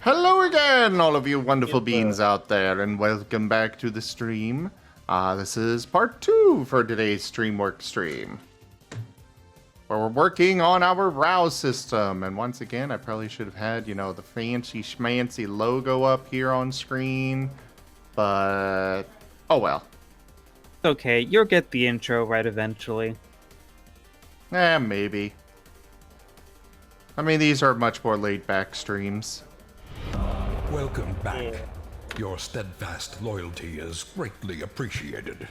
Hello again, all of you wonderful beings out there, and welcome back to the stream. This is part 2 for today's StreamWork stream, where we're working on our RAOW system. And once again, I probably should have had, the fancy schmancy logo up here on screen, but oh well. Okay, you'll get the intro right eventually. Maybe. I mean, these are much more laid-back streams. Welcome back. Your steadfast loyalty is greatly appreciated.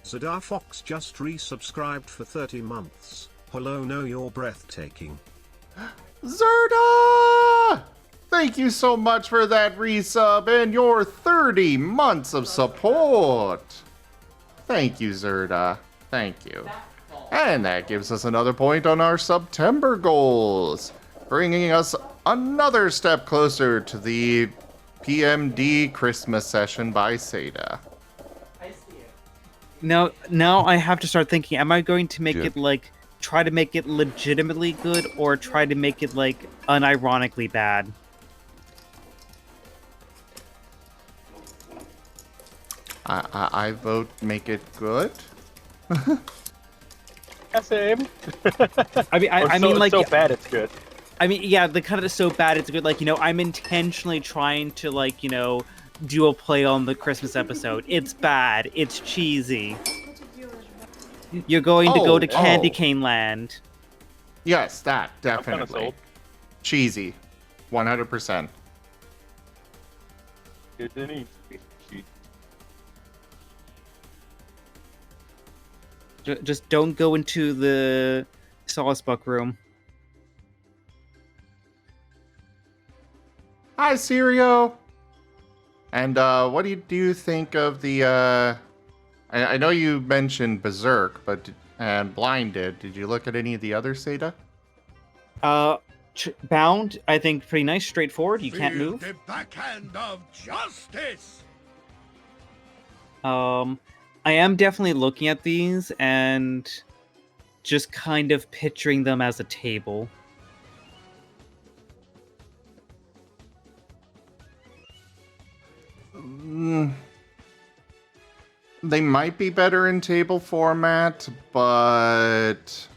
Zadar Fox just resubscribed for 30 months. Hello, no, you're breathtaking. Zerda! Thank you so much for that resub and your 30 months of support. Thank you, Zerda. Thank you. And that gives us another point on our September goals, bringing us another step closer to the PMD Christmas session by Seda. Now I have to start thinking, am I going to make it try to make it legitimately good, or try to make it unironically bad? I vote make it good. Same. I mean, so bad it's good. I mean, yeah, the kind of so bad it's good. I'm intentionally trying to do a play on the Christmas episode. It's bad. It's cheesy. You're going to go to Candy Cane Land. Yes, that I'm kinda definitely. sold. Cheesy, 100%. It needs to be. Just don't go into the Saucebuck room. Hi, Sirio. And what do you think of the? I know you mentioned Berserk, and Blinded. Did you look at any of the other Seda? Bound, I think, pretty nice, straightforward. You can't move. The backhand of justice. I am definitely looking at these and just kind of picturing them as a table. They might be better in table format, but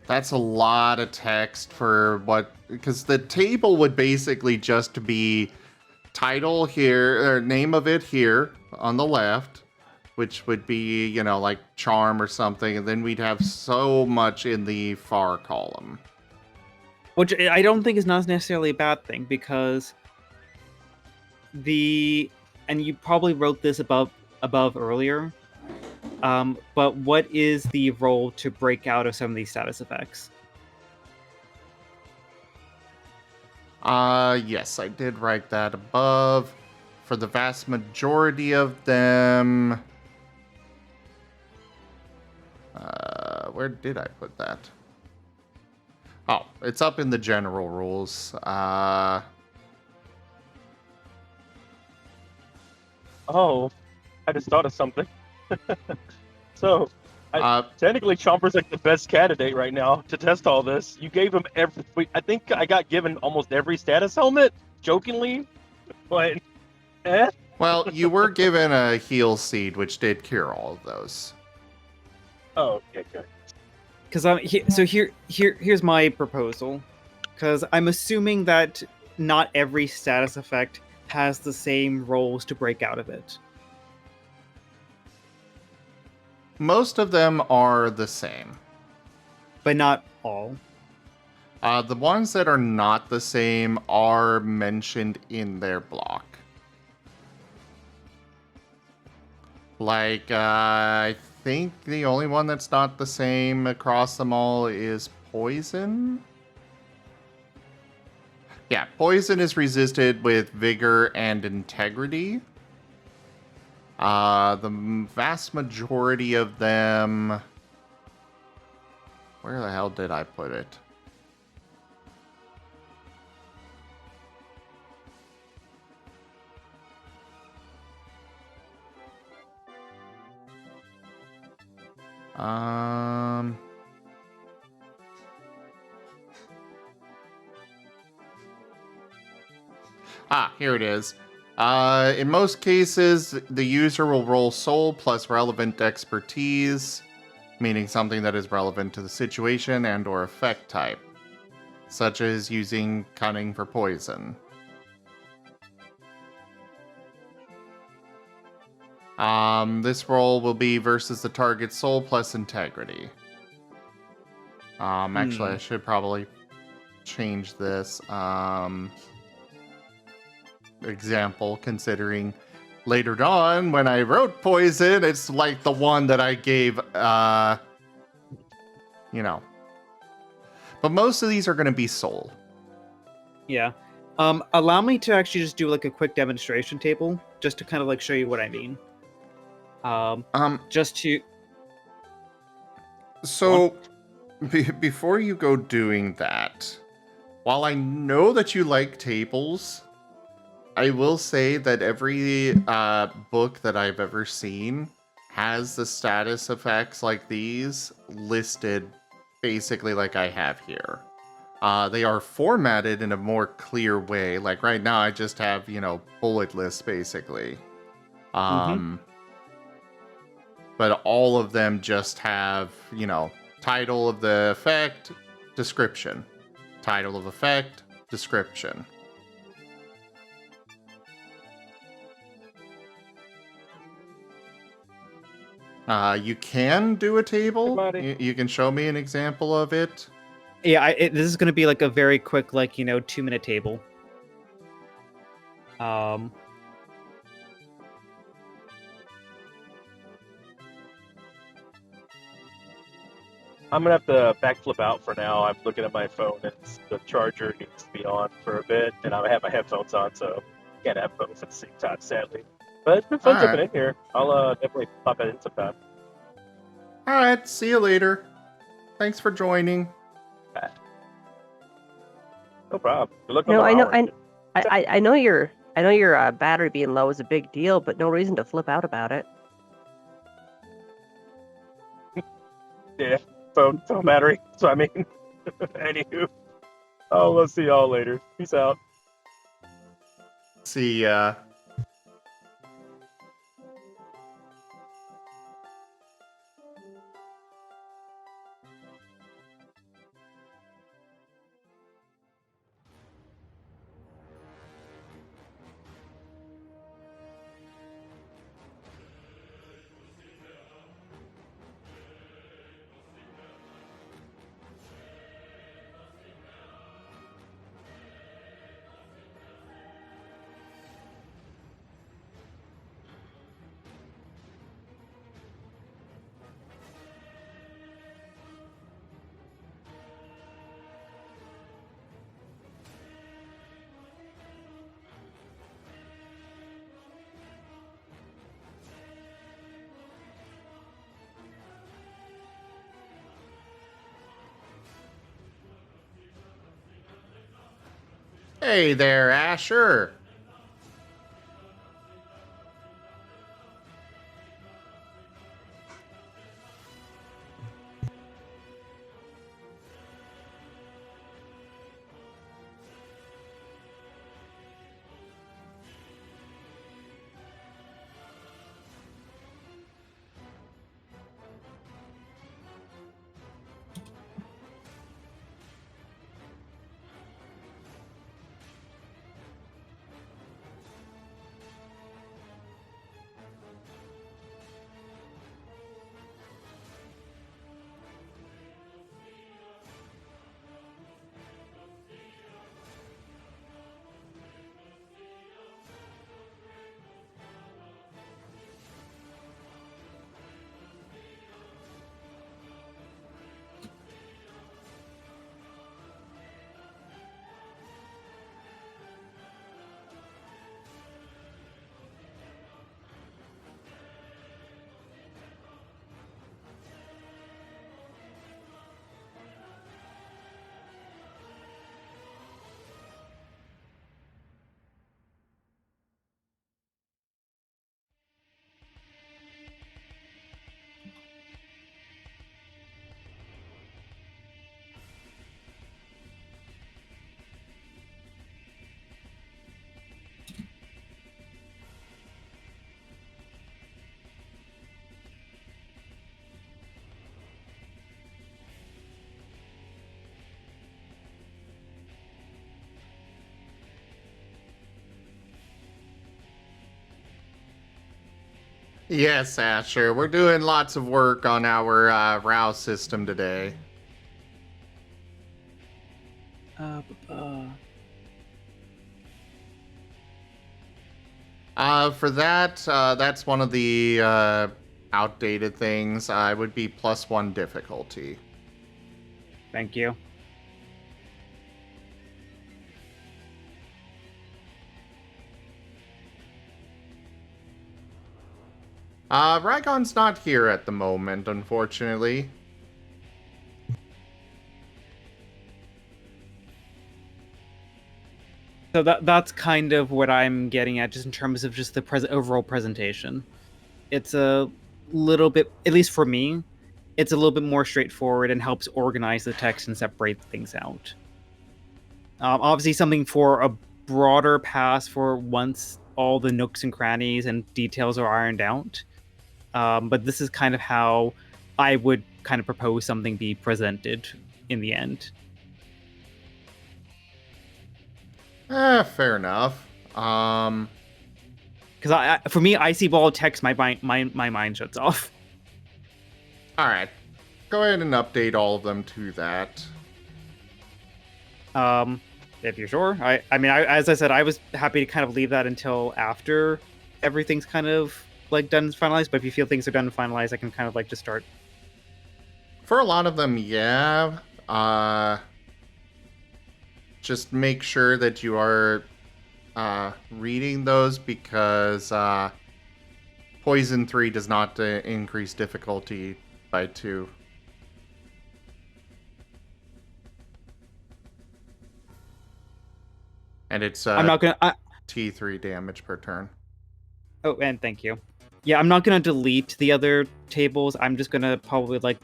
that's a lot of text for because the table would basically just be title here, or name of it here on the left, which would be, like charm or something, and then we'd have so much in the far column. Which I don't think is not necessarily a bad thing, because and you probably wrote this above earlier, but what is the role to break out of some of these status effects? Yes, I did write that above. For the vast majority of them, where did I put that? Oh, it's up in the general rules. Oh, I just thought of something. So, technically, Chomper's the best candidate right now to test all this. You gave him I think I got given almost every status helmet, jokingly, but Well, you were given a heal seed, which did cure all of those. Oh, okay, good. Because here's my proposal. Because I'm assuming that not every status effect has the same roles to break out of it. Most of them are the same. But not all. The ones that are not the same are mentioned in their block. I think the only one that's not the same across them all is Poison. Yeah, Poison is resisted with Vigor and Integrity. The vast majority of them... Where the hell did I put it? Here it is. In most cases, the user will roll soul plus relevant expertise, meaning something that is relevant to the situation and or effect type, such as using cunning for poison. This roll will be versus the target's soul plus integrity. Actually, I should probably change this. Example, considering later on when I wrote poison, it's like the one that I gave, you know. But most of these are going to be soul. Yeah. Allow me to actually just do like a quick demonstration table, just to kind of like show you what I mean. Just to. So, before you go doing that, while I know that you like tables, I will say that every book that I've ever seen has the status effects like these listed basically like I have here. They are formatted in a more clear way. Like right now, I just have, bullet lists basically. But all of them just have, title of the effect, description. Title of effect, description. You can do a table. You can show me an example of it. Yeah, this is going to be like a very quick, 2-minute table. I'm gonna have to backflip out for now. I'm looking at my phone and the charger needs to be on for a bit, and I have my headphones on, so can't have both at the same time, sadly. But it's been fun jumping in here. I'll definitely pop it in sometime. All right, see you later. Thanks for joining. No problem. Good luck. No, I know your battery being low is a big deal, but no reason to flip out about it. Yeah, phone battery. So I mean, anywho, we'll see y'all later. Peace out. See ya. Hey there, Asher. Yes, Asher. We're doing lots of work on our RAOW system today. For that, that's one of the outdated things. It would be +1 difficulty. Thank you. Rygon's not here at the moment, unfortunately. So that's kind of what I'm getting at, just in terms of just the overall presentation. It's a little bit, at least for me, it's a little bit more straightforward and helps organize the text and separate things out. Obviously, something for a broader pass for once all the nooks and crannies and details are ironed out. But this is kind of how I would kind of propose something be presented in the end. Fair enough. Because for me, I see ball text, my mind shuts off. All right, go ahead and update all of them to that. If you're sure. I mean, as I said, I was happy to kind of leave that until after everything's kind of like done and finalized. But if you feel things are done and finalized, I can kind of like just start. For a lot of them, yeah. Just make sure that you are reading those, because Poison 3 does not increase difficulty by 2. And it's I'm not gonna. T3 damage per turn. Oh, and thank you. Yeah, I'm not gonna delete the other tables. I'm just gonna probably like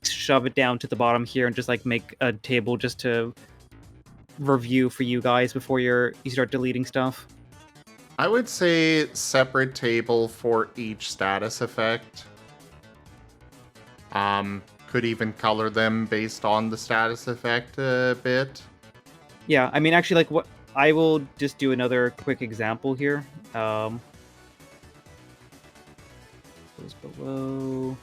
shove it down to the bottom here and just like make a table just to review for you guys before you start deleting stuff. I would say separate table for each status effect. Could even color them based on the status effect a bit. Yeah, I mean, actually, like, what I will just do another quick example here. Goes below.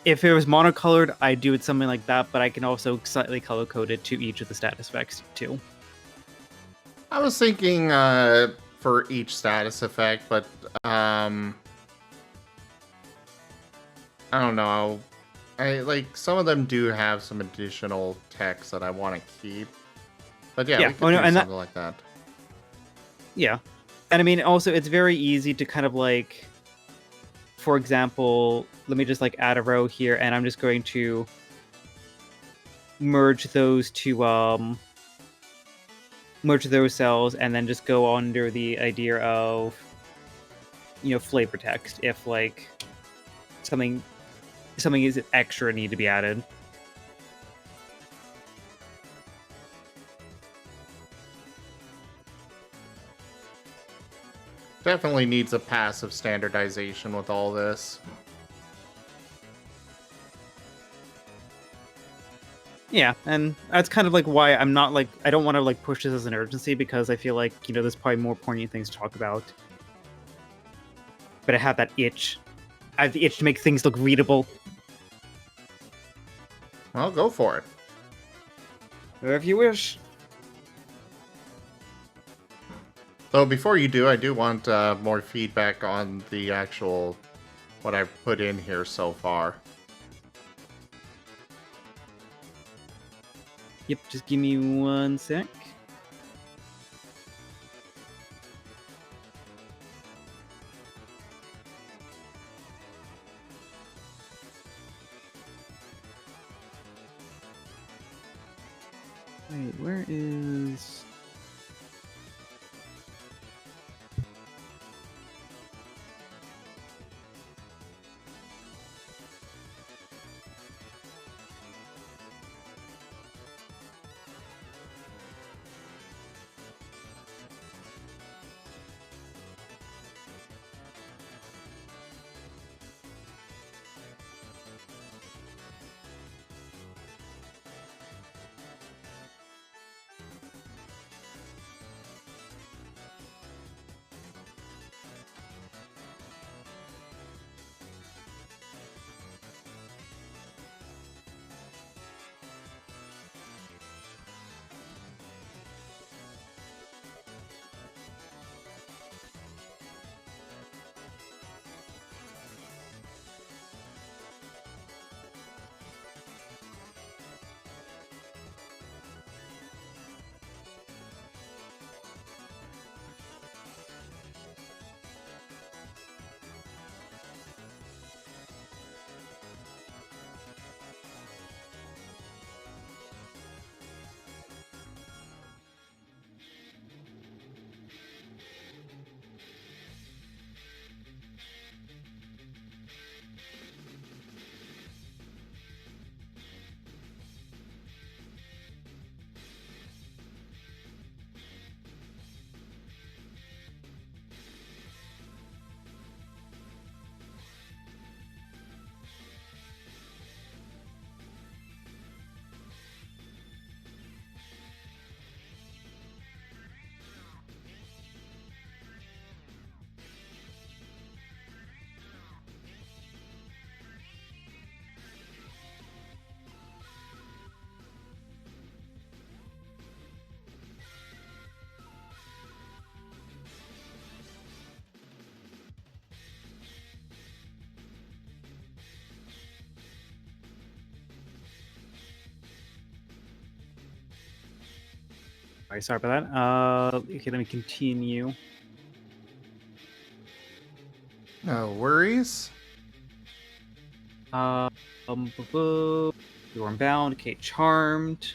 If it was monocolored, I'd do it something like that, but I can also slightly color code it to each of the status effects too. I was thinking for each status effect, but I don't know. I like some of them do have some additional text that I want to keep. But yeah, we could do something like that. Yeah. And I mean, also, it's very easy to kind of like, for example, let me just like add a row here, and I'm just going to merge those to merge those cells, and then just go under the idea of, you know, flavor text if like something is extra need to be added. Definitely needs a passive standardization with all this. Yeah, and that's kind of like why I'm not like, I don't want to like push this as an urgency, because I feel like, you know, there's probably more poignant things to talk about. But I have that itch. I have the itch to make things look readable. Well, go for it. If you wish. Though before you do, I do want more feedback on the actual, what I've put in here so far. Yep, just give me 1 sec. Wait, where is... Alright, sorry about that. Okay, let me continue. No worries. You're unbound. Okay, charmed.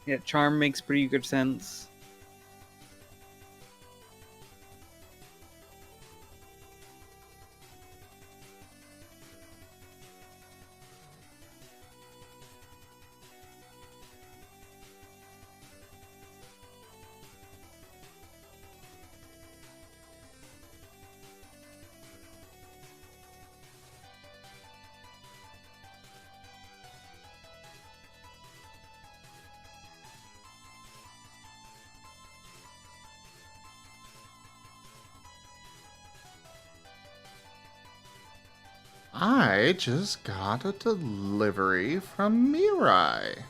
Yeah, charm makes pretty good sense. I just got a delivery from Mirai.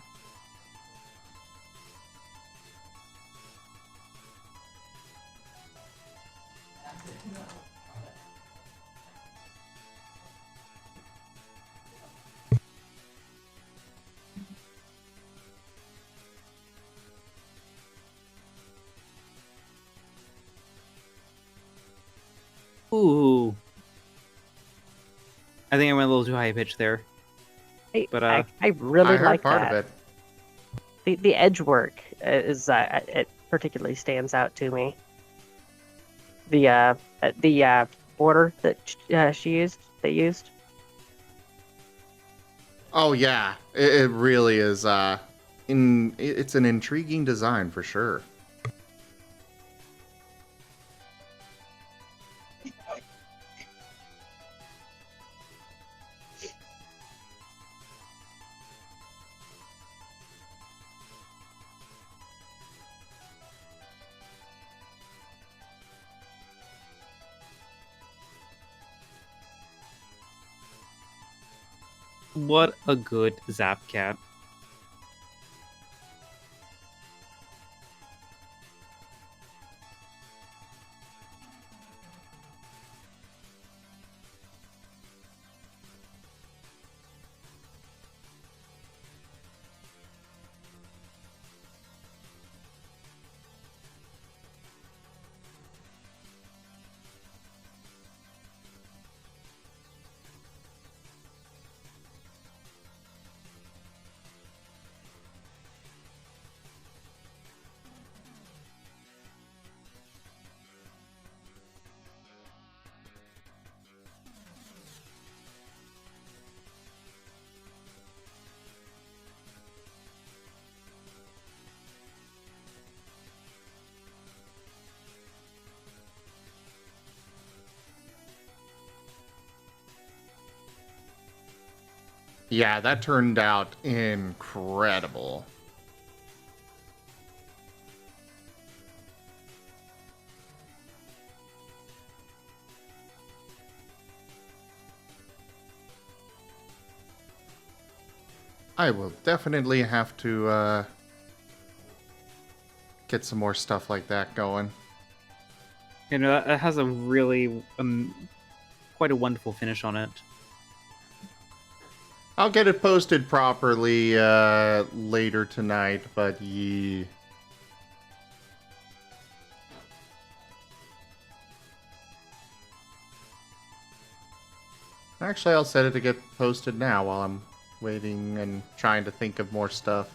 Ooh. I think I went a little too high pitch there. But I really I heard like part that. of it. The edge work is it particularly stands out to me. The border that they used. Oh yeah, it really is. It's an intriguing design for sure. what a good Zap Cat. Yeah, that turned out incredible. I will definitely have to get some more stuff like that going. You know, that has a really quite a wonderful finish on it. I'll get it posted properly later tonight, but yeah. Actually, I'll set it to get posted now while I'm waiting and trying to think of more stuff.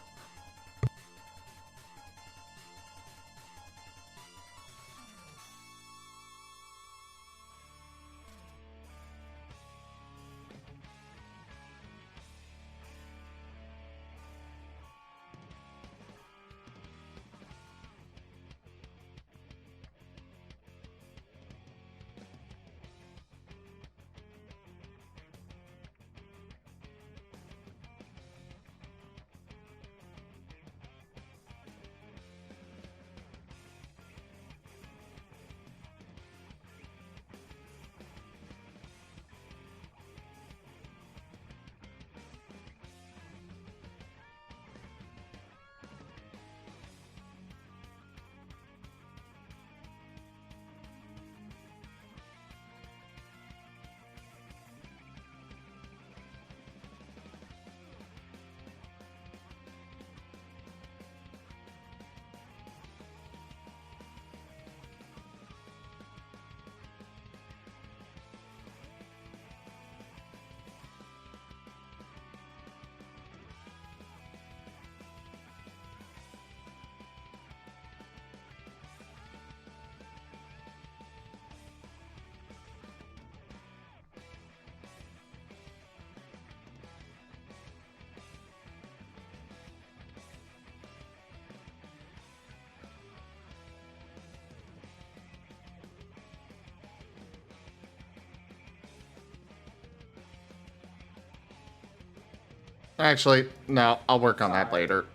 Actually, no, I'll work on that later.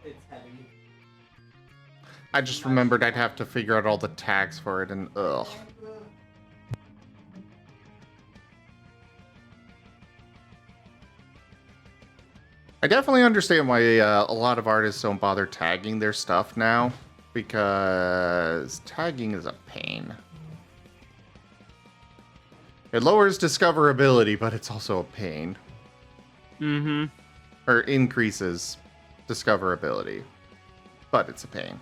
I just remembered I'd have to figure out all the tags for it, and ugh. I definitely understand why a lot of artists don't bother tagging their stuff now, because tagging is a pain. It lowers discoverability, but it's also a pain. Mm-hmm. Or increases discoverability, but it's a pain.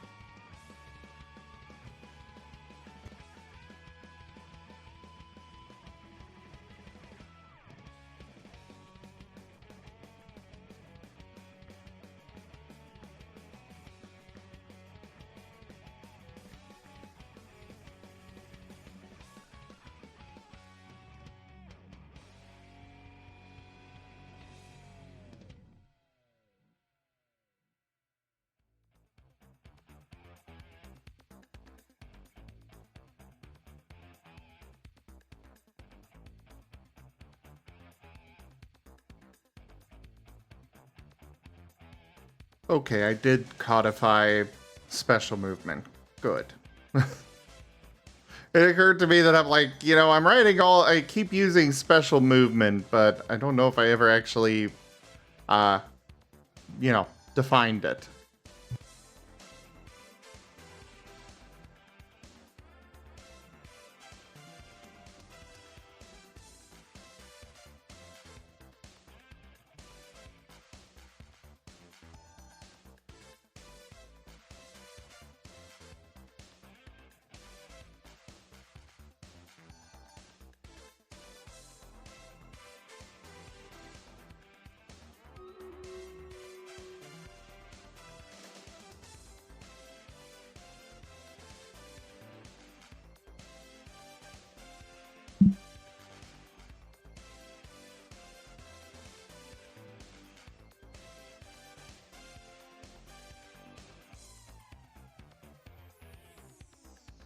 Okay, I did codify special movement. Good. It occurred to me that I'm like, I'm writing I keep using special movement, but I don't know if I ever actually, defined it.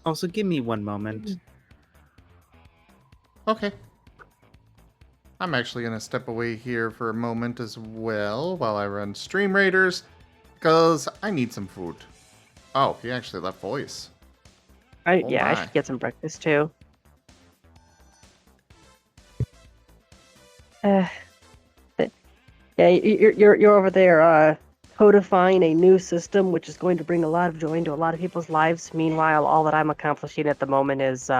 Also, give me one moment. Okay. I'm actually going to step away here for a moment as well while I run Stream Raiders, because I need some food. Oh, he actually left voice. I my. should get some breakfast too. But, yeah, you're over there codifying a new system, which is going to bring a lot of joy into a lot of people's lives. Meanwhile, all that I'm accomplishing at the moment is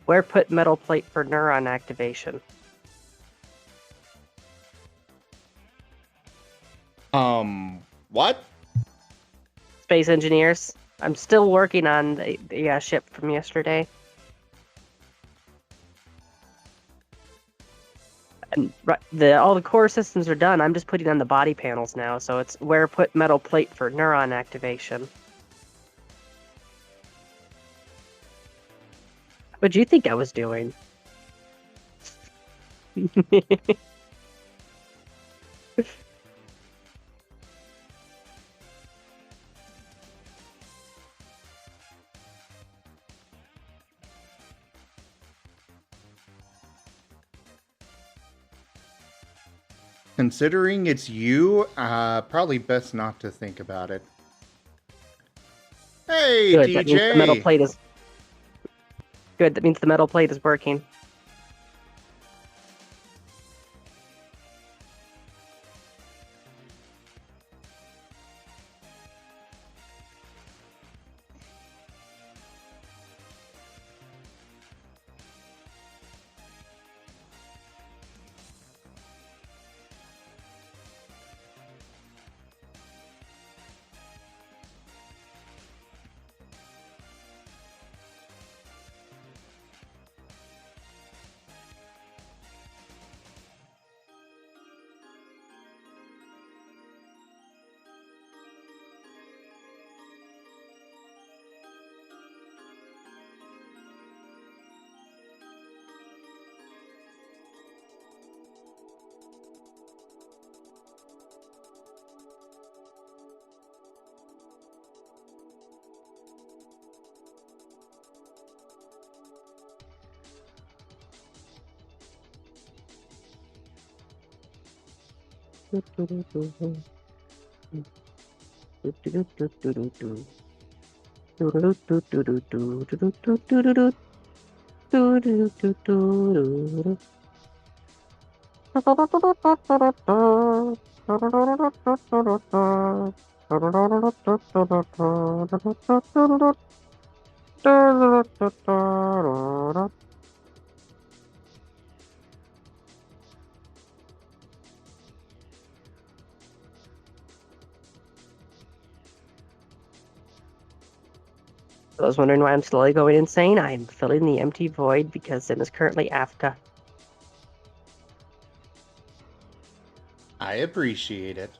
where put metal plate for neuron activation. What? Space engineers. I'm still working on the ship from yesterday. And all the core systems are done. I'm just putting on the body panels now, so it's where put metal plate for neuron activation. What do you think I was doing? Considering it's you, probably best not to think about it. Hey, Good. DJ! That means the metal plate is good. That means the metal plate is working. I was wondering why I'm slowly going insane. I am filling the empty void because Sim is currently Africa. I appreciate it.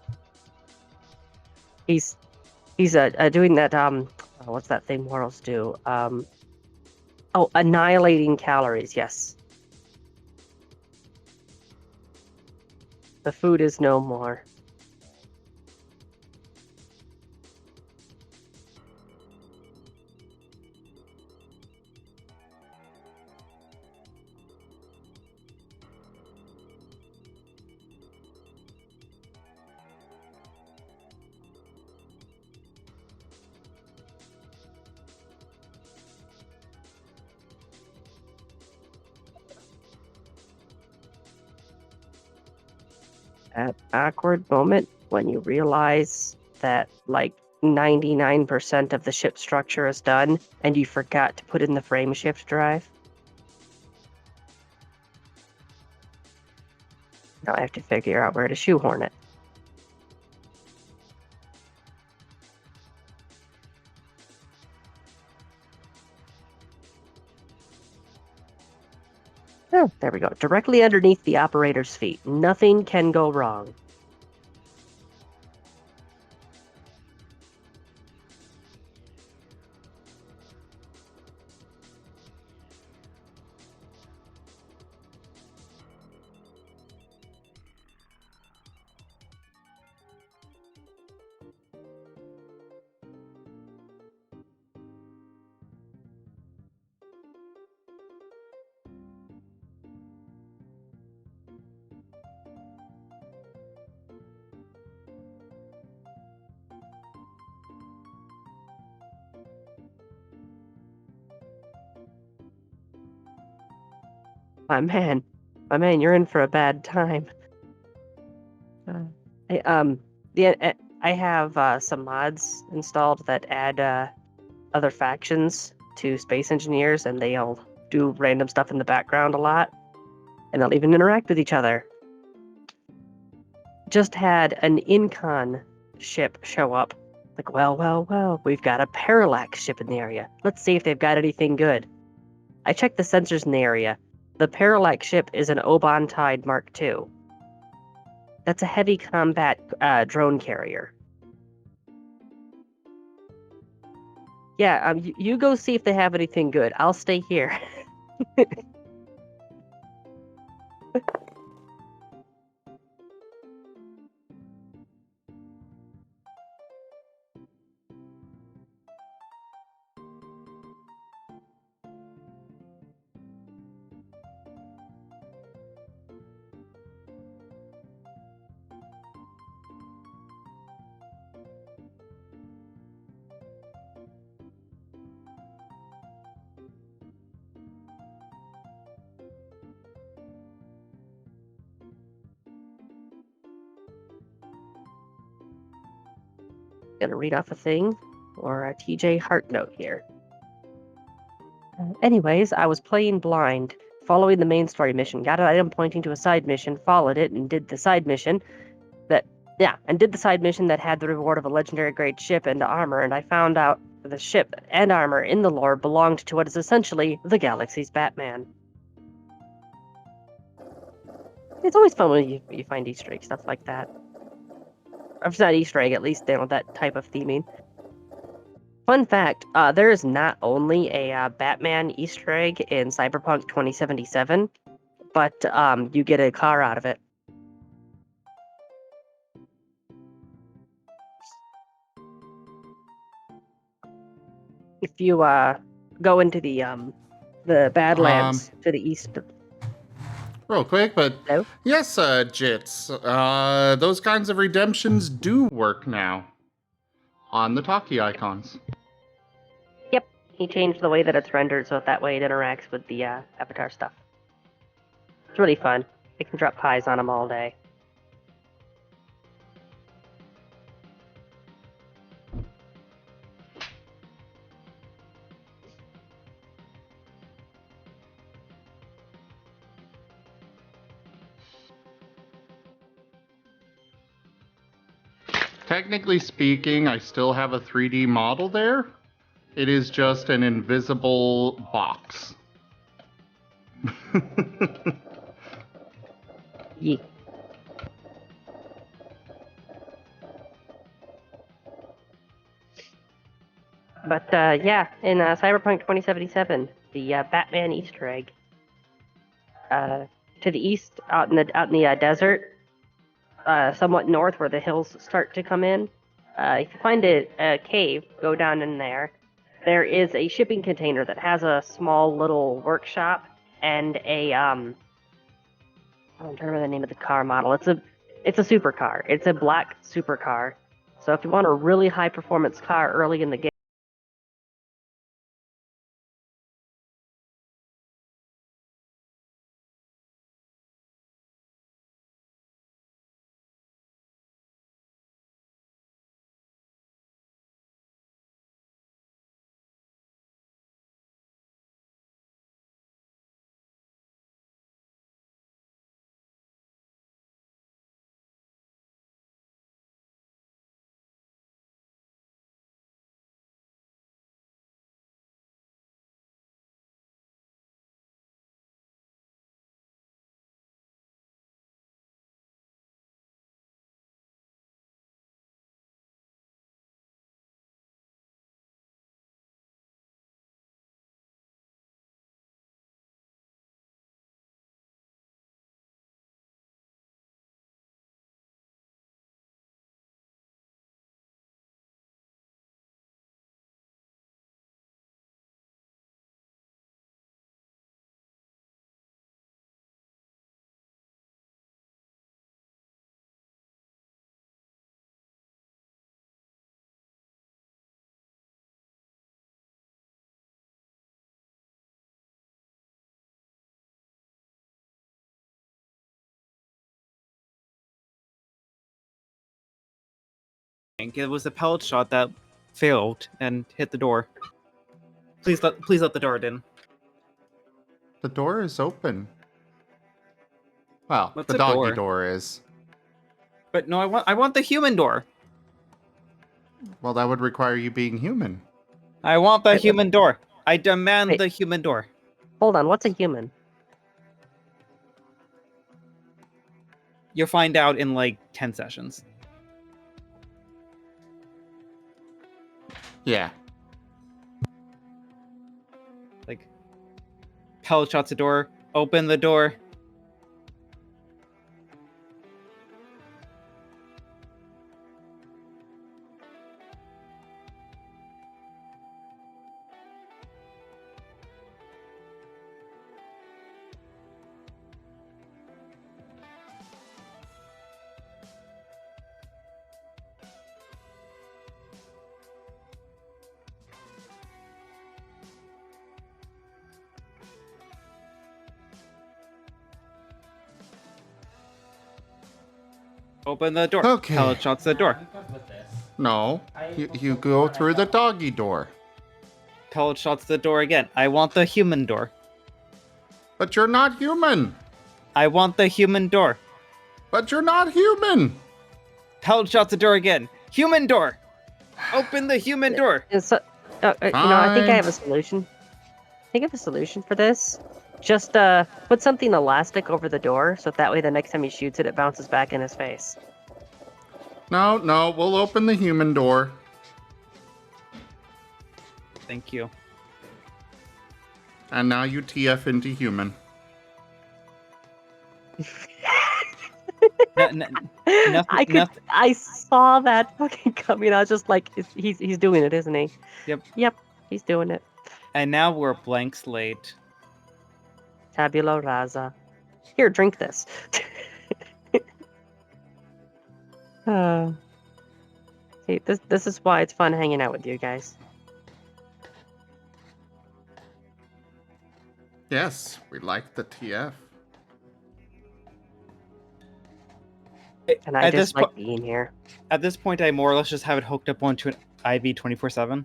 He's doing that what's that thing mortals do? Oh, annihilating calories. Yes, the food is no more. That awkward moment when you realize that like 99% of the ship structure is done and you forgot to put in the frame shift drive. Now I have to figure out where to shoehorn it. Oh, there we go. Directly underneath the operator's feet. Nothing can go wrong. My man, you're in for a bad time. I have some mods installed that add other factions to Space Engineers, and they'll do random stuff in the background a lot, and they'll even interact with each other. Just had an Incon ship show up. Like, well, we've got a Parallax ship in the area. Let's see if they've got anything good. I checked the sensors in the area. The Parallax ship is an Oban Tide Mark II. That's a heavy combat drone carrier. Yeah, you go see if they have anything good. I'll stay here. Gonna read off a thing or a TJ Heart note here. Anyways, I was playing blind, following the main story mission, got an item pointing to a side mission, followed it, and did the side mission that had the reward of a legendary grade ship and armor, and I found out the ship and armor in the lore belonged to what is essentially the galaxy's Batman. It's always fun when you find Easter eggs, stuff like that. Or if it's not Easter egg, at least that type of theming. Fun fact, there is not only a Batman Easter egg in Cyberpunk 2077, but you get a car out of it. If you go into the Badlands to the east. Real quick, but Hello? yes, Jits, those kinds of redemptions do work now on the talkie icons. Yep, he changed the way that it's rendered so that way it interacts with the avatar stuff. It's really fun. I can drop pies on them all day. technically speaking, I still have a 3D model there. It is just an invisible box. Yeah. But yeah, in Cyberpunk 2077, the Batman Easter egg. To the east, out in the desert, somewhat north where the hills start to come in. If you find a cave, go down in there. There is a shipping container that has a small little workshop and a I'm trying to remember the name of the car model. It's a supercar. It's a black supercar. So if you want a really high performance car early in the game. It was the pellet shot that failed and hit the door. Please let the door in. The door is open. Well, What's the a doggy door? door is. But no, I want the human door. Well, that would require you being human. I want the Wait, human door. I demand Wait. the human door. Hold on, what's a human? You'll find out in like 10 sessions. Yeah. Like, pellet shots the door. Open the door. Open the door. Okay. Pellet shots the door. No. You go through the doggy door. Pellet shots the door again. I want the human door. But you're not human. I want the human door. But you're not human. Pellet shots the door again. Human door. Open the human door. I think I have a solution. I think I have a solution for this. Just put something elastic over the door, so that way the next time he shoots it, it bounces back in his face. No, we'll open the human door. Thank you. And now you TF into human. I saw that fucking coming. I was just like, he's doing it, isn't he? Yep. He's doing it. And now we're blank slate. Tabula rasa. Here, drink this. See, this is why it's fun hanging out with you guys. Yes, we like the TF. And I just like being here. At this point, I more or less just have it hooked up onto an IV 24/7.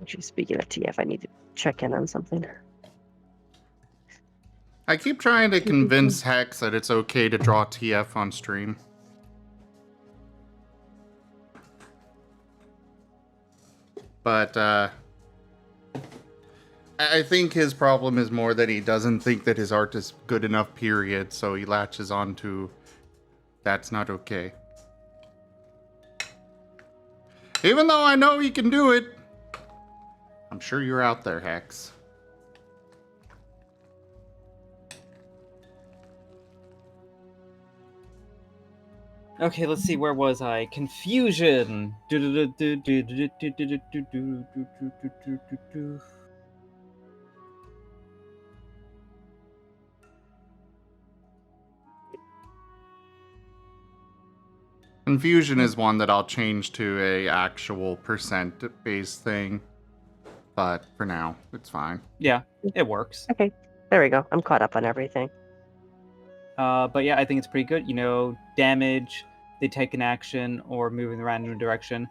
Actually, speaking of TF, I need to check in on something. I keep trying to convince Hex that it's okay to draw TF on stream. But, I think his problem is more that he doesn't think that his art is good enough, period, so he latches on to that's not okay. Even though I know he can do it, I'm sure you're out there, Hex. Okay, let's see, where was I? Confusion! Confusion is one that I'll change to a actual percent-based thing. But for now, it's fine. Yeah, it works. Okay, there we go. I'm caught up on everything. But yeah, I think it's pretty good. You know, damage, they take an action, or move in a random direction.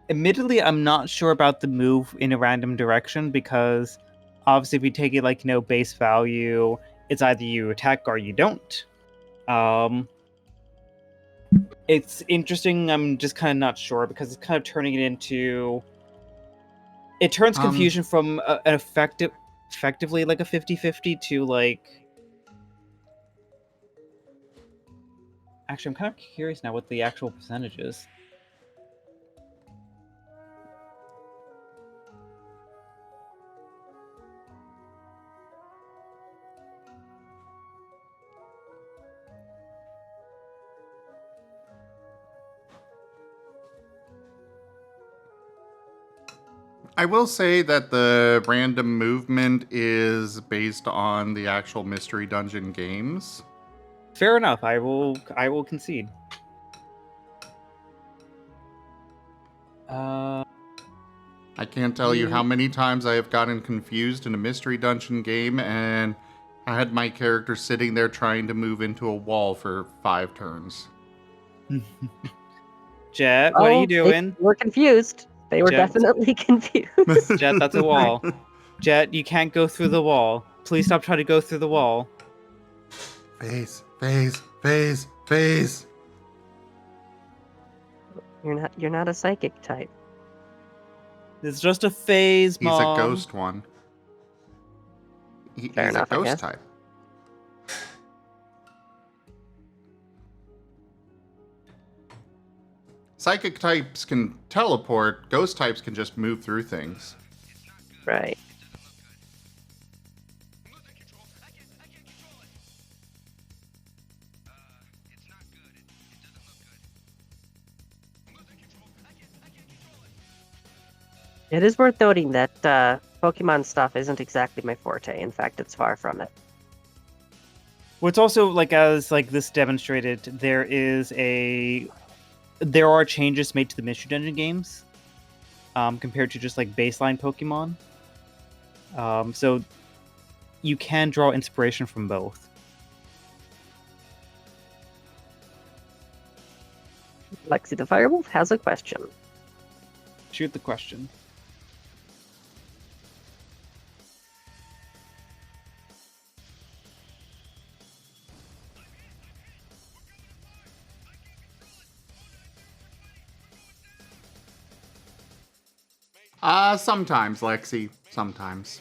Admittedly, I'm not sure about the move in a random direction, because obviously if you take it like, you know, base value, it's either you attack or you don't. It's interesting, I'm just kind of not sure, because it's kind of turning it into... It turns confusion from an effectively like a 50-50 to like... Actually, I'm kind of curious now what the actual percentage is. I will say that the random movement is based on the actual Mystery Dungeon games. Fair enough, I will concede. I can't tell you how many times I have gotten confused in a Mystery Dungeon game, and I had my character sitting there trying to move into a wall for 5 turns. Jet, what are you doing? They were confused. They were Jet. definitely confused. Jet, that's a wall. Jet, you can't go through the wall. Please stop trying to go through the wall. Phase, phase, phase, phase. You're not a psychic type. It's just a phase, He's Mom. a ghost one. He's enough, a I ghost guess. type. Psychic types can teleport. Ghost types can just move through things. Right. It is worth noting that Pokemon stuff isn't exactly my forte. In fact, it's far from it. What's also, like, as like this demonstrated, there are changes made to the Mystery Dungeon games compared to just like baseline Pokemon. So you can draw inspiration from both. Lexi the Firewolf has a question. Shoot the question. Sometimes, Lexi. Sometimes.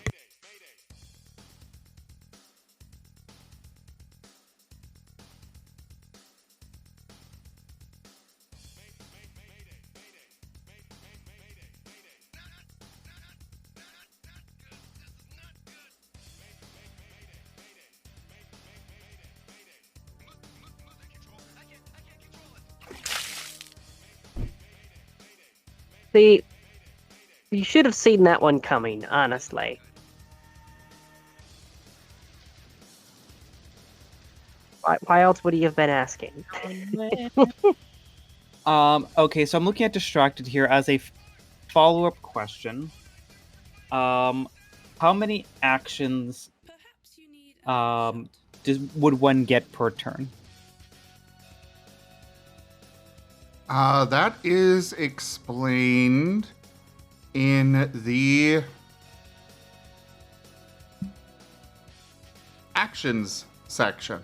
See, you should have seen that one coming, honestly. Why else would he have been asking? Okay, so I'm looking at Distracted here as a follow-up question. How many actions would one get per turn? That is explained in the actions section.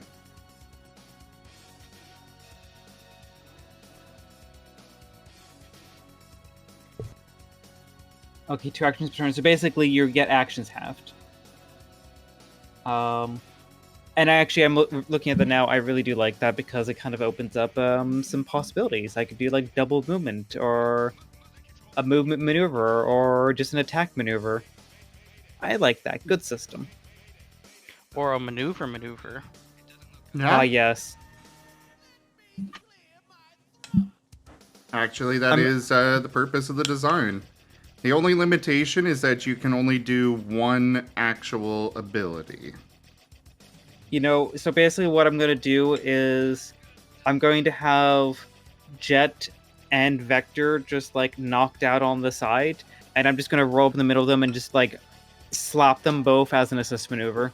Okay, 2 actions per turn. So basically, you get actions halved. And I'm looking at that now. I really do like that because it kind of opens up some possibilities. I could do like double movement, or a movement maneuver, or just an attack maneuver. I like that. Good system. Or a maneuver. Yeah. Yes. Actually, that is the purpose of the design. The only limitation is that you can only do one actual ability. So basically what I'm going to do is I'm going to have Jet and Vector just like knocked out on the side, and I'm just going to roll up in the middle of them and just like slap them both as an assist maneuver.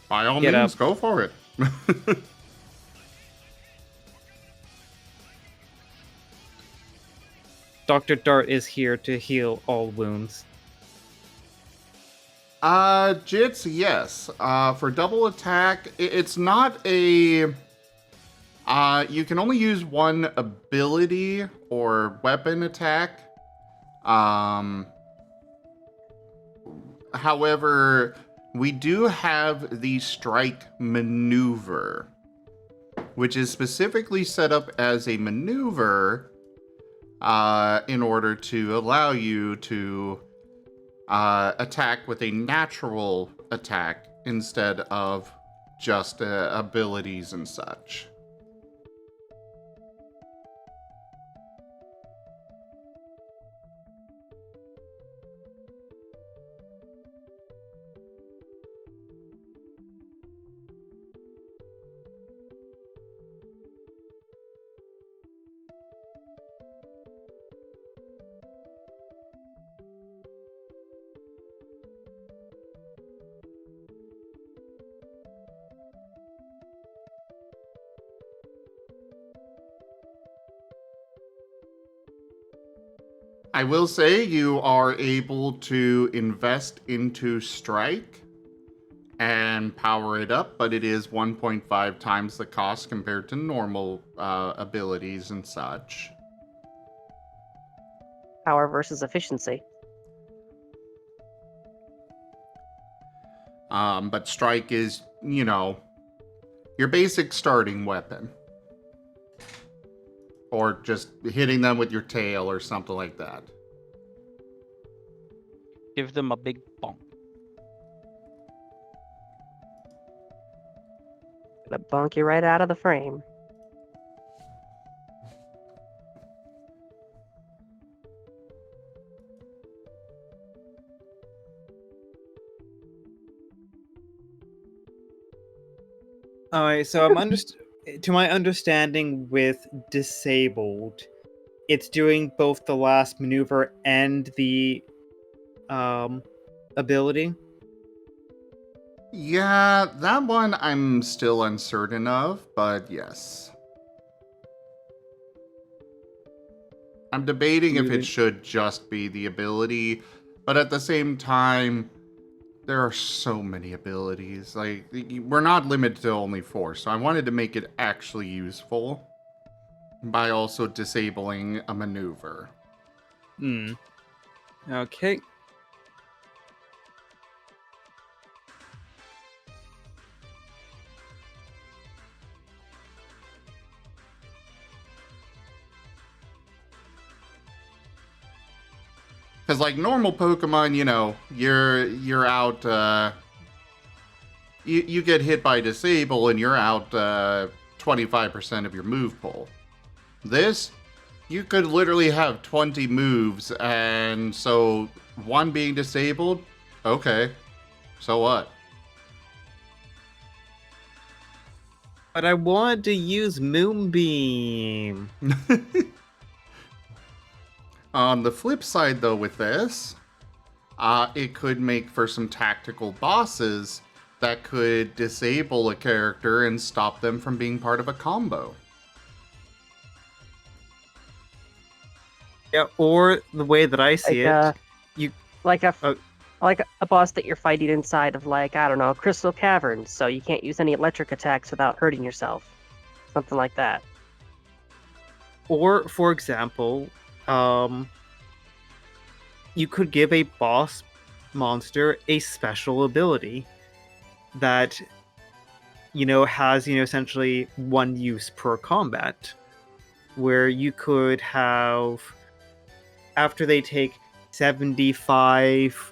By all means, go for it. Dr. Dart is here to heal all wounds. Jits, yes. For double attack, it's not a... you can only use one ability or weapon attack. However, we do have the strike maneuver, which is specifically set up as a maneuver in order to allow you to attack with a natural attack instead of just abilities and such. I will say you are able to invest into Strike and power it up, but it is 1.5 times the cost compared to normal abilities and such. Power versus efficiency. But Strike is, your basic starting weapon. Or just hitting them with your tail or something like that. Give them a big bonk. Gonna bonk you right out of the frame. Alright, so to my understanding with disabled, it's doing both the last maneuver and the ability. Yeah, that one I'm still uncertain of, but yes. I'm debating if it should just be the ability, but at the same time, there are so many abilities. Like, we're not limited to only 4, so I wanted to make it actually useful by also disabling a maneuver. Okay. Because like normal Pokemon, you're out, you get hit by Disable and you're out 25% of your move pool. This, you could literally have 20 moves, and so one being disabled, okay, so what? But I wanted to use Moonbeam. On the flip side, though, with this, it could make for some tactical bosses that could disable a character and stop them from being part of a combo. Yeah, or the way that I see Like, it, you like a uh, like a boss that you're fighting inside of, like, I don't know, crystal caverns, so you can't use any electric attacks without hurting yourself. Something like that. or for example, you could give a boss monster a special ability that has essentially one use per combat, where you could have, after they take 75,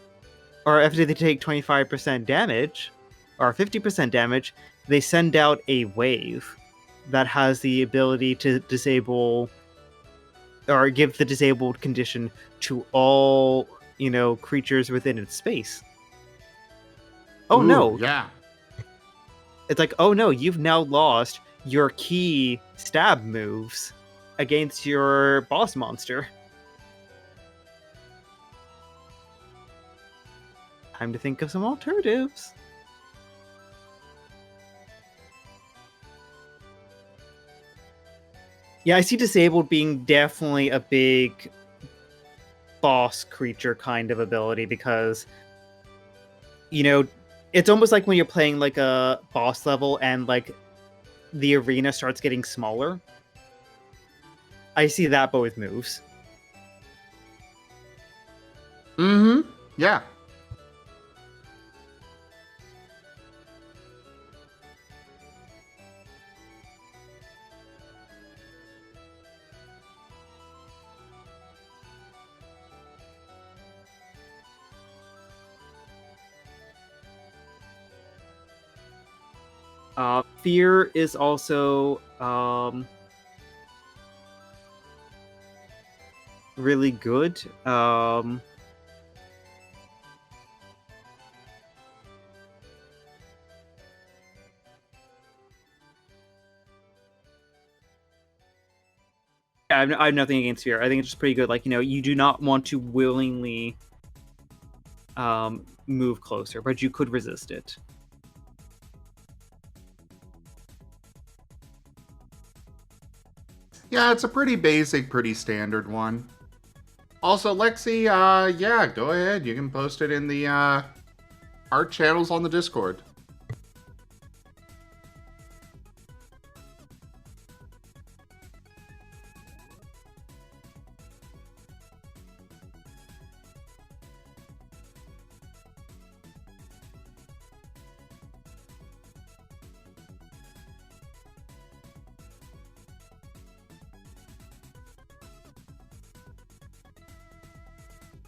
or after they take 25% damage or 50% damage, they send out a wave that has the ability to disable or give the disabled condition to all creatures within its space. Oh Ooh, no, yeah. it's like, oh no, you've now lost your key stab moves against your boss monster. Time to think of some alternatives. Yeah, I see disabled being definitely a big boss creature kind of ability, because it's almost like when you're playing like a boss level and like the arena starts getting smaller. I see that, but with moves. Mm-hmm. Yeah. Fear is also really good. I have nothing against fear. I think it's just pretty good. Like, you do not want to willingly move closer, but you could resist it. Yeah, it's a pretty basic, pretty standard one. Also, Lexi, yeah, go ahead. You can post it in the art channels on the Discord.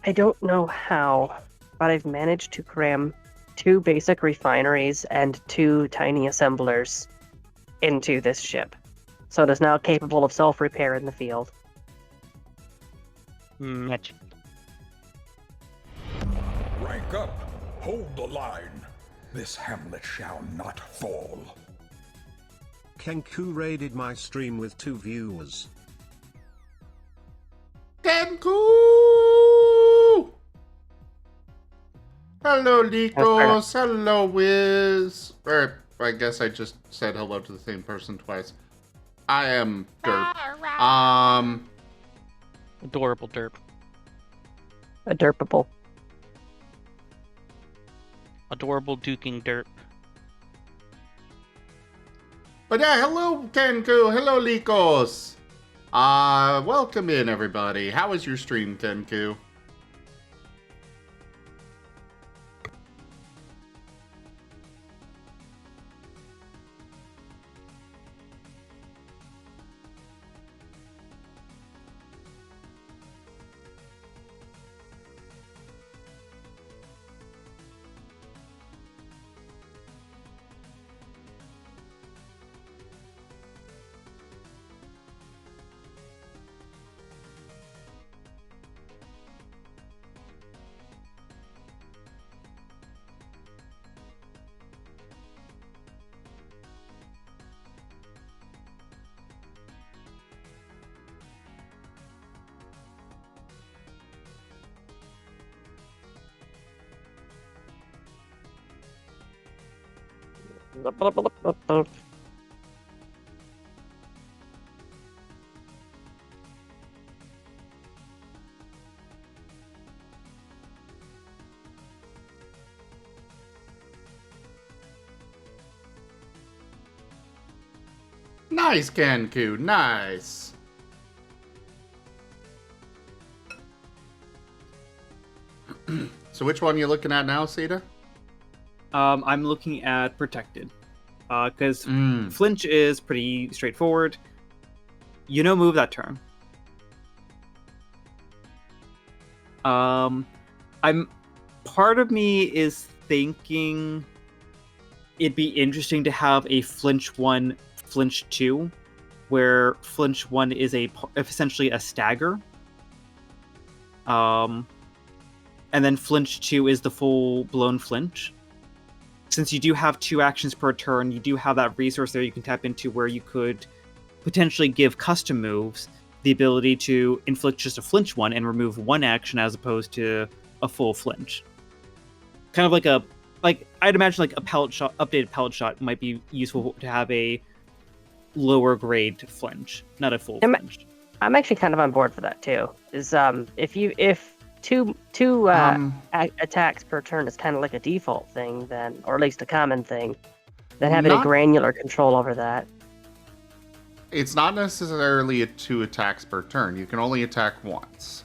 I don't know how, but I've managed to cram 2 basic refineries and 2 tiny assemblers into this ship. So it is now capable of self-repair in the field. Magic. Rank up. Hold the line. This hamlet shall not fall. Kenku raided my stream with 2 viewers. Kenku! Hello, Likos. Hello, Wiz. Or, I guess I just said hello to the same person twice. I am Derp. Adorable derp. Adorable. Adorable duking derp. But yeah, hello, Kenku. Hello, Likos. Welcome in, everybody. How was your stream, Kenku? Nice, Kenku, nice. So which one are you looking at now, Sita? I'm looking at protected. Because flinch is pretty straightforward. You know, move that turn. Part of me is thinking it'd be interesting to have a flinch 1, flinch 2, where flinch 1 is essentially a stagger. And then flinch 2 is the full-blown flinch. Since you do have 2 actions per turn, you do have that resource there you can tap into where you could potentially give custom moves the ability to inflict just a flinch 1 and remove 1 action as opposed to a full flinch. Kind of like I'd imagine like a pellet shot, updated pellet shot might be useful to have a lower grade flinch, not a full flinch. I'm actually kind of on board for that too. Is if two attacks per turn is kind of like a default thing, then, or at least a common thing, then having a granular control over that. It's not necessarily 2 attacks per turn. You can only attack once.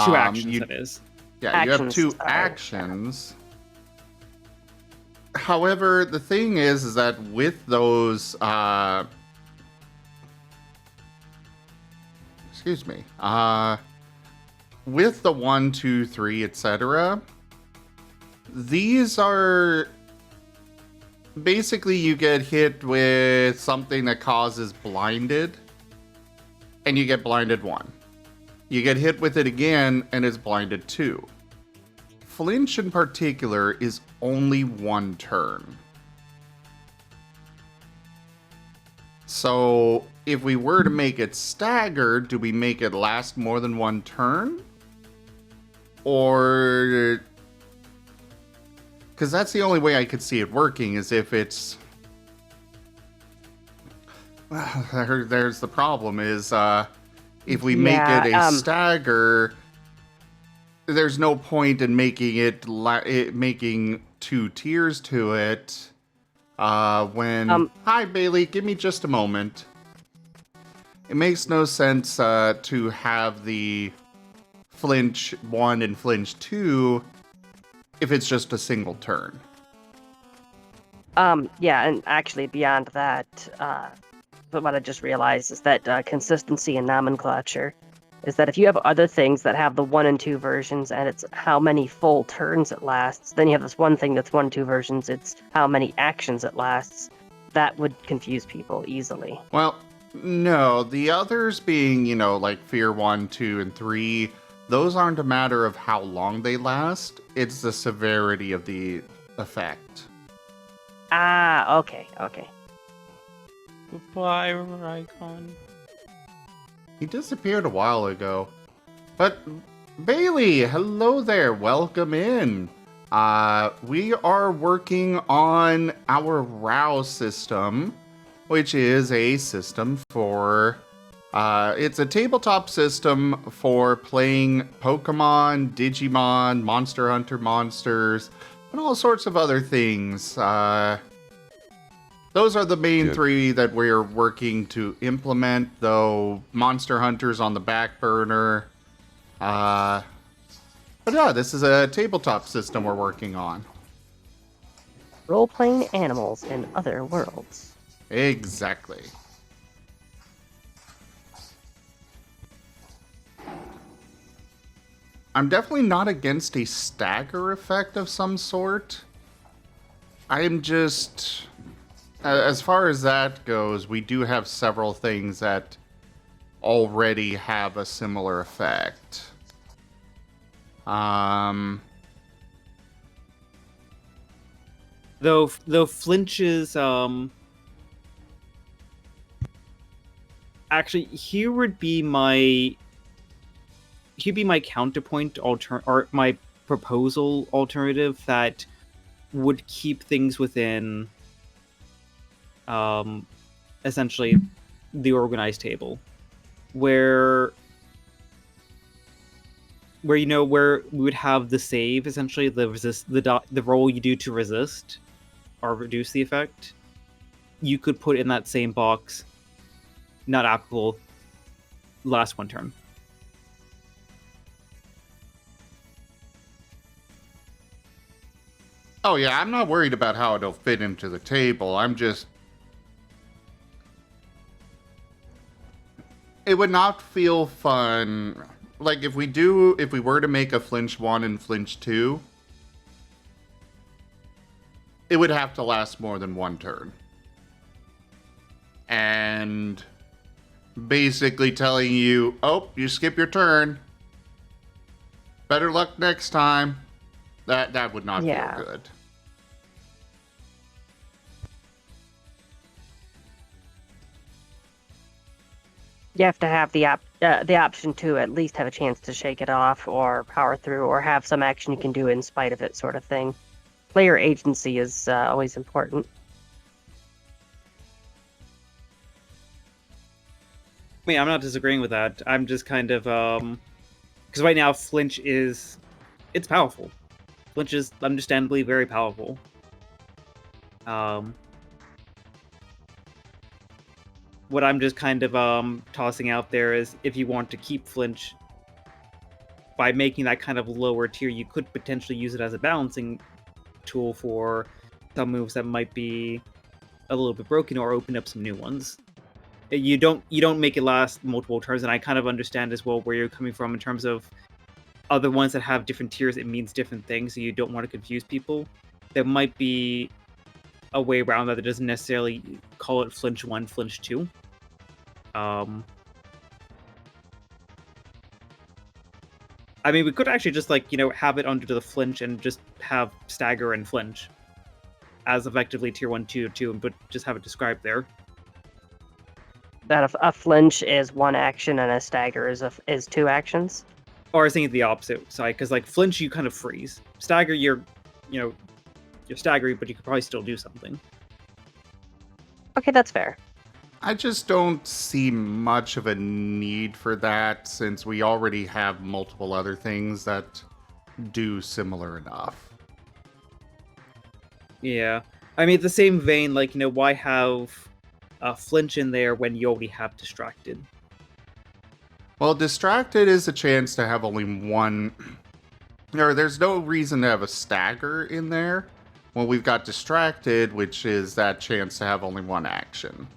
2 actions, that is. Yeah, you have 2 actions. However, the thing is that with those, excuse me, with the 1, 2, 3, etc., these are basically you get hit with something that causes blinded, and you get blinded 1. You get hit with it again, and it's blinded 2. Flinch in particular is only 1 turn. So if we were to make it staggered, do we make it last more than 1 turn? Or... because that's the only way I could see it working, is if it's... there's the problem, is if we make it a stagger, there's no point in making it making 2 tiers to it. When hi Bailey, give me just a moment. It makes no sense to have the flinch 1 and flinch 2 if it's just a single turn. Yeah, and actually beyond that, but what I just realized is that consistency in nomenclature is that if you have other things that have the 1 and 2 versions and it's how many full turns it lasts, then you have this one thing that's 1 and 2 versions, it's how many actions it lasts. That would confuse people easily. Well, no, the others being, you know, like Fear 1, 2, and 3, those aren't a matter of how long they last, it's the severity of the effect. Ah, okay. Goodbye, Raikon. He disappeared a while ago. But, Bailey, hello there, welcome in. We are working on our RAOW system, which is a system for... it's a tabletop system for playing Pokemon, Digimon, Monster Hunter monsters, and all sorts of other things. Those are the main 3 that we're working to implement, though Monster Hunter's on the back burner. But yeah, this is a tabletop system we're working on. Role-playing animals in other worlds. Exactly. I'm definitely not against a stagger effect of some sort. I'm just... as far as that goes, we do have several things that already have a similar effect. Though flinches, actually, here would be my counterpoint or my proposal alternative that would keep things within essentially the organized table, where we would have the save, essentially the roll you do to resist or reduce the effect. You could put in that same box not applicable last one turn. Oh yeah, I'm not worried about how it'll fit into the table. I'm just... It would not feel fun. Like, if we were to make a flinch 1 and flinch 2, it would have to last more than one turn. And basically telling you, oh, you skip your turn. Better luck next time. That would not feel good. You have to have the option to at least have a chance to shake it off or power through or have some action you can do in spite of it, sort of thing. Player agency is always important. I mean, I'm not disagreeing with that. I'm just kind of because right now flinch it's powerful. Flinch is understandably very powerful. What I'm just kind of tossing out there is if you want to keep flinch, by making that kind of lower tier, you could potentially use it as a balancing tool for some moves that might be a little bit broken or open up some new ones. You don't make it last multiple turns, and I kind of understand as well where you're coming from in terms of other ones that have different tiers. It means different things, so you don't want to confuse people. There might be a way around that doesn't necessarily call it flinch 1, flinch 2. I mean, we could actually just, like, have it under the flinch and just have stagger and flinch as effectively tier 1, tier 2, but just have it described there. That a flinch is one action and a stagger is two actions. Or I was thinking the opposite side, because like flinch you kind of freeze. Stagger you're staggering, but you could probably still do something. Okay, that's fair. I just don't see much of a need for that since we already have multiple other things that do similar enough. Yeah. I mean, the same vein, like, why have flinch in there when you already have distracted? Well, distracted is a chance to have only one... Or there's no reason to have a stagger in there. Well, we've got distracted, which is that chance to have only one action.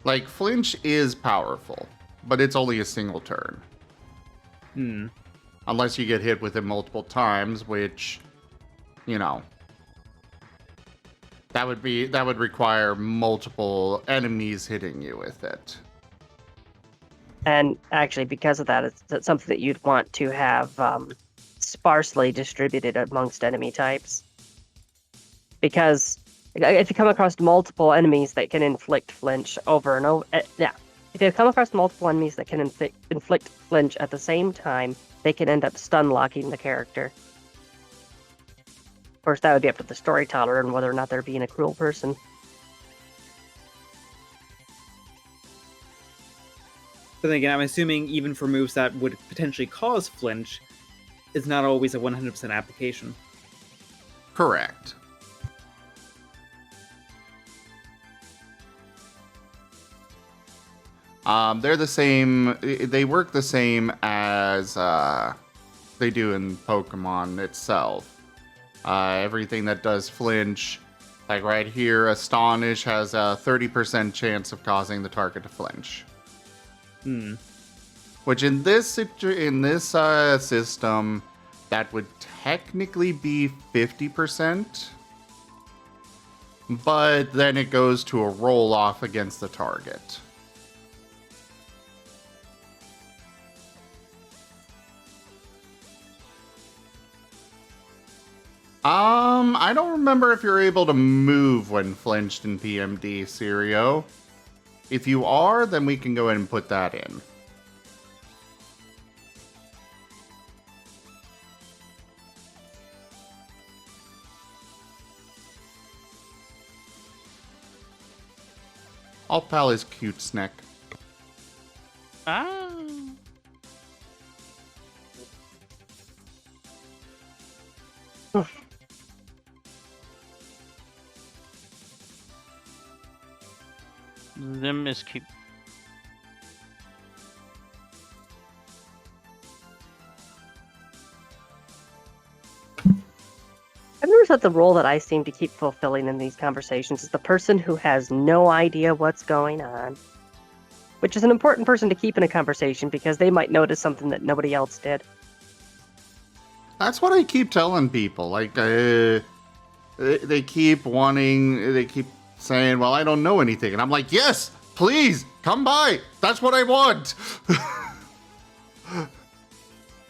Like, flinch is powerful, but it's only a single turn. Unless you get hit with it multiple times, which, that would require multiple enemies hitting you with it. And actually, because of that, it's something that you'd want to have sparsely distributed amongst enemy types. Because if you come across multiple enemies that can inflict flinch over and over... if you come across multiple enemies that can inflict flinch at the same time, they can end up stun-locking the character. Of course, that would be up to the storyteller and whether or not they're being a cruel person. But then again, I'm assuming even for moves that would potentially cause flinch, it's not always a 100% application. Correct. They're the same. They work the same as they do in Pokemon itself. Everything that does flinch, like right here, Astonish has a 30% chance of causing the target to flinch. Which in this system, that would technically be 50%. But then it goes to a roll-off against the target. I don't remember if you're able to move when flinched in PMD, Sirio. If you are, then we can go ahead and put that in. Alt Pal is cute, Sneck. Ah. Them is cute. I've noticed that the role that I seem to keep fulfilling in these conversations is the person who has no idea what's going on. Which is an important person to keep in a conversation because they might notice something that nobody else did. That's what I keep telling people. Like, they keep saying, well, I don't know anything. And I'm like, yes, please, come by. That's what I want.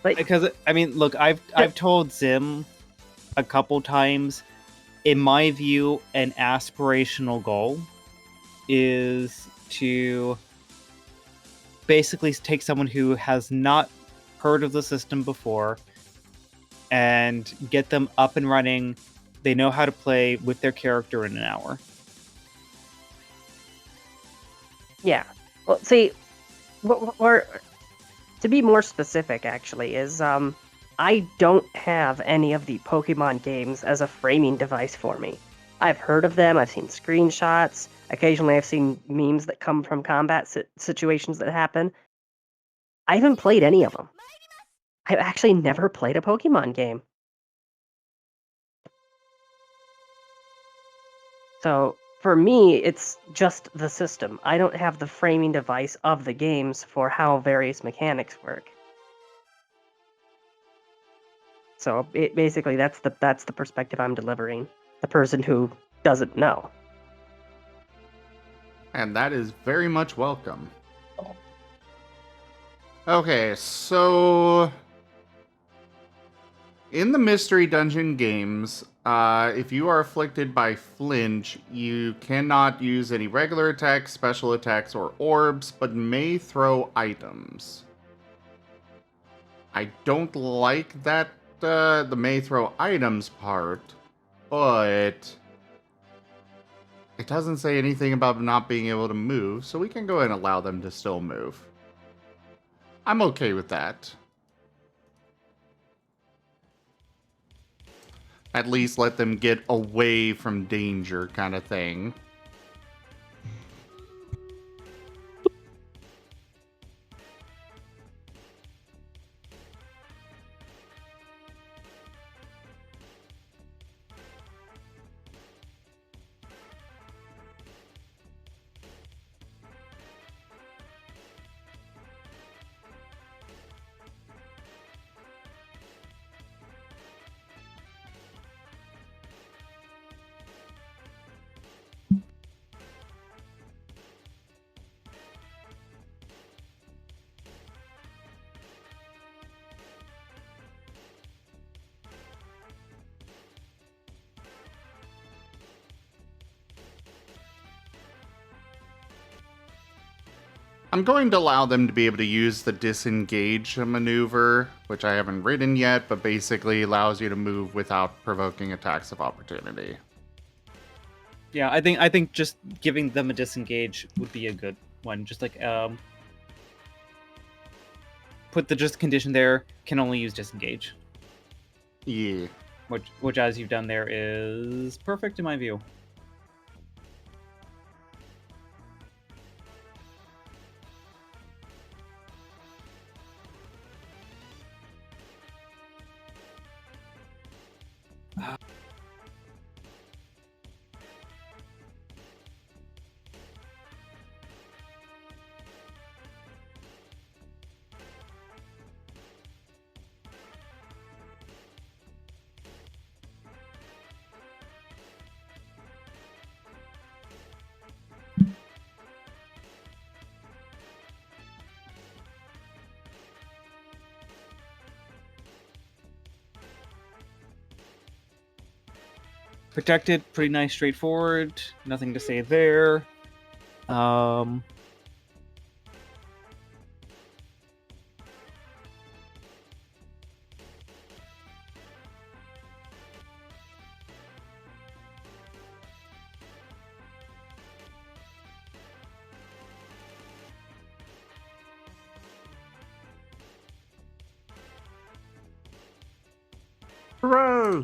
Because, I mean, look, I've told Zim a couple times, in my view, an aspirational goal is to basically take someone who has not heard of the system before and get them up and running. They know how to play with their character in an hour. Yeah. Well, see, or to be more specific, actually, is I don't have any of the Pokemon games as a framing device for me. I've heard of them. I've seen screenshots. Occasionally, I've seen memes that come from combat situations that happen. I haven't played any of them. I've actually never played a Pokemon game. So, for me, it's just the system. I don't have the framing device of the games for how various mechanics work. So, basically, that's the perspective I'm delivering. The person who doesn't know. And that is very much welcome. Okay, so in the Mystery Dungeon games, if you are afflicted by flinch, you cannot use any regular attacks, special attacks, or orbs, but may throw items. I don't like that, the may throw items part, but it doesn't say anything about not being able to move, so we can go ahead and allow them to still move. I'm okay with that. At least let them get away from danger, kind of thing. I'm going to allow them to be able to use the disengage maneuver, which I haven't written yet, but basically allows you to move without provoking attacks of opportunity. Yeah, I think just giving them a disengage would be a good one. Just like put the just condition there, can only use disengage. Yeah. Which as you've done there is perfect in my view. Protected, pretty nice, straightforward. Nothing to say there. Hooray!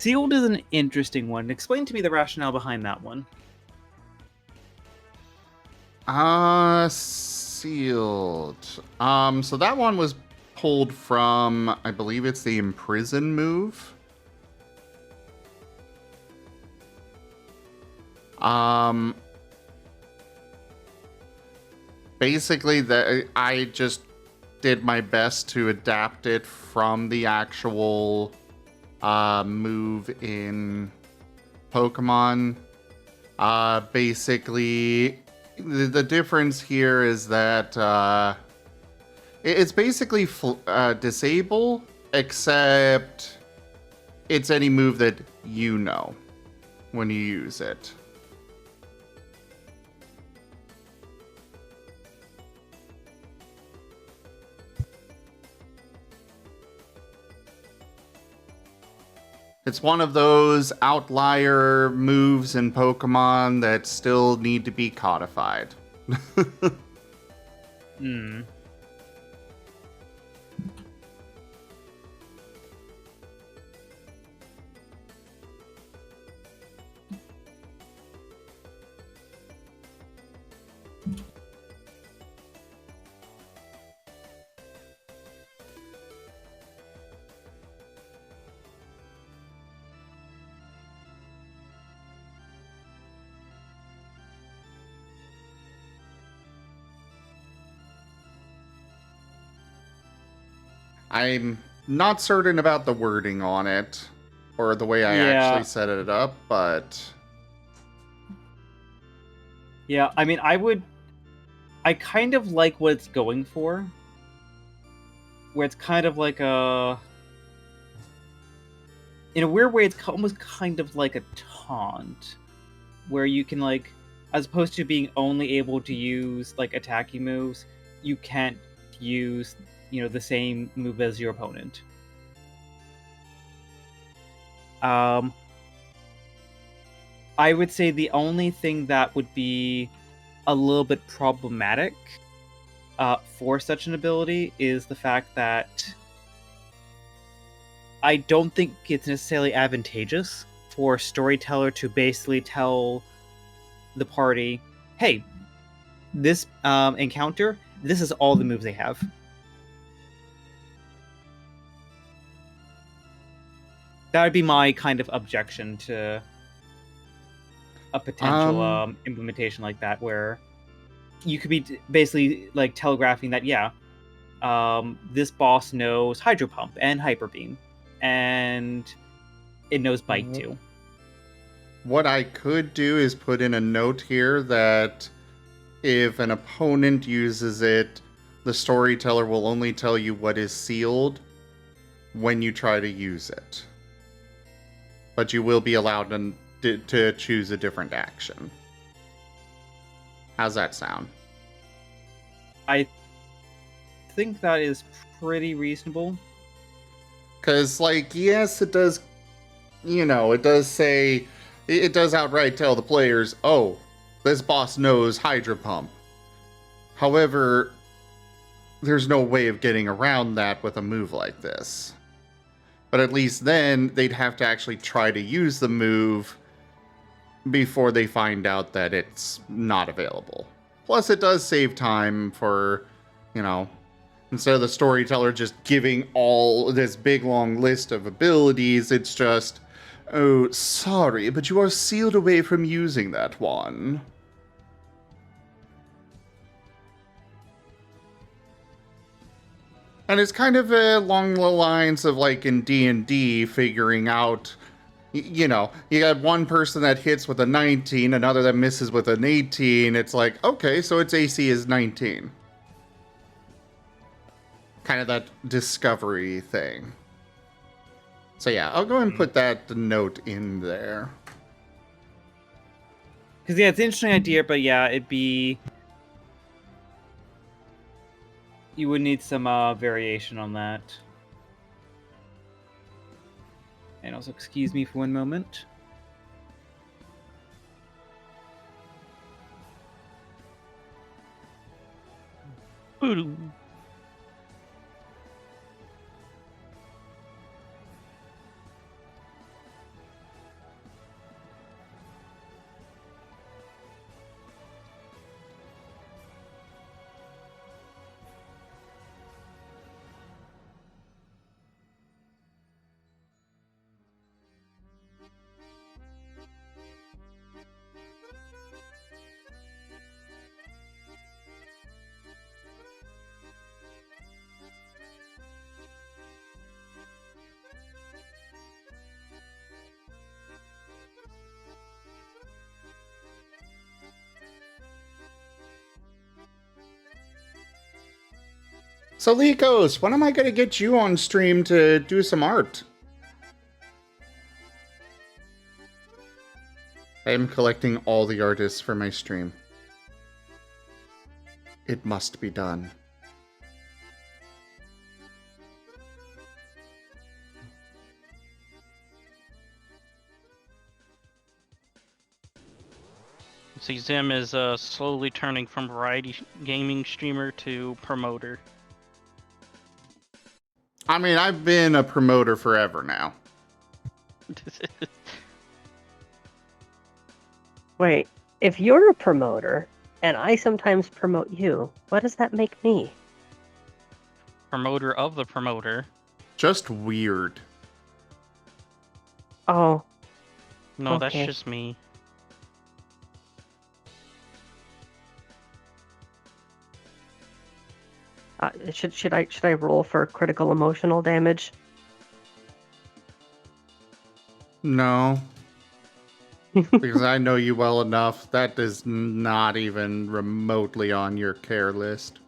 Sealed is an interesting one. Explain to me the rationale behind that one. Sealed. So that one was pulled from, I believe it's the Imprison move. Basically, I just did my best to adapt it from the actual move in Pokemon. Basically, the difference here is that it's basically disable, except it's any move that you know when you use it. It's one of those outlier moves in Pokemon that still need to be codified. I'm not certain about the wording on it, or the way I actually set it up, but... Yeah, I mean, I kind of like what it's going for. Where it's kind of like a... In a weird way, it's almost kind of like a taunt. Where you can, like, as opposed to being only able to use, like, attacking moves, you can't use, the same move as your opponent. I would say the only thing that would be a little bit problematic for such an ability is the fact that I don't think it's necessarily advantageous for a storyteller to basically tell the party, hey, this encounter, this is all the moves they have. That would be my kind of objection to a potential implementation like that, where you could be basically like telegraphing that, this boss knows Hydro Pump and Hyper Beam, and it knows Bite too. What I could do is put in a note here that if an opponent uses it, the storyteller will only tell you what is sealed when you try to use it. But you will be allowed to choose a different action. How's that sound? I think that is pretty reasonable. Because, like, yes, it does, it does say, it does outright tell the players, oh, this boss knows Hydro Pump. However, there's no way of getting around that with a move like this. But at least then, they'd have to actually try to use the move before they find out that it's not available. Plus, it does save time for, instead of the storyteller just giving all this big long list of abilities, it's just, oh, sorry, but you are sealed away from using that one. And it's kind of along the lines of, like, in D&D, figuring out, you got one person that hits with a 19, another that misses with an 18. It's like, okay, so its AC is 19. Kind of that discovery thing. So yeah, I'll go and put that note in there. Because, it's an interesting idea, but it'd be... You would need some variation on that. And also, excuse me for one moment. So, Likos, when am I going to get you on stream to do some art? I am collecting all the artists for my stream. It must be done. See, Zim is slowly turning from variety gaming streamer to promoter. I mean, I've been a promoter forever now. Wait, if you're a promoter and I sometimes promote you, what does that make me? Promoter of the promoter. Just weird. Oh, No, Okay. that's just me. should I roll for critical emotional damage? No. Because I know you well enough. That is not even remotely on your care list.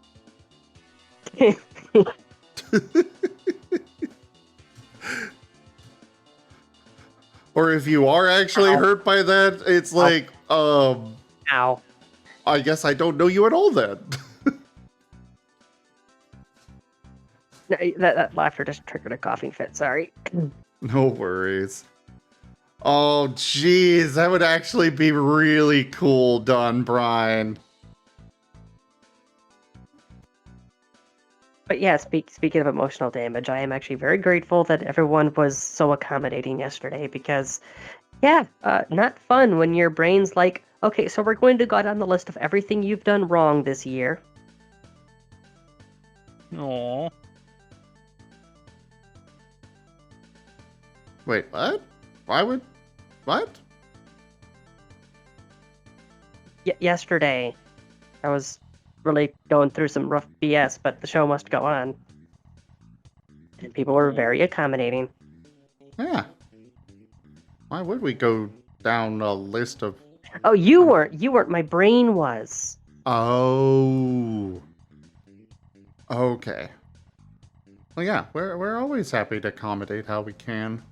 Or if you are actually Ow. hurt by that, it's like, Ow. I guess I don't know you at all then. No, that laughter just triggered a coughing fit, sorry. No worries. Oh, jeez, that would actually be really cool done, Brian. But yeah, speaking of emotional damage, I am actually very grateful that everyone was so accommodating yesterday because, yeah, not fun when your brain's like, okay, so we're going to go down the list of everything you've done wrong this year. Aww. Wait, what? What? Yesterday, I was really going through some rough BS, but the show must go on. And people were very accommodating. Yeah. Why would we go down a list of... Oh, you weren't, my brain was. Oh. Okay. Well, yeah, we're always happy to accommodate how we can.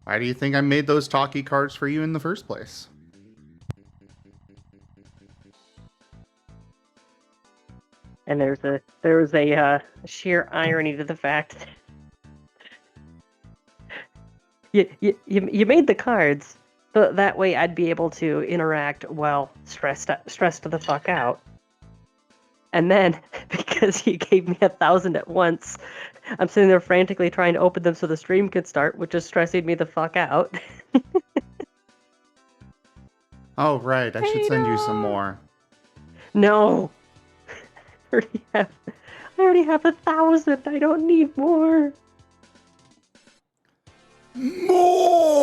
Why do you think I made those talkie cards for you in the first place? And there was a sheer irony to the fact you made the cards, so that way I'd be able to interact while stressed the fuck out. And then because you gave me 1,000 at once, I'm sitting there frantically trying to open them so the stream could start, which is stressing me the fuck out. Oh, right, I should send you some more. No. I already have 1,000. I don't need more. More!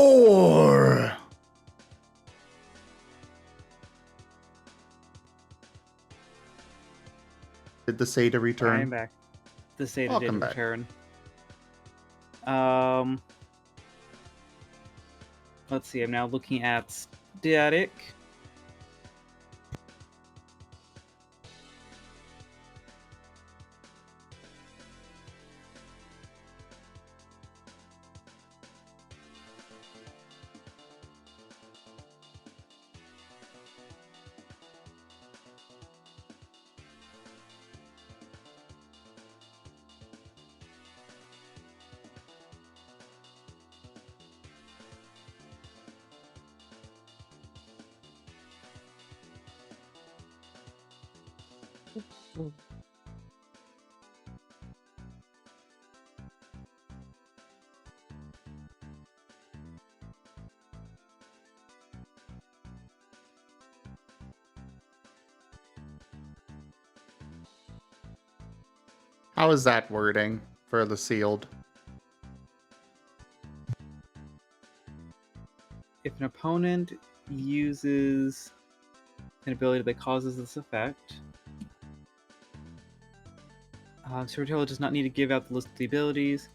Did the Sata I'm return? back. The Sata Welcome did back. return. Let's see. I'm now looking at static. How is that wording for the sealed? If an opponent uses an ability that causes this effect, storyteller does not need to give out the list of the abilities.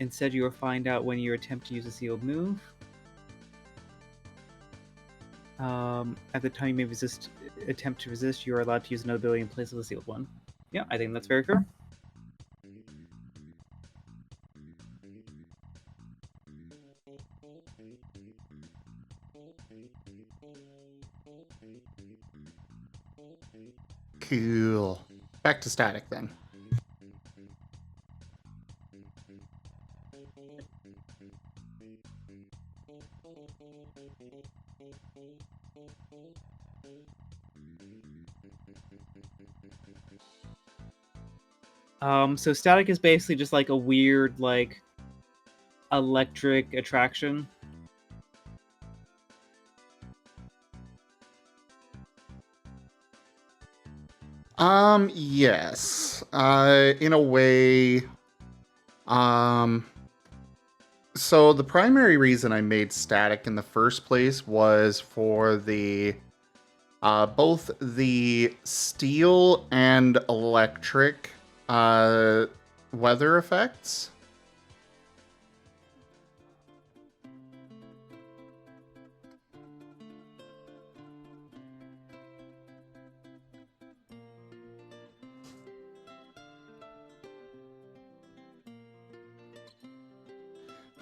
Instead, you will find out when you attempt to use a sealed move. At the time you may attempt to resist, you are allowed to use another ability in place of the sealed one. Yeah, I think that's very fair. Cool. Back to static then. So static is basically just like a weird, like, electric attraction. Yes. In a way, so the primary reason I made static in the first place was for the, both the steel and electric, weather effects.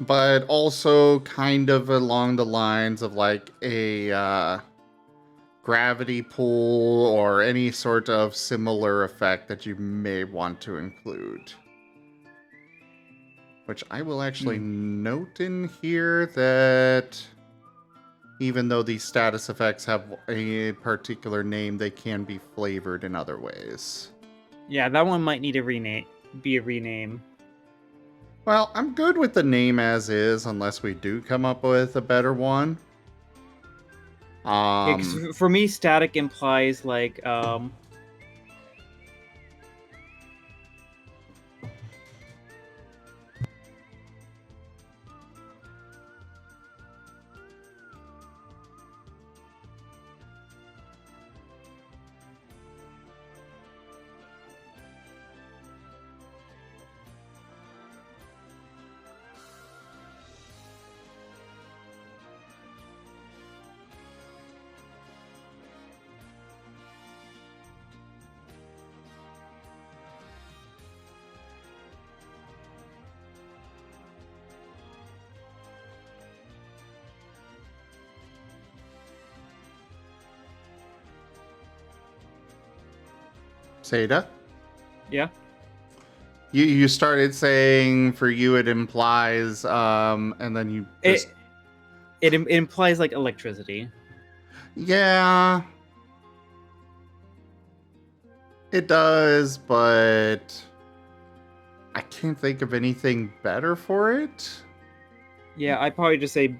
But also kind of along the lines of like a gravity pull or any sort of similar effect that you may want to include. Which I will actually note in here that even though these status effects have a particular name, they can be flavored in other ways. Yeah, that one might need a rename. Well, I'm good with the name as is, unless we do come up with a better one. Yeah, 'cause for me, static implies like Seda? yeah. You started saying for you it implies, and then you just... It implies like electricity. Yeah. It does, but I can't think of anything better for it. Yeah, I'd probably just say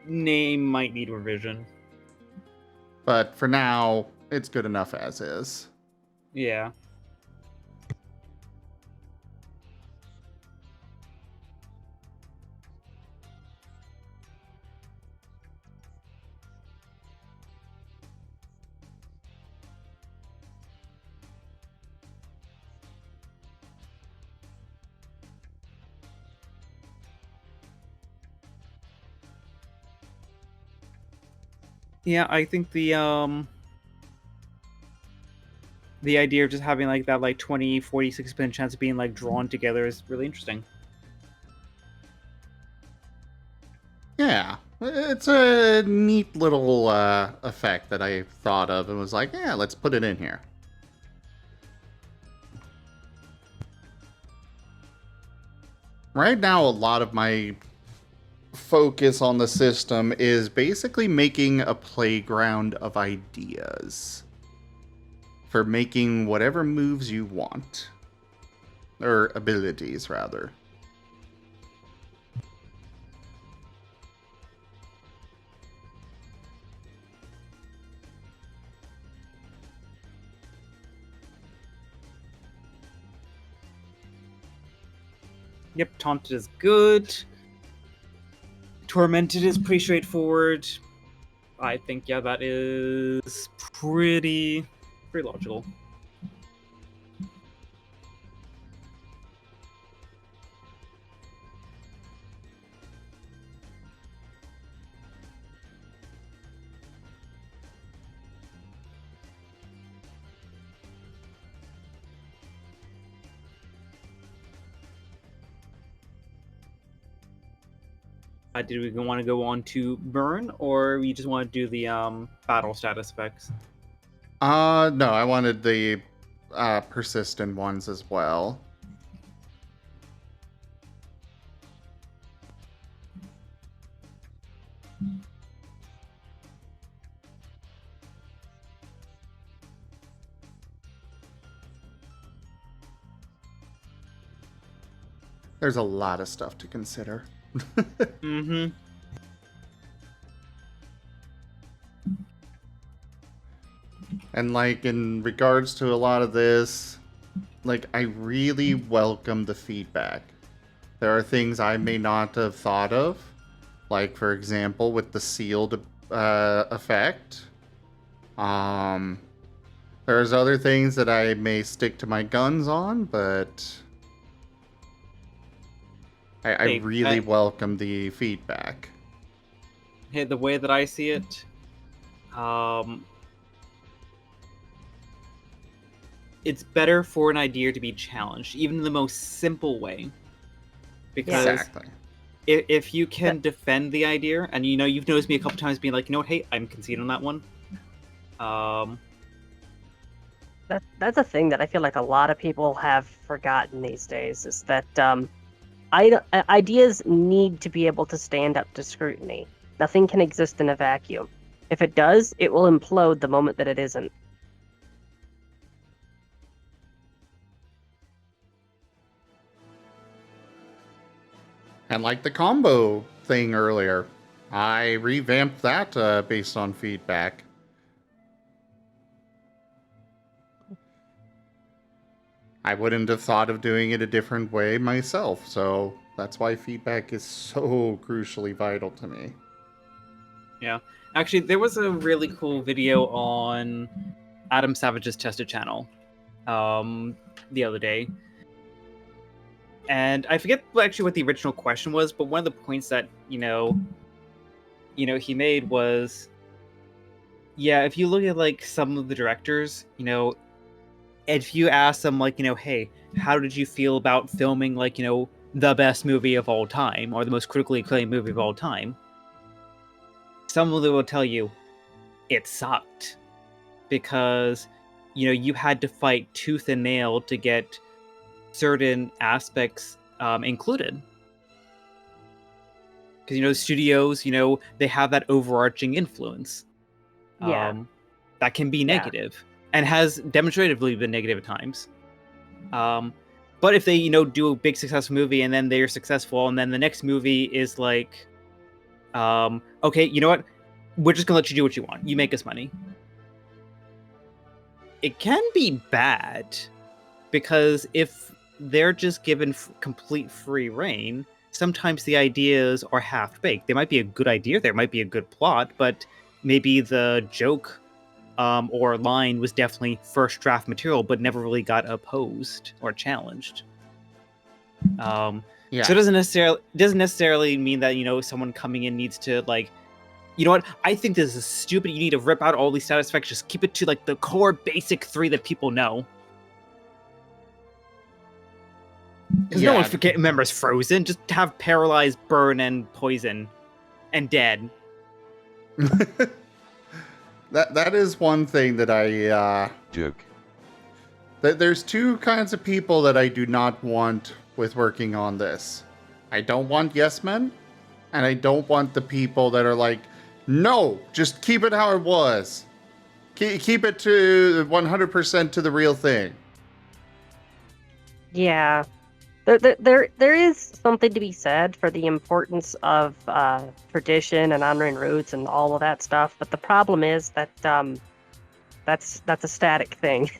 name might need revision. But for now, it's good enough as is. Yeah. Yeah, I think the idea of just having like that like 20-46% chance of being like drawn together is really interesting. Yeah, it's a neat little effect that I thought of and was like, yeah, let's put it in here. Right now, a lot of my focus on the system is basically making a playground of ideas for making whatever moves you want. Or abilities, rather. Yep, Taunted is good. Tormented is pretty straightforward. I think, yeah, that is pretty logical. Did we want to go on to burn, or we just want to do the battle status effects? No, I wanted the persistent ones as well. There's a lot of stuff to consider. Mm-hmm. And like in regards to a lot of this, like I really welcome the feedback. There are things I may not have thought of, like for example with the sealed effect. There's other things that I may stick to my guns on, but I really welcome the feedback. Hey, the way that I see it, it's better for an idea to be challenged, even in the most simple way. Because Exactly. if you can defend the idea, and you've noticed me a couple times being like, what, hey, I'm conceding on that one. That's a thing that I feel like a lot of people have forgotten these days, is that ideas need to be able to stand up to scrutiny. Nothing can exist in a vacuum. If it does, it will implode the moment that it isn't. And like the combo thing earlier, I revamped that based on feedback. I wouldn't have thought of doing it a different way myself, so that's why feedback is so crucially vital to me. Yeah. Actually, there was a really cool video on Adam Savage's Tested channel the other day. And I forget actually what the original question was, but one of the points that, he made was, yeah, if you look at, like, some of the directors, if you ask them, like, hey, how did you feel about filming, like, the best movie of all time, or the most critically acclaimed movie of all time, some of them will tell you it sucked. Because, you had to fight tooth and nail to get certain aspects included. Because, studios, they have that overarching influence. Yeah. That can be negative. And has demonstratively been negative at times. But if they, do a big successful movie and then they're successful and then the next movie is like, okay, you know what? We're just gonna let you do what you want. You make us money. It can be bad, because if they're just given complete free reign, sometimes the ideas are half-baked. They might be a good idea, there might be a good plot, but maybe the joke or line was definitely first draft material, but never really got opposed or challenged. So it doesn't necessarily mean that someone coming in needs to, like, you know what, I think this is stupid, you need to rip out all these status effects, just keep it to like the core basic 3 that people know. Because no one remembers Frozen. Just have paralyzed, burn, and poison, and dead. That is one thing that I joke. There's 2 kinds of people that I do not want with working on this. I don't want yes men, and I don't want the people that are like, no, just keep it how it was. Keep it to 100% to the real thing. Yeah. There is something to be said for the importance of tradition and honoring roots and all of that stuff, but the problem is that that's a static thing.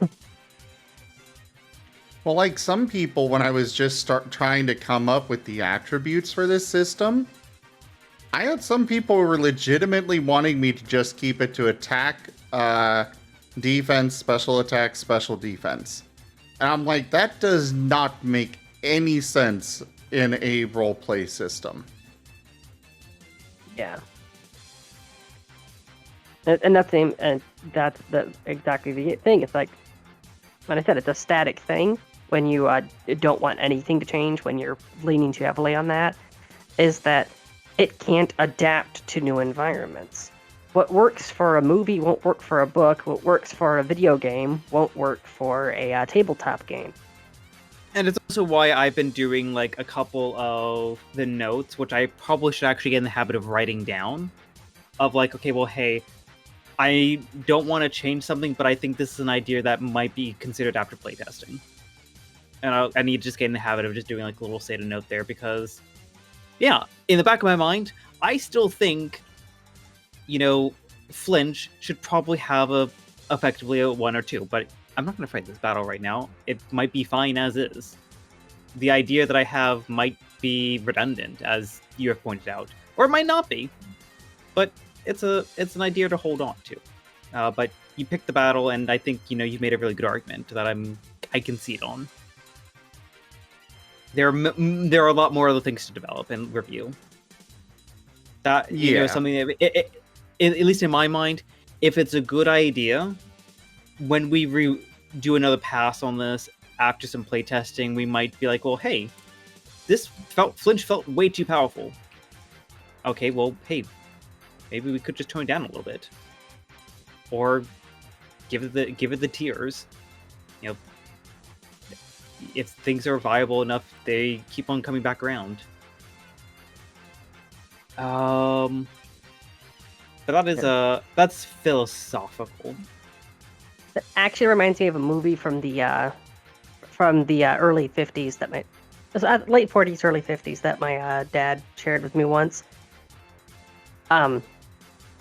Well, like some people, when I was just trying to come up with the attributes for this system, I had some people who were legitimately wanting me to just keep it to attack, defense, special attack, special defense. And I'm like, that does not make any sense in a roleplay system. Yeah. And that's exactly the thing. It's like, when I said, it's a static thing. When you don't want anything to change, when you're leaning too heavily on that, is that it can't adapt to new environments. What works for a movie won't work for a book. What works for a video game won't work for a tabletop game. And it's also why I've been doing like a couple of the notes, which I probably should actually get in the habit of writing down. Of like, okay, well, hey, I don't want to change something, but I think this is an idea that might be considered after playtesting. And I need to just get in the habit of just doing like a little state of note there because, yeah, in the back of my mind, I still think, Flinch should probably have effectively a 1 or 2, but I'm not going to fight this battle right now. It might be fine as is. The idea that I have might be redundant, as you have pointed out, or it might not be. But it's an idea to hold on to. But you picked the battle, and I think you've made a really good argument that I concede on. There are a lot more other things to develop and review. That something that, at least in my mind, if it's a good idea, when we do another pass on this after some playtesting, we might be like, well, hey, Flinch felt way too powerful. Okay, well, hey, maybe we could just tone it down a little bit, or give it the tiers. If things are viable enough, they keep on coming back around. But that's philosophical. It actually reminds me of a movie from the early 50s late 40s, early 50s that my dad shared with me once. And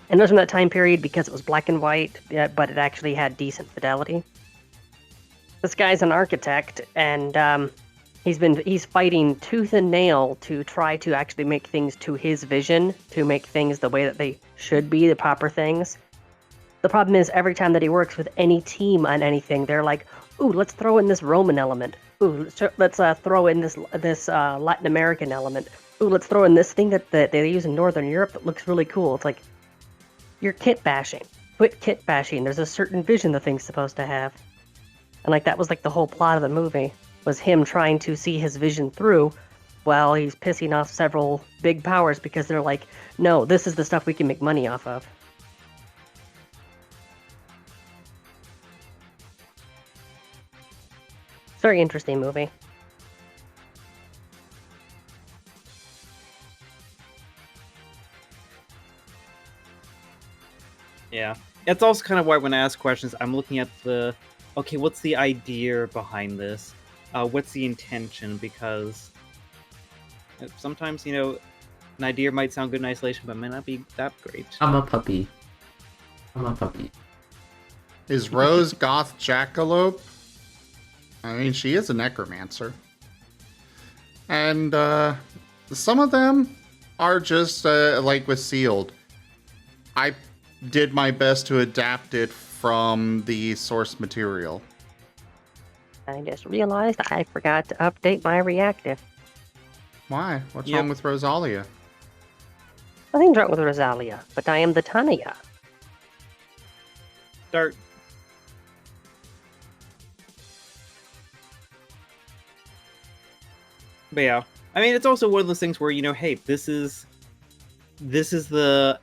it was from that time period because it was black and white, but it actually had decent fidelity. This guy's an architect, and he's fighting tooth and nail to try to actually make things to his vision, to make things the way that they should be, the proper things. The problem is every time that he works with any team on anything, they're like, "Ooh, let's throw in this Roman element. Ooh, let's throw in this Latin American element. Ooh, let's throw in this thing that they use in Northern Europe that looks really cool." It's like, you're kit bashing. Quit kit bashing. There's a certain vision the thing's supposed to have. And like that was like the whole plot of the movie, was him trying to see his vision through while he's pissing off several big powers because they're like, no, this is the stuff we can make money off of. Very interesting movie. Yeah. It's also kind of why when I ask questions, I'm looking at okay, what's the idea behind this? What's the intention? Because sometimes, an idea might sound good in isolation, but might not be that great. I'm a puppy. Is Rose Goth Jackalope? I mean, she is a necromancer. And some of them are just like with Sealed. I did my best to adapt it from the source material. I just realized I forgot to update my reactive. Why? What's wrong with Rosalia? Nothing's wrong with Rosalia, but I am the Tanya. Start. But yeah, I mean, it's also one of those things where, hey, this is the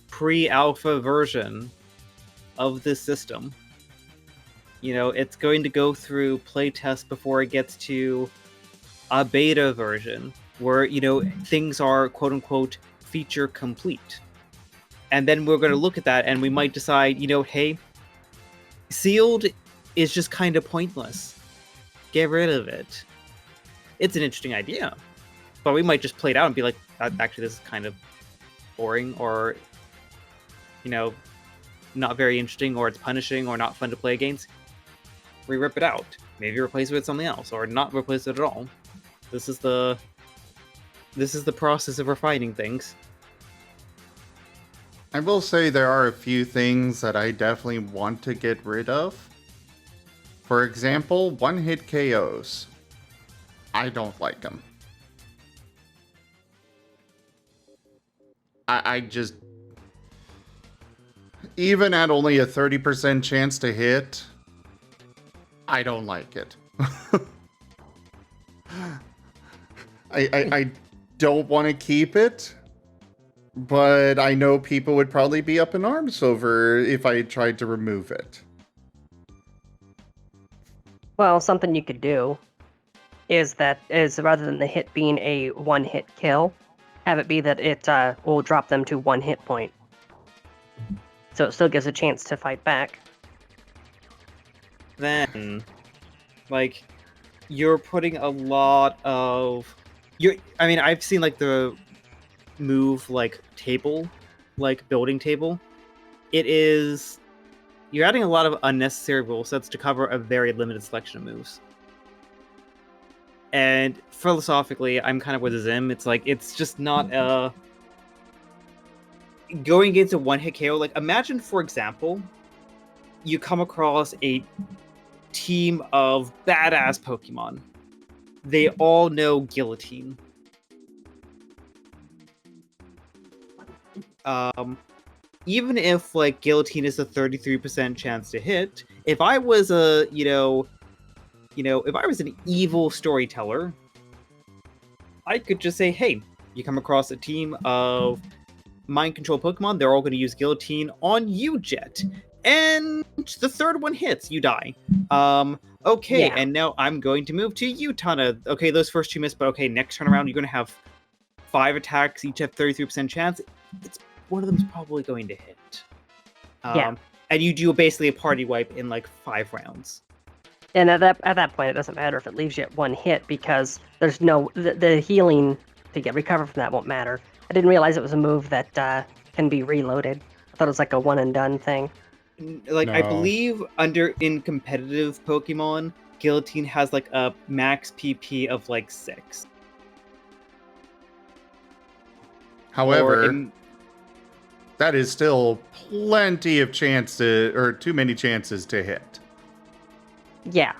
pre-alpha version of this system. It's going to go through playtest before it gets to a beta version where, things are quote-unquote feature complete. And then we're going to look at that and we might decide, hey, Sealed is just kind of pointless. Get rid of it. It's an interesting idea. But we might just play it out and be like, actually, this is kind of boring, or, not very interesting, or it's punishing, or not fun to play against. We rip it out. Maybe replace it with something else, or not replace it at all. This is the process of refining things. I will say there are a few things that I definitely want to get rid of. For example, one-hit KOs. I don't like them. I just... Even at only a 30% chance to hit, I don't like it. I don't want to keep it, but I know people would probably be up in arms over if I tried to remove it. Well, something you could do is rather than the hit being a one-hit kill, have it be that it will drop them to 1 hit point. So it still gives a chance to fight back. Then, like, you're putting a lot of... I mean, I've seen, like, the move, like, table, like, building table. It is... You're adding a lot of unnecessary rule sets to cover a very limited selection of moves. And philosophically, I'm kind of with Zim. It's like, it's just not going against a one-hit KO. Like, imagine, for example, you come across a team of badass Pokemon. They all know Guillotine. Even if, like, Guillotine is a 33% chance to hit, if I was a, if I was an evil storyteller, I could just say, hey, you come across a team of mind control Pokemon, they're all going to use Guillotine on you, Jet. And the third one hits, you die. Okay, Yeah. and now I'm going to move to you, Tana. Okay, those first 2 missed, but okay, next turn around, you're going to have 5 attacks, each have 33% chance. One of them's probably going to hit. Yeah. And you do basically a party wipe in like 5 rounds. And at that point, it doesn't matter if it leaves you at 1 hit because there's no the healing to get recovered from that won't matter. I didn't realize it was a move that can be reloaded. I thought it was like a one and done thing. Like, I No. believe in competitive Pokemon, Guillotine has like a max PP of like 6. However, that is still plenty of chance or too many chances to hit. Yeah.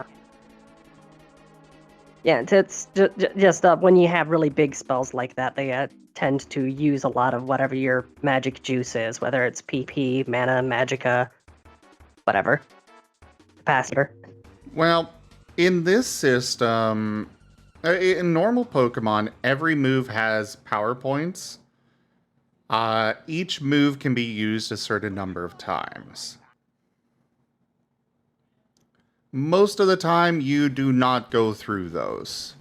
Yeah, it's just when you have really big spells like that, they tend to use a lot of whatever your magic juice is, whether it's PP, mana, magicka, whatever. Capacitor. Well, in this system, in normal Pokemon, every move has power points. Each move can be used a certain number of times. Most of the time, you do not go through those.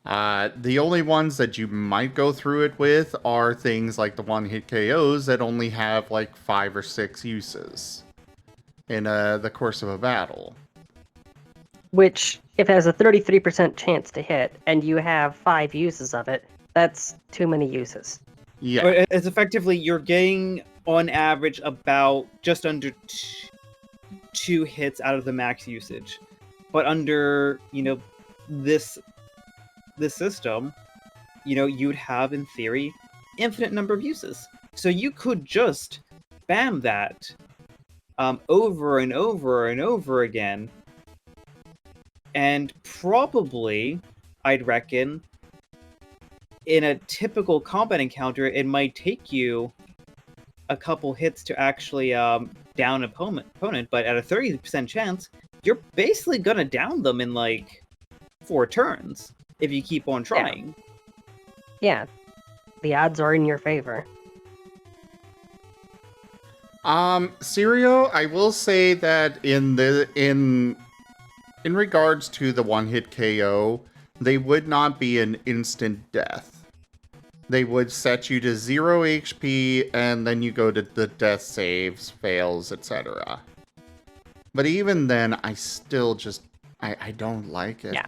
The only ones that you might go through it with are things like the one-hit KOs that only have like 5 or 6 uses in the course of a battle. Which, if it has a 33% chance to hit, and you have 5 uses of it, that's too many uses. Yeah. It's effectively, you're getting, on average, about just under 2 hits out of the max usage. But under, this system, you'd have, in theory, infinite number of uses. So you could just spam that over and over and over again, and probably, I'd reckon, in a typical combat encounter, it might take you a couple hits to actually down an opponent, but at a 30% chance, you're basically gonna down them in like 4 turns if you keep on trying. Yeah. The odds are in your favor. Sirio, I will say that in regards to the one-hit KO, they would not be an instant death. They would set you to 0 HP, and then you go to the death saves, fails, etc. But even then, I still just... I don't like it. Yeah.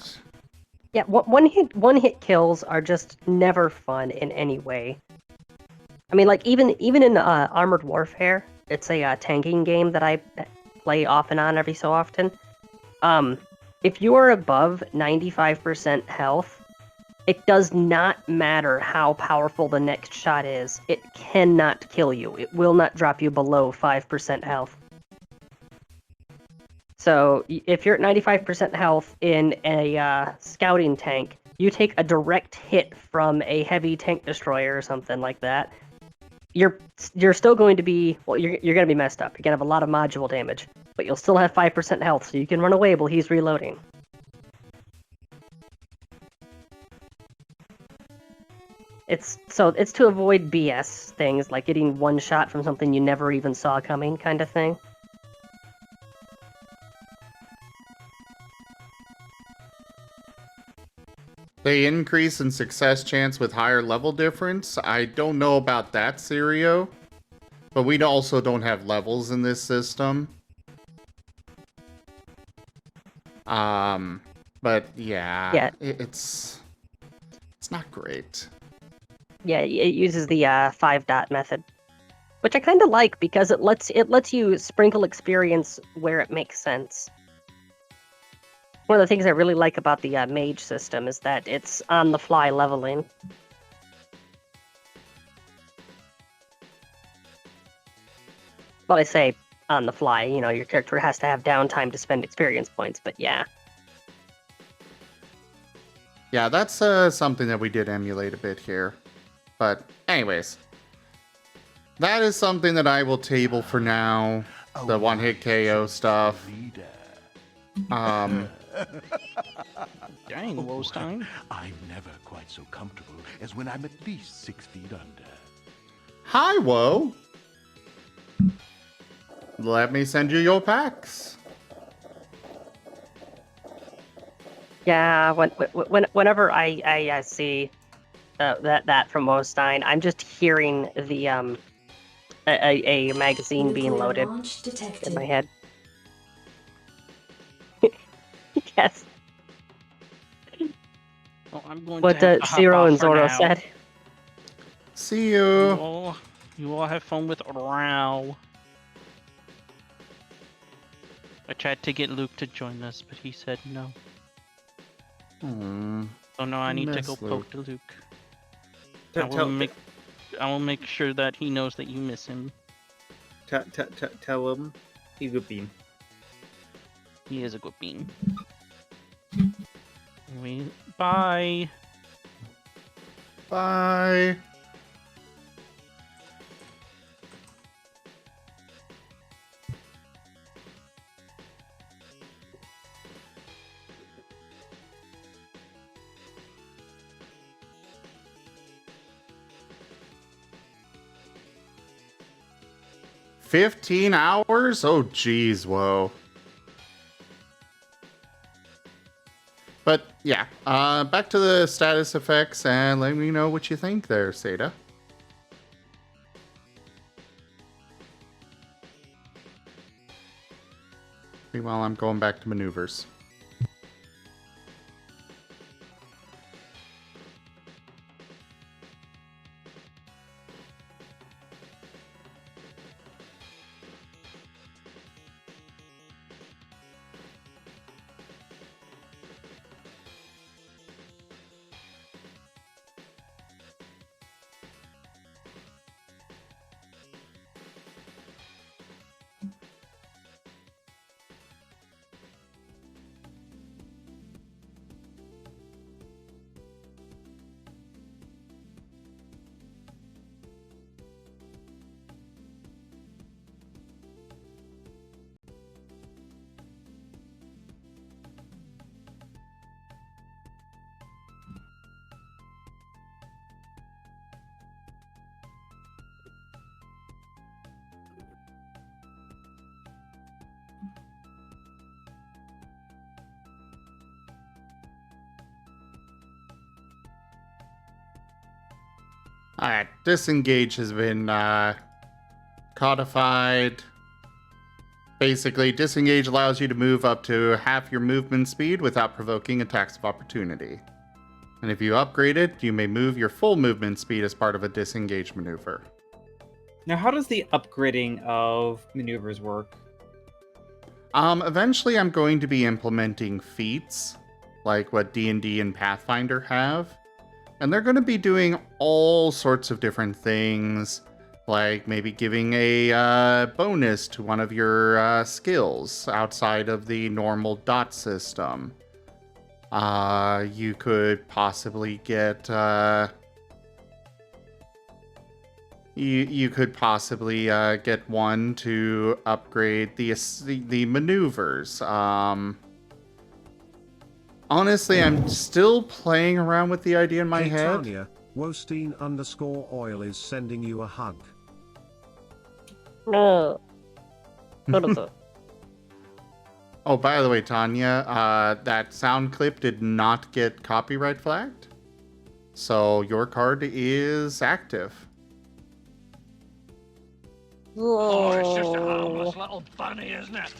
Yeah, one hit kills are just never fun in any way. I mean, like, even in Armored Warfare, it's a tanking game that I play off and on every so often. If you are above 95% health, it does not matter how powerful the next shot is. It cannot kill you. It will not drop you below 5% health. So if you're at 95% health in a scouting tank, you take a direct hit from a heavy tank destroyer or something like that, you're still going to be, well, you're going to be messed up. You're going to have a lot of module damage, but you'll still have 5% health, so you can run away while he's reloading. It's to avoid BS things like getting one shot from something you never even saw coming, kind of thing. They increase in success chance with higher level difference. I don't know about that, Sirio. But we also don't have levels in this system. But yeah. It's not great. Yeah, it uses the 5-dot method, which I kind of like because it lets you sprinkle experience where it makes sense. One of the things I really like about the mage system is that it's on-the-fly leveling. Well, I say on the fly, you know, your character has to have downtime to spend experience points, but yeah. Yeah, that's something that we did emulate a bit here. But anyways, that is something that I will table for now. The one-hit KO stuff. Dang, Wolstein. I'm never quite so comfortable as when I'm at least 6 feet under. Hi, Woe. Let me send you your packs. Yeah, whenever I see that from Wolstein, I'm just hearing the a magazine being loaded in my head. Yes. Well, I'm going What to have to hop Zero off and for Zoro now. said. See you. You all have fun with RAOW. I tried to get Luke to join us, but he said no. So now I need to go poke to Luke. I will make sure that he knows that you miss him. Tell him he's a good bean. He is a good bean. Bye. Bye. $15? Oh, geez, whoa. But yeah, back to the status effects and let me know what you think there, Seda. Meanwhile, I'm going back to maneuvers. Alright, disengage has been codified. Basically, disengage allows you to move up to half your movement speed without provoking attacks of opportunity. And if you upgrade it, you may move your full movement speed as part of a disengage maneuver. Now, how does the upgrading of maneuvers work? Eventually I'm going to be implementing feats, like what D&D and Pathfinder have. And they're going to be doing all sorts of different things, like maybe giving a bonus to one of your skills outside of the normal dot system. You could possibly get you could possibly get one to upgrade the maneuvers. Honestly, I'm still playing around with the idea in my Hey, head. Tanya, Wostein_oil is sending you a hug. No. What is it? Oh, by the way, Tanya, that sound clip did not get copyright flagged. So your card is active. Oh, it's just a harmless little bunny, isn't it?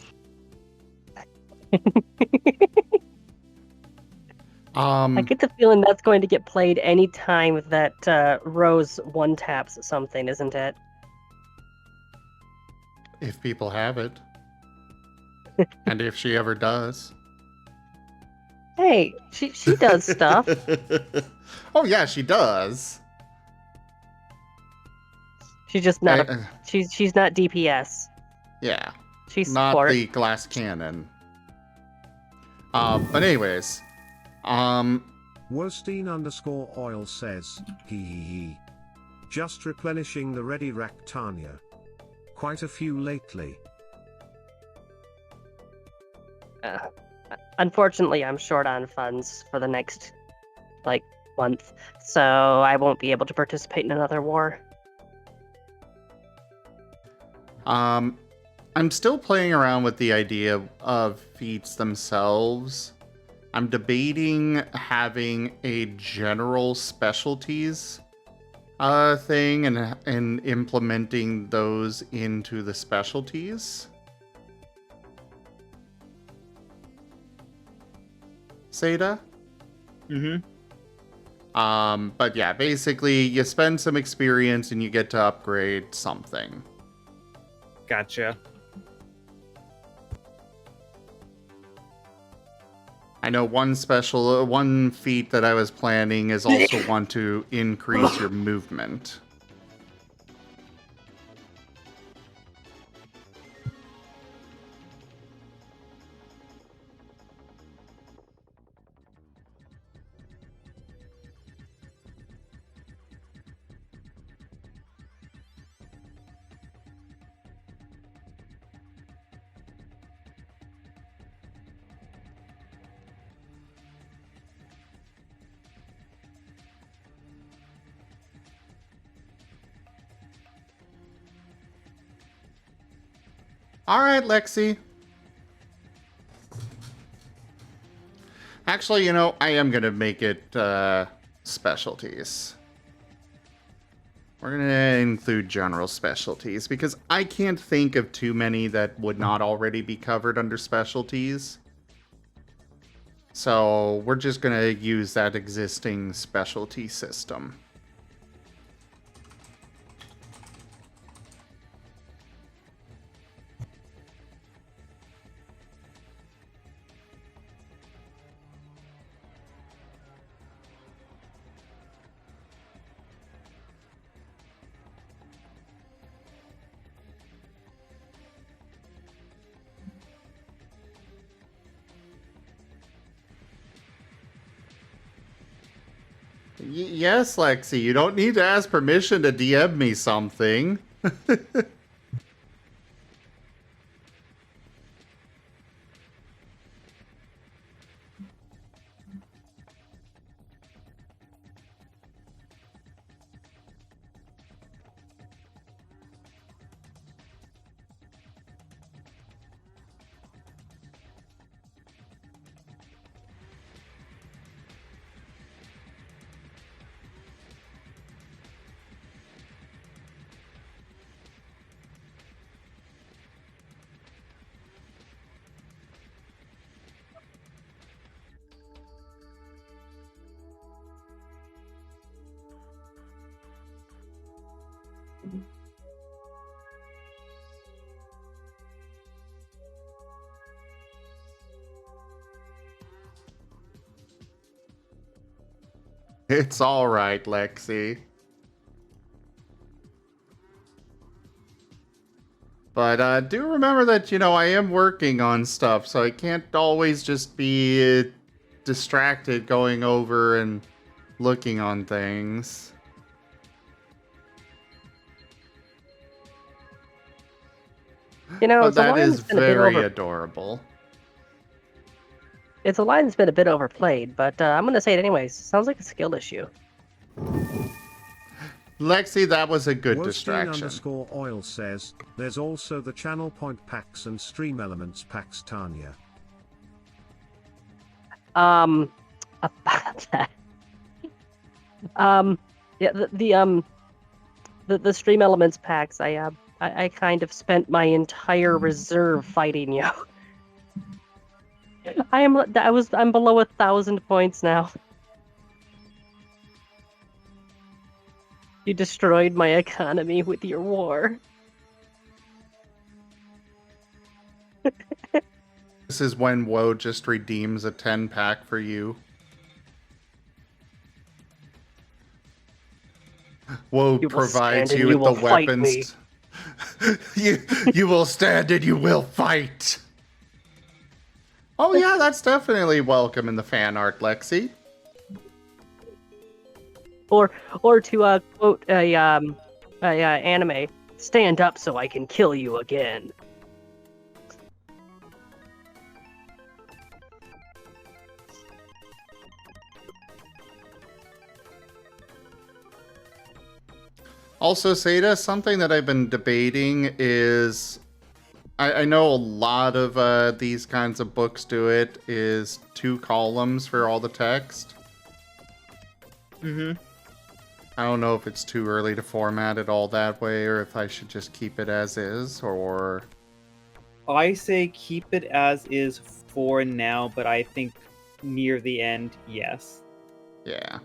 I get the feeling that's going to get played any time that Rose one taps something, isn't it? If people have it. And if she ever does. Hey, she does stuff. Oh yeah, she does. She's just not she's not DPS. Yeah. She's not support. the glass cannon. But anyways, Wostein_oil says, hee. Just replenishing the ready rack, Tanya. Quite a few lately. Unfortunately, I'm short on funds for the next, month, so I won't be able to participate in another war. I'm still playing around with the idea of feats themselves. I'm debating having a general specialties thing and implementing those into the specialties. Seda? But yeah, basically you spend some experience and you get to upgrade something. Gotcha. I know one feat that I was planning is also one to increase your movement. All right, Lexi. Actually, I am going to make it specialties. We're going to include general specialties because I can't think of too many that would not already be covered under specialties. So we're just going to use that existing specialty system. Yes, Lexi, you don't need to ask permission to DM me something. It's all right, Lexi. But do remember that, I am working on stuff, so I can't always just be distracted going over and looking on things. But that is very adorable. It's a line that's been a bit overplayed, but I'm going to say it anyways. Sounds like a skill issue. Lexi, that was a good Wostein distraction. _oil says, there's also the channel point packs and stream elements packs, Tanya. About that. Yeah, the stream elements packs. I kind of spent my entire reserve fighting you. I'm below 1,000 points now. You destroyed my economy with your war. This is when WoW just redeems a 10-pack for you. WoW You will provides stand you and with the you will fight weapons. you will stand and you will fight. Oh yeah, that's definitely welcome in the fan art, Lexi. Or to quote a anime, stand up so I can kill you again. Also, Seda, something that I've been debating is, I know a lot of these kinds of books do it, is 2 columns for all the text. Mm-hmm. I don't know if it's too early to format it all that way, or if I should just keep it as is, or... I say keep it as is for now, but I think near the end, yes. Yeah.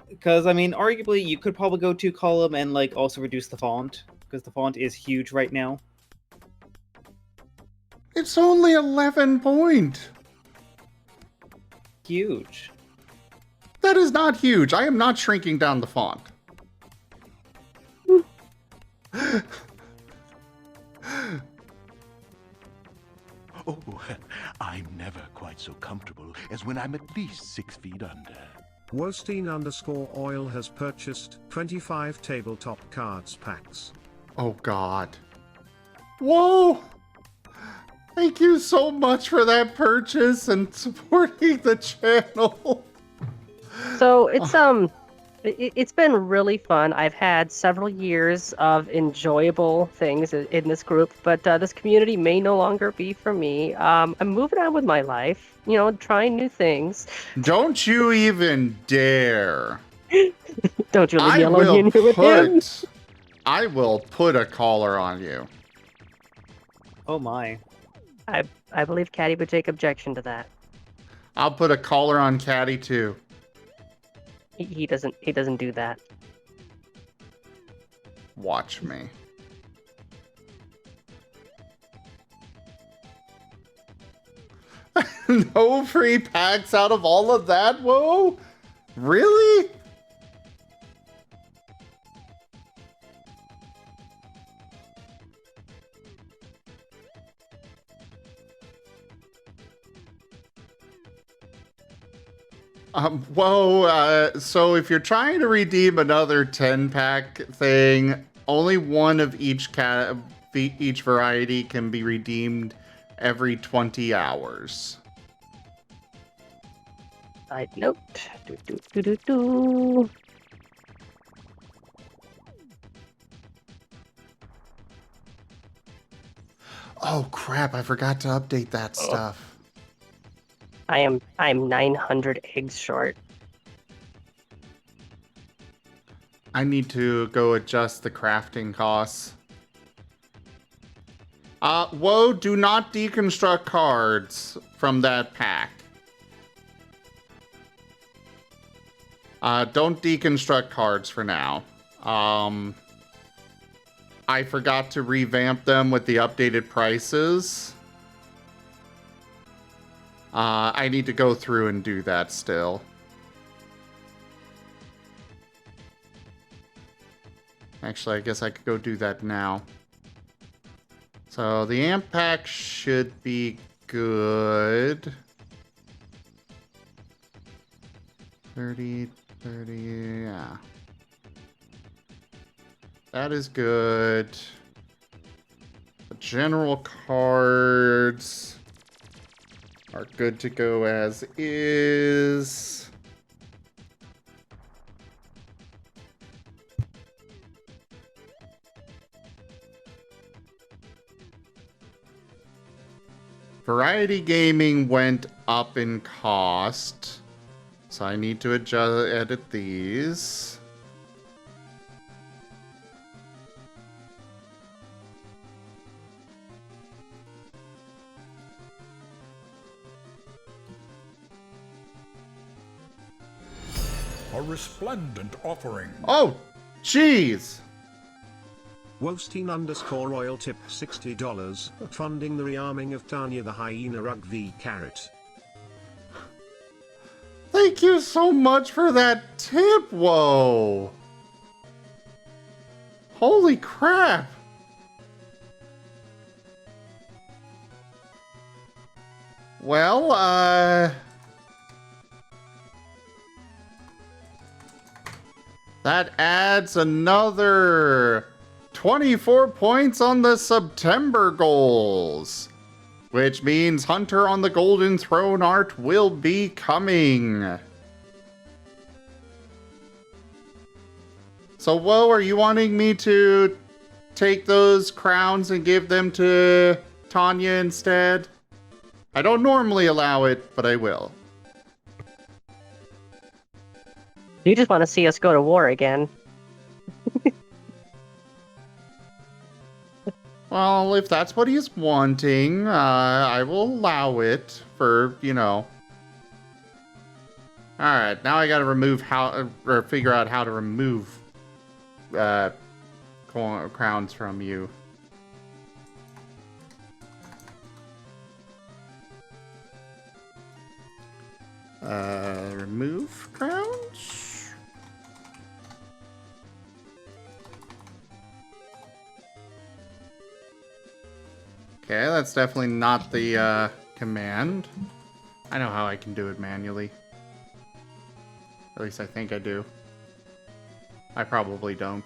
Because, I mean, arguably, you could probably go 2 column and, like, also reduce the font, because the font is huge right now. It's only 11 point! Huge. That is not huge. I am not shrinking down the font. Oh, I'm never quite so comfortable as when I'm at least 6 feet under. Wostein _oil has purchased 25 tabletop cards packs. Oh god. Whoa! Thank you so much for that purchase and supporting the channel. So it's been really fun. I've had several years of enjoyable things in this group, but this community may no longer be for me. I'm moving on with my life, trying new things. Don't you even dare. Don't you leave me alone in here with him. I will put a collar on you. Oh my. I believe Caddy would take objection to that. I'll put a collar on Caddy too. He doesn't do that. Watch me. No free packs out of all of that? Whoa? Really? So if you're trying to redeem another 10-pack thing, only one of each variety can be redeemed every 20 hours. Side note. Do. Oh crap, I forgot to update that stuff. I'm 900 eggs short. I need to go adjust the crafting costs. Whoa, do not deconstruct cards from that pack. Don't deconstruct cards for now. I forgot to revamp them with the updated prices. I need to go through and do that still. Actually, I guess I could go do that now. So the amp pack should be good. 30, yeah. That is good. The general cards. are good to go as is. Variety Gaming went up in cost, so I need to edit these. A resplendent offering. Oh, jeez! Wolstein_Royal tip $60, funding the rearming of Tanya the Hyena Rug v Carrot. Thank you so much for that tip, whoa! Holy crap! Well, that adds another 24 points on the September goals, which means Hunter on the Golden Throne art will be coming. So, Woe, are you wanting me to take those crowns and give them to Tanya instead? I don't normally allow it, but I will. You just want to see us go to war again. Well, if that's what he's wanting, I will allow it for, you know. Alright, now I gotta remove or figure out how to remove, crowns from you. Remove crowns? Okay, that's definitely not the, command. I know how I can do it manually. At least I think I do. I probably don't.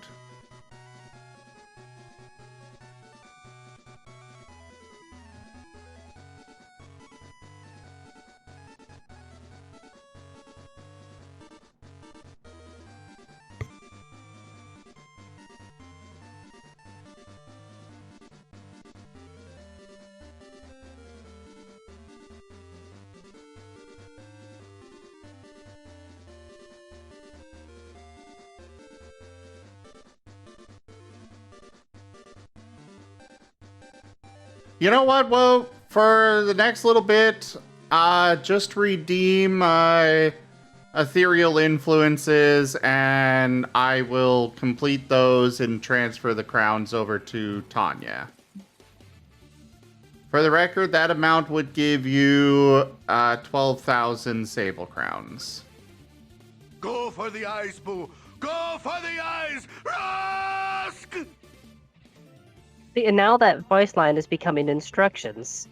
You know what? Well, for the next little bit, just redeem my ethereal influences, and I will complete those and transfer the crowns over to Tanya. For the record, that amount would give you 12,000 sable crowns. Go for the eyes, Boo! Go for the eyes! Rusk! See, and now that voice line is becoming instructions.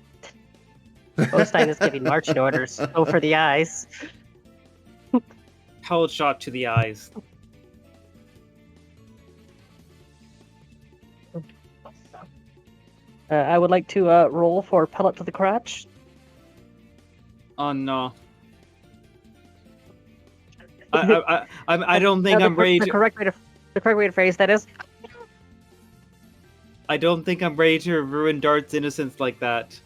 Bostein is giving marching orders. Go for the eyes. Pellet shot to the eyes. I would like to roll for pellet to the crotch. Oh no. I don't think I'm ready the to. correct way to phrase that is. I don't think I'm ready to ruin Dart's innocence like that.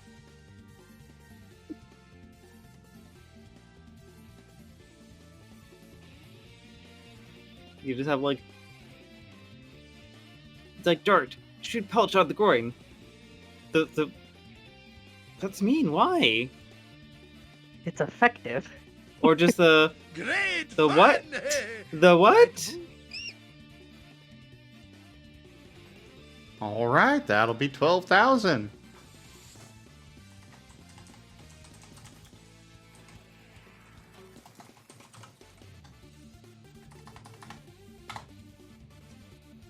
You just have like... It's like, Dart, shoot pellet shot at the groin. That's mean, why? It's effective. Or just the... Great The fun! what? The what? All right, that'll be 12,000.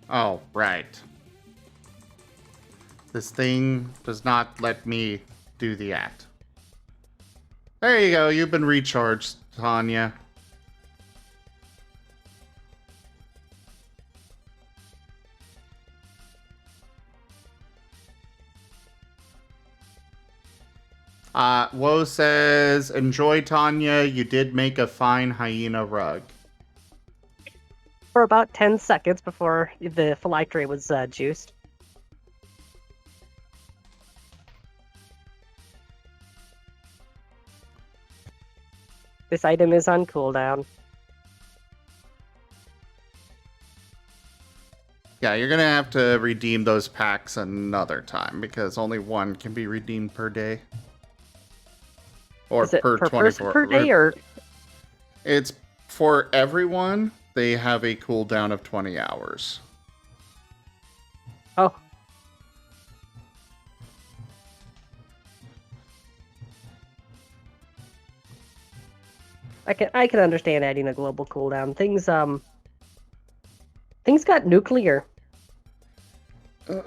Oh, right. This thing does not let me do the act. There you go, you've been recharged, Tanya. Woe says, enjoy, Tanya. You did make a fine hyena rug. For about 10 seconds before the phylactery was juiced. This item is on cooldown. Yeah, you're gonna have to redeem those packs another time because only one can be redeemed per day. Or Is it per per 24 person per day, or It's for everyone. They have a cooldown of 20 hours. oh, I can understand adding a global cooldown. Things got nuclear.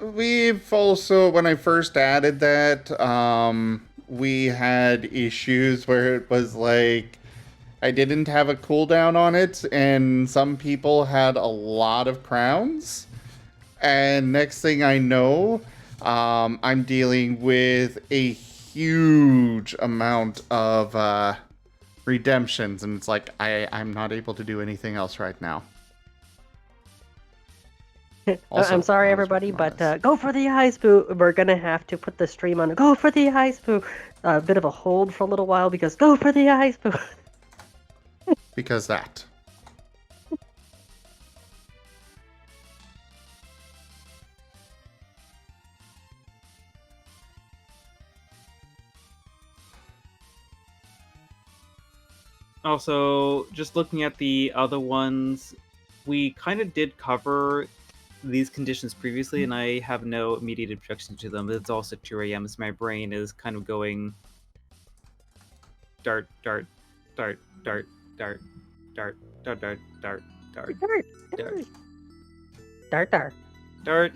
We've also, when I first added that, we had issues where it was like I didn't have a cooldown on it, and some people had a lot of crowns. And next thing I know, I'm dealing with a huge amount of redemptions, and it's like I'm not able to do anything else right now. Also, I'm sorry, I was everybody, working on but this. go for the ice boo. We're gonna have to put the stream on. Go for the ice boo. A bit of a hold for a little while because go for the ice boo. Because that. Also, just looking at the other ones, we kind of did cover these conditions previously, and I have no immediate objection to them. It's also 2 a.m., so my brain is kind of going dart, dart, dart, dart, dart, dart, dart, dart, dart, dart, Dart, dart, dart, dart,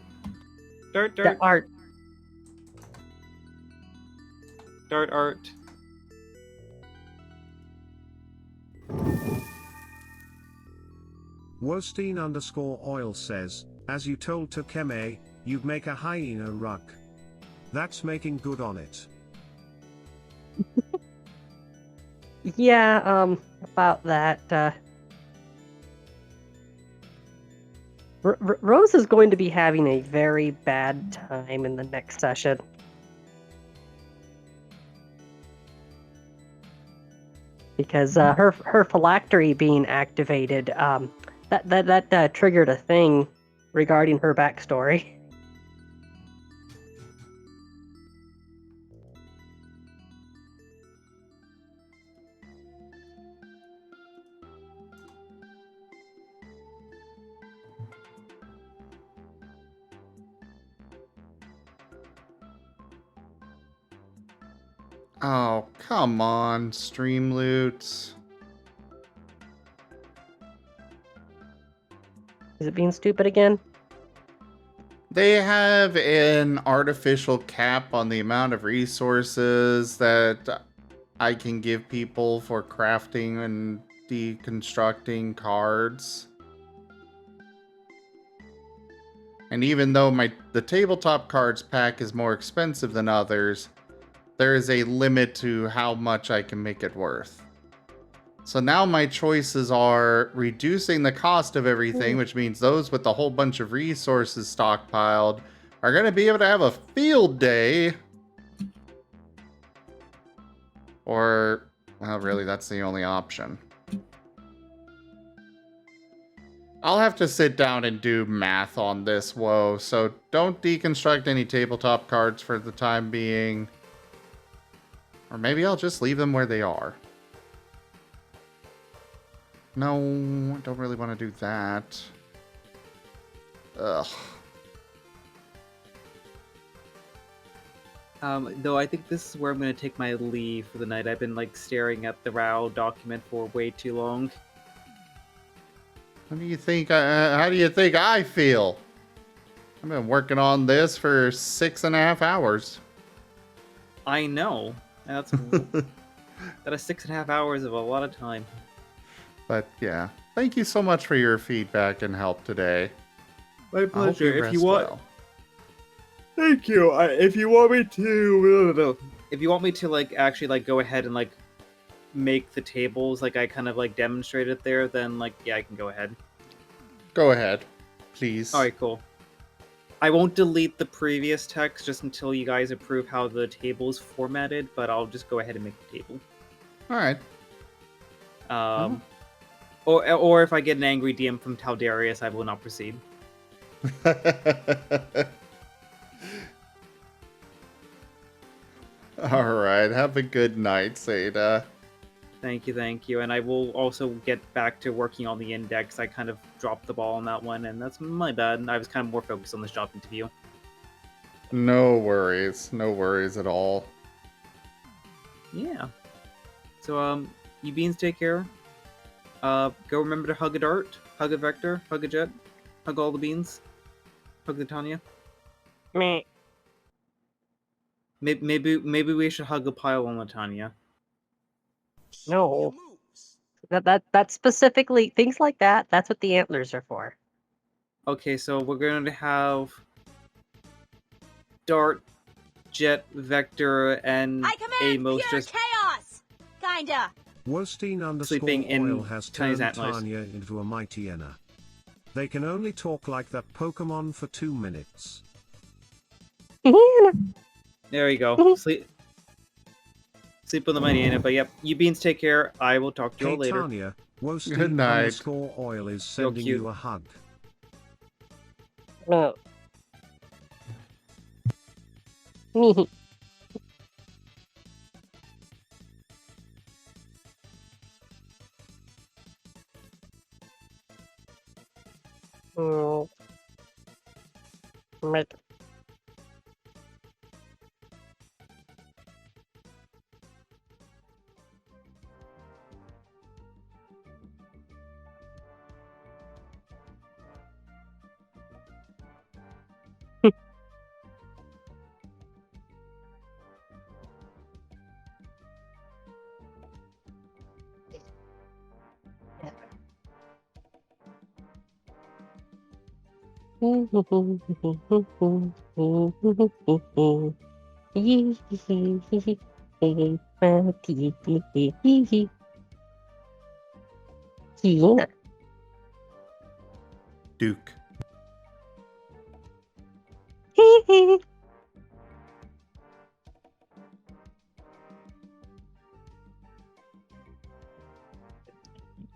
dart, dart, art. dart, art. Wostein_oil says, as you told Tokeme, you'd make a hyena rug. That's making good on it. Yeah, about that. Rose is going to be having a very bad time in the next session. Because her phylactery being activated, that triggered a thing regarding her backstory. Oh, come on, stream loots. Is it being stupid again? They have an artificial cap on the amount of resources that I can give people for crafting and deconstructing cards. And even though the tabletop cards pack is more expensive than others, there is a limit to how much I can make it worth. So now my choices are reducing the cost of everything, which means those with a whole bunch of resources stockpiled are going to be able to have a field day. Or, well, really, that's the only option. I'll have to sit down and do math on this, whoa. So don't deconstruct any tabletop cards for the time being. Or maybe I'll just leave them where they are. No, I don't really want to do that. Ugh. Though I think this is where I'm going to take my leave for the night. I've been, like, staring at the RAOW document for way too long. How do you think I feel? I've been working on this for 6.5 hours. I know. And that's that is 6.5 hours of a lot of time. But yeah, thank you so much for your feedback and help today. My I hope you pleasure. If you rest want, well. thank you. If you want me to, if you want me to like actually like go ahead and like make the tables like I kind of like demonstrated there, then like yeah, I can go ahead. Go ahead, please. All right, cool. I won't delete the previous text just until you guys approve how the table is formatted, but I'll just go ahead and make the table. All right. Or if I get an angry DM from Taldarius, I will not proceed. All right. Have a good night, Seda. Thank you, and I will also get back to working on the index. I kind of dropped the ball on that one, and that's my bad. I was kind of more focused on this job interview. No worries. No worries at all. Yeah. So, you beans take care. Go remember to hug a dart, hug a vector, hug a jet, hug all the beans, hug the Tanya. Meh. Maybe we should hug a pile on the Tanya. No. That's specifically things like that. That's what the antlers are for. Okay, so we're going to have dart, jet, vector, and Amos just chaos! Kinda. Wostein sleeping in _oil has Tiny's turned antlers. Tanya into a mighty Enna. They can only talk like that Pokemon for 2 minutes. There you go. Sleep with the mighty Anna. But yep, you beans take care. I will talk to you all Hey later. Tanya, Wostein Good night. _oil is You're sending cute. you a hug. No. Me. Oh. Right. Hyena. Duke.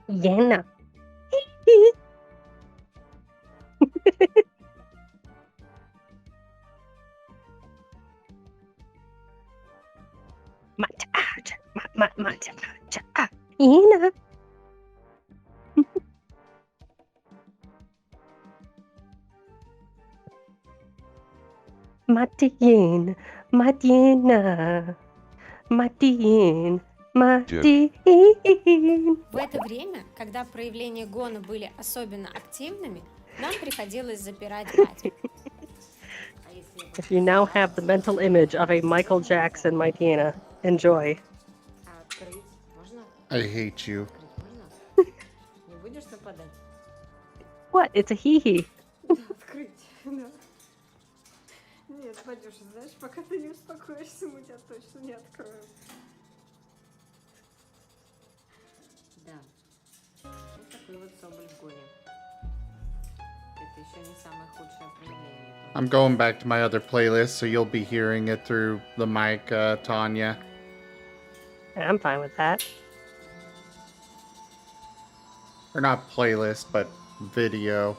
Hyena. Hyena. Martin, Martina, Martin, Martin. В это время, когда проявления гона были особенно активными, нам приходилось запирать батю. If you now have the mental image of a Michael Jackson Martina, enjoy. I hate you. Не будешь нападать? What? It's a hee-hee. Открыть, да. Нет, Вадюша, знаешь, пока ты не успокоишься, мы тебя точно не откроем. Да. Вот такой вот соболь в горе. Это еще не самое худшее проявление. I'm going back to my other playlist, so you'll be hearing it through the mic, Tanya. I'm fine with that. Or not playlist, but video.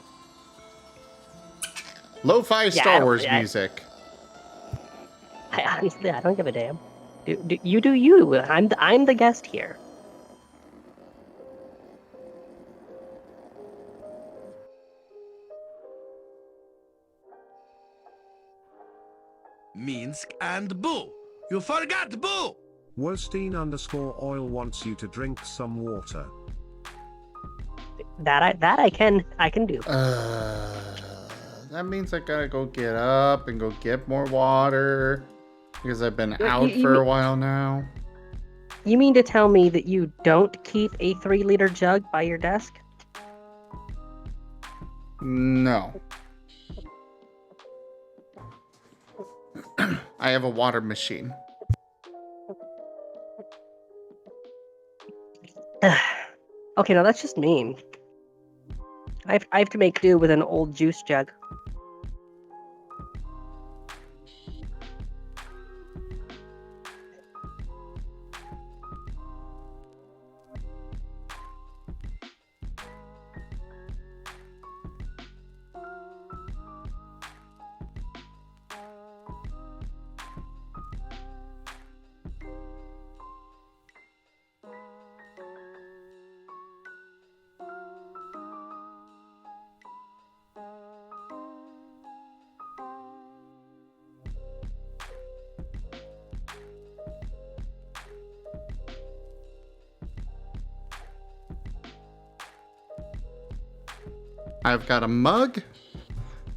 Lo-fi Star Wars music. Honestly, I don't give a damn. You do you. I'm the guest here. Minsk and Boo. You forgot Boo. Wostein _oil wants you to drink some water. That I can do. That means I gotta go get up and go get more water because I've been out for a while now. You mean to tell me that you don't keep a 3-liter jug by your desk? No. I have a water machine. Okay, now that's just mean. I have to make do with an old juice jug. I've got a mug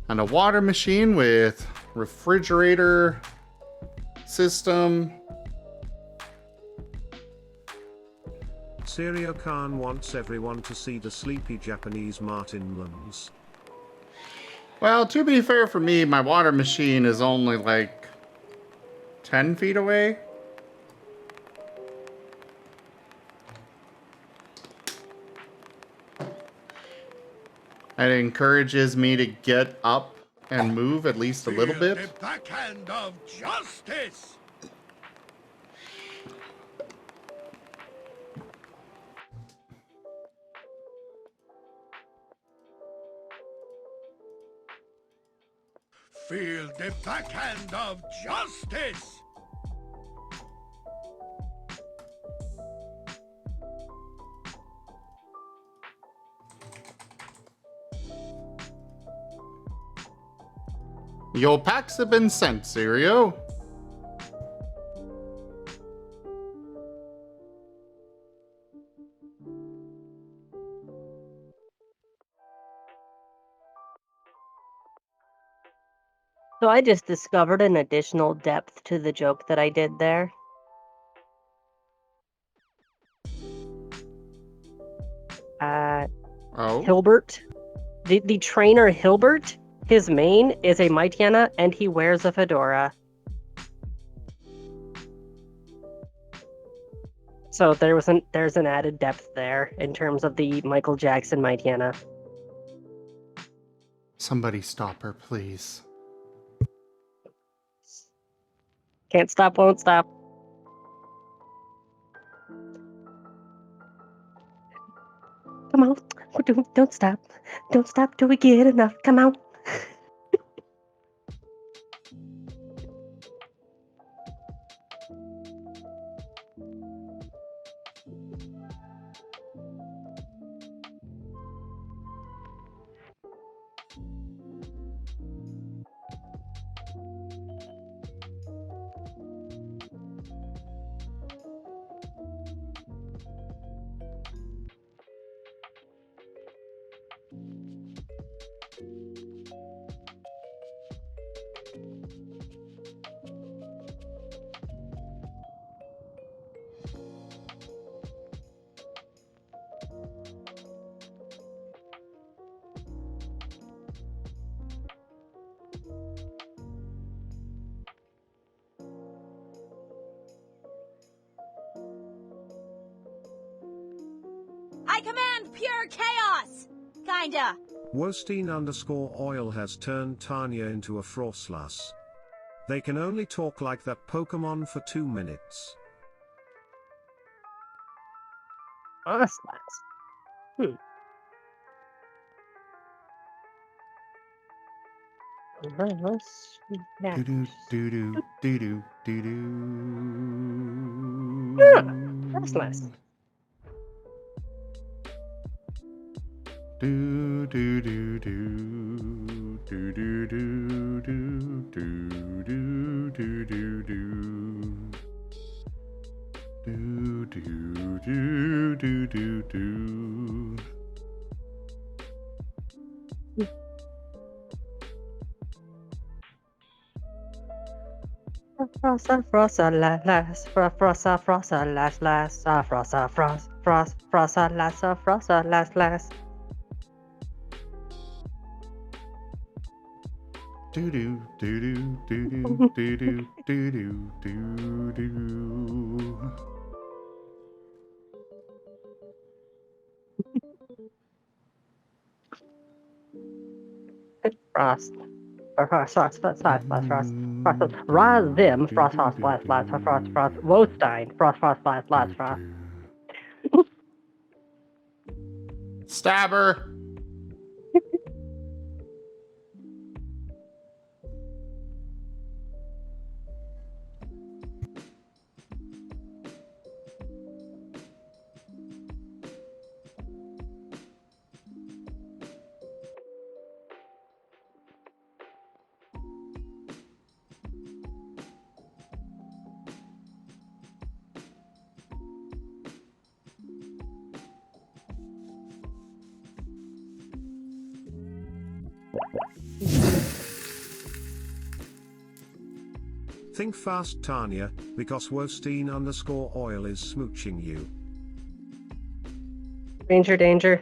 and a water machine with refrigerator system. Sirio Khan wants everyone to see the sleepy Japanese Marten mums. Well, to be fair for me, my water machine is only like 10 feet away. It encourages me to get up and move at least a little bit. The backhand of justice! Feel the backhand of justice! Your packs have been sent, Sirio. So I just discovered an additional depth to the joke that I did there. Oh? Hilbert, the trainer Hilbert, his main is a Mightyena and he wears a fedora. So there's an added depth there in terms of the Michael Jackson Mightyena. Somebody stop her, please. Can't stop, won't stop. Come on, don't stop. Don't stop till we get enough. Come on. I command pure chaos! Kinda. Wostein_oil has turned Tanya into a Frostlass. They can only talk like that Pokemon for 2 minutes. Frostlass. Do do do do do do do do. Frostlass. Do do do do do do do do do do do do do. Do do do do do do. Frossa las, frossa las, frossa las. Do do do do do do do do do do do. Frost. Frost. Raz them. Frost. Wostein. Frost. Stabber. Think fast, Tanya, because Wostein_oil is smooching you. Danger.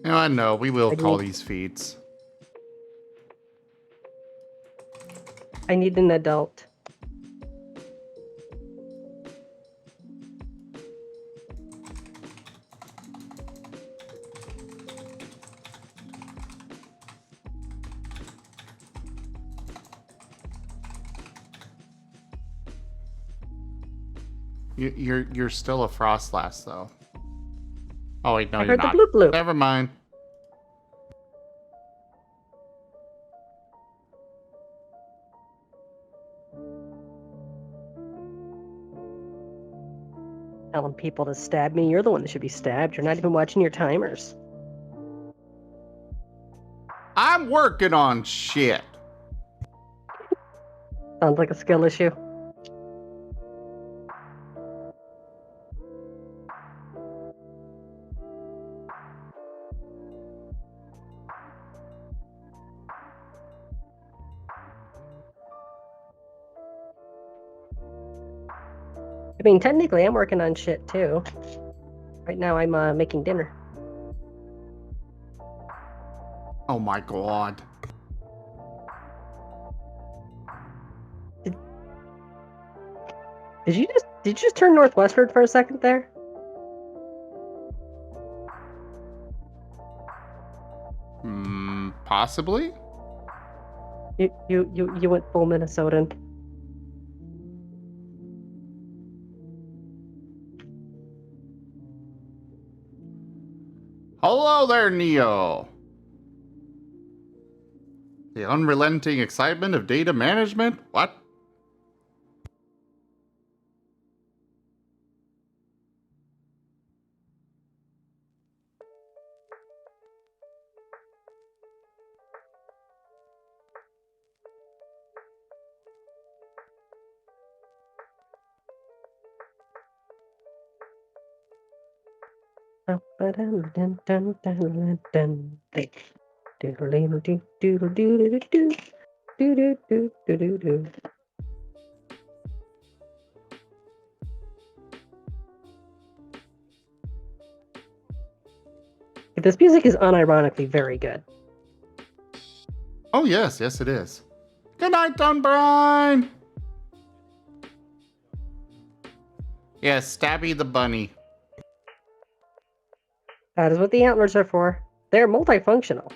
I know, we will call these feeds. I need an adult. You're still a Frostlass, though. Oh wait, no, I you're heard the not. bloop bloop. Never mind. Telling people to stab me. You're the one that should be stabbed. You're not even watching your timers. I'm working on shit. Sounds like a skill issue. I mean, technically, I'm working on shit too. Right now, I'm making dinner. Oh my god. Did you just turn northwestward for a second there? Possibly? You went full Minnesotan. Hello there, Neo. The unrelenting excitement of data management? What? This music is unironically very good. Oh yes, it is. Good night, Dunbrine! Yes, Stabby the bunny. That is what the antlers are for. They're multifunctional.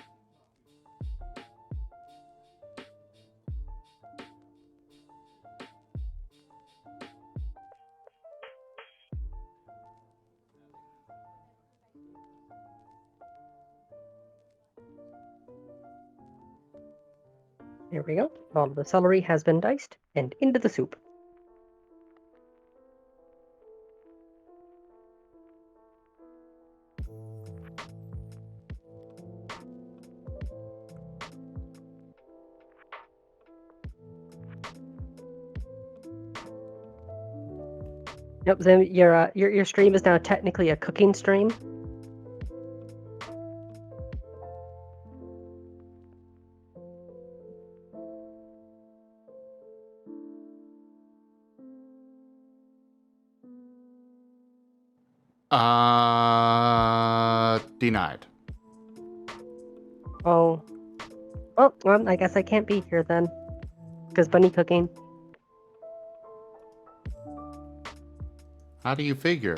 There we go. All of the celery has been diced and into the soup. Yep, then your stream is now technically a cooking stream. Denied. Oh. Well, I guess I can't be here then. Because bunny cooking. How do you figure?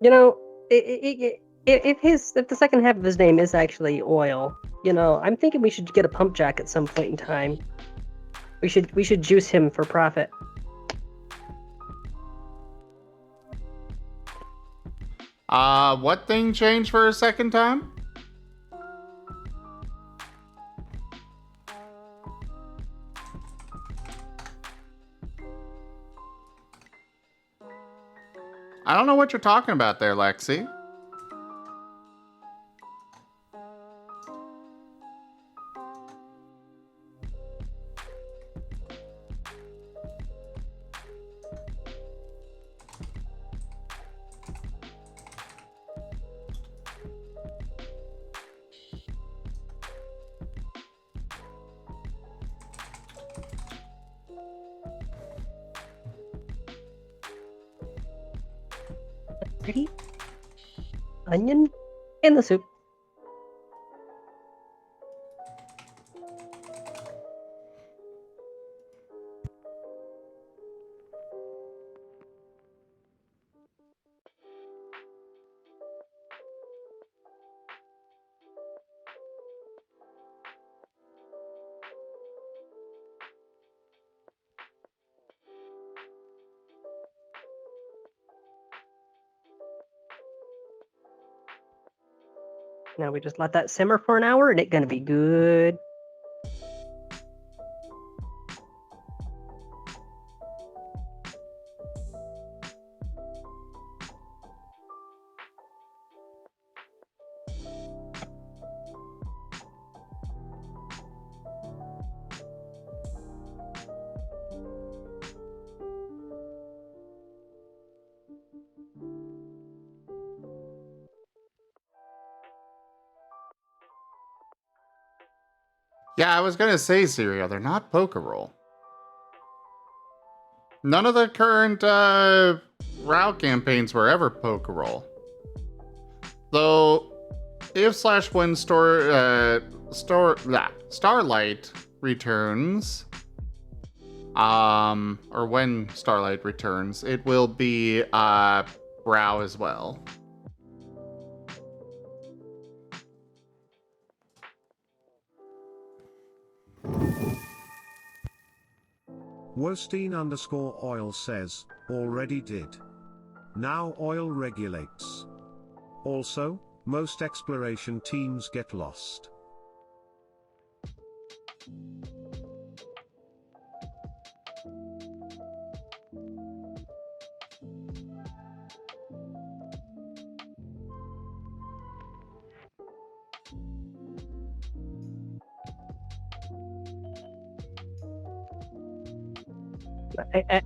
You know, if the second half of his name is actually Oil, you know, I'm thinking we should get a pump jack at some point in time. We should juice him for profit. What thing changed for a second time? I don't know what you're talking about there, Lexi. Pretty onion in the soup. Now we just let that simmer for an hour and it's gonna be good. Yeah, I was gonna say, Syria, they're not Pokeroll. None of the current RAOW campaigns were ever Pokeroll. Though, if / when Starlight returns, or when Starlight returns, it will be RAOW as well. Wostein_oil says, already did. Now oil regulates. Also, most exploration teams get lost.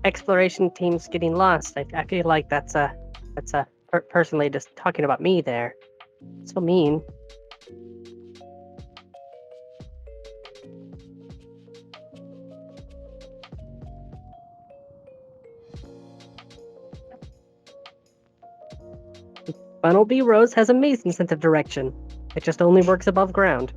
Exploration teams getting lost. I feel like that's personally just talking about me there. So mean. Funnel B Rose has amazing sense of direction. It just only works above ground.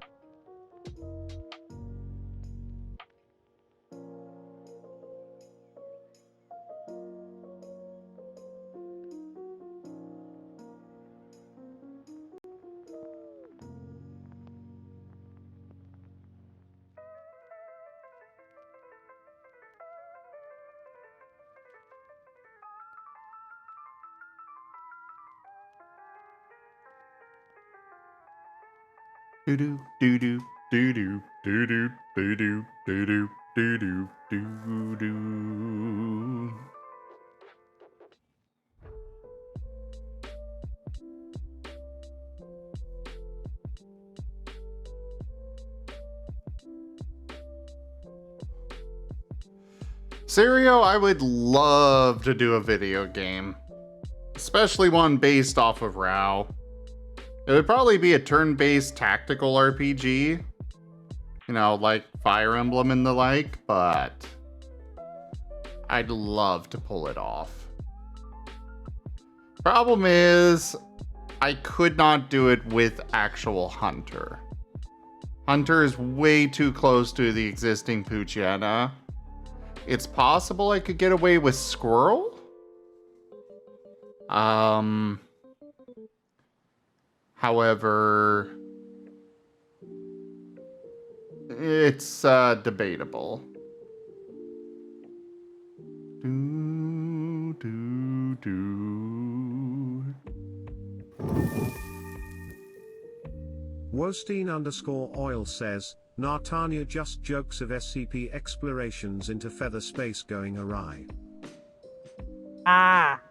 Do do do do do do do do do do do do do do. Serio, I would love to do a video game, especially one based off of RAOW. It would probably be a turn-based tactical RPG, you know, like Fire Emblem and the like, but I'd love to pull it off. Problem is, I could not do it with actual Hunter. Hunter is way too close to the existing Poochyena. It's possible I could get away with Squirrel? However, it's debatable. Do, do, do. Wostein_oil says, Nartania just jokes of SCP explorations into feather space going awry. Ah.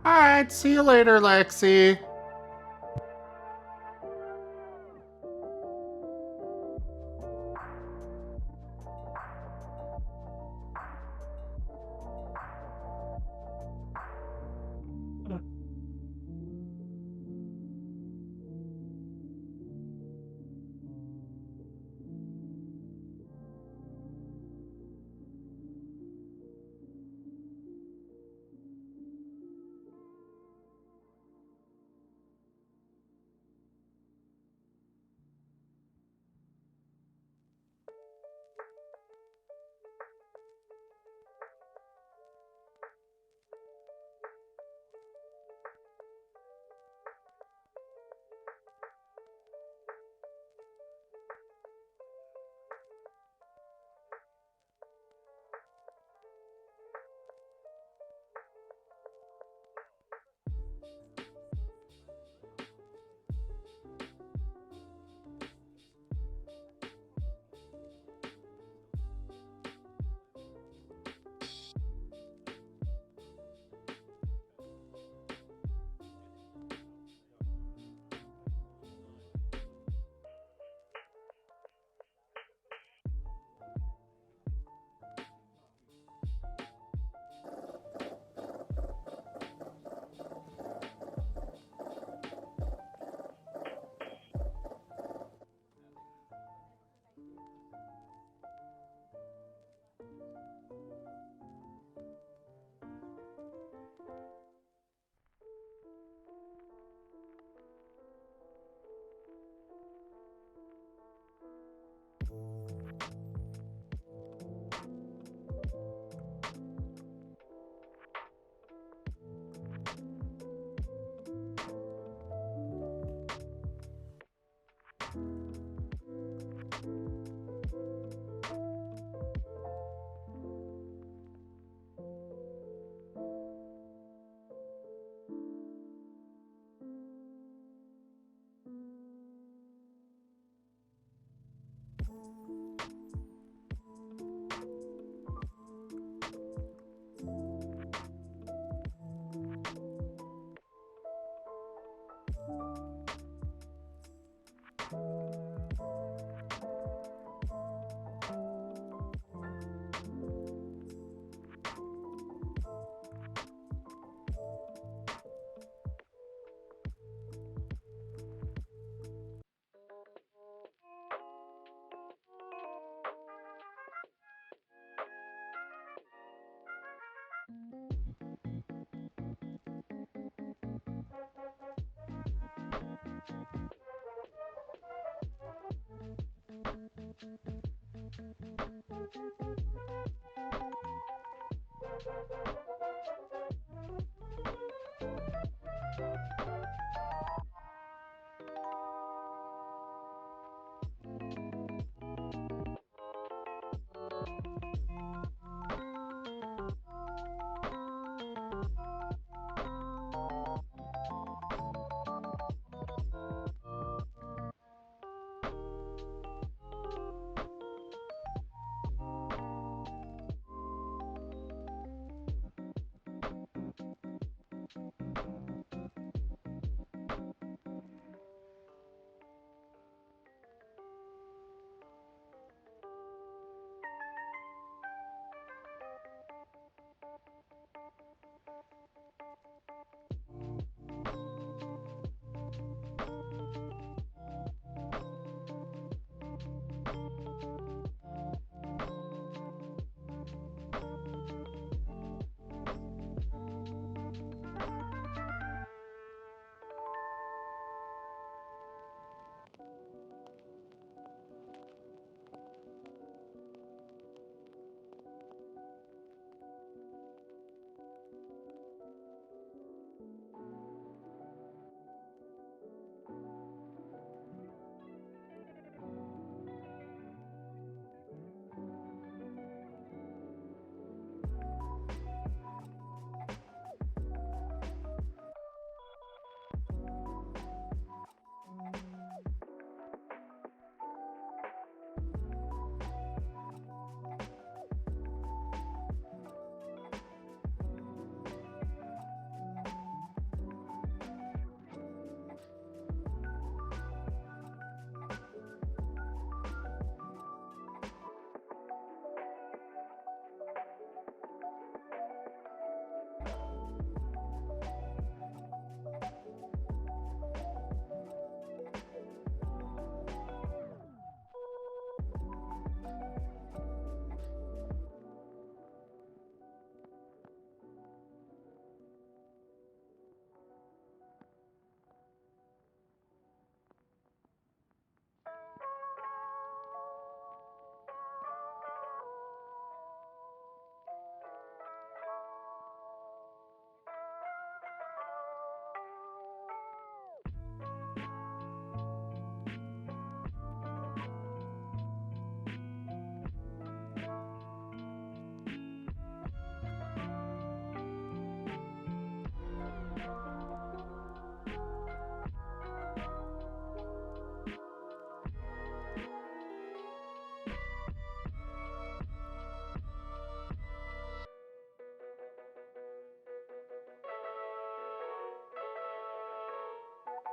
Alright, see you later, Lexi.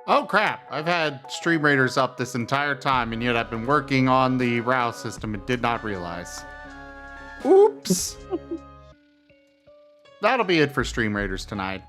Oh crap, I've had Stream Raiders up this entire time, and yet I've been working on the RAOW system and did not realize. Oops! That'll be it for Stream Raiders tonight.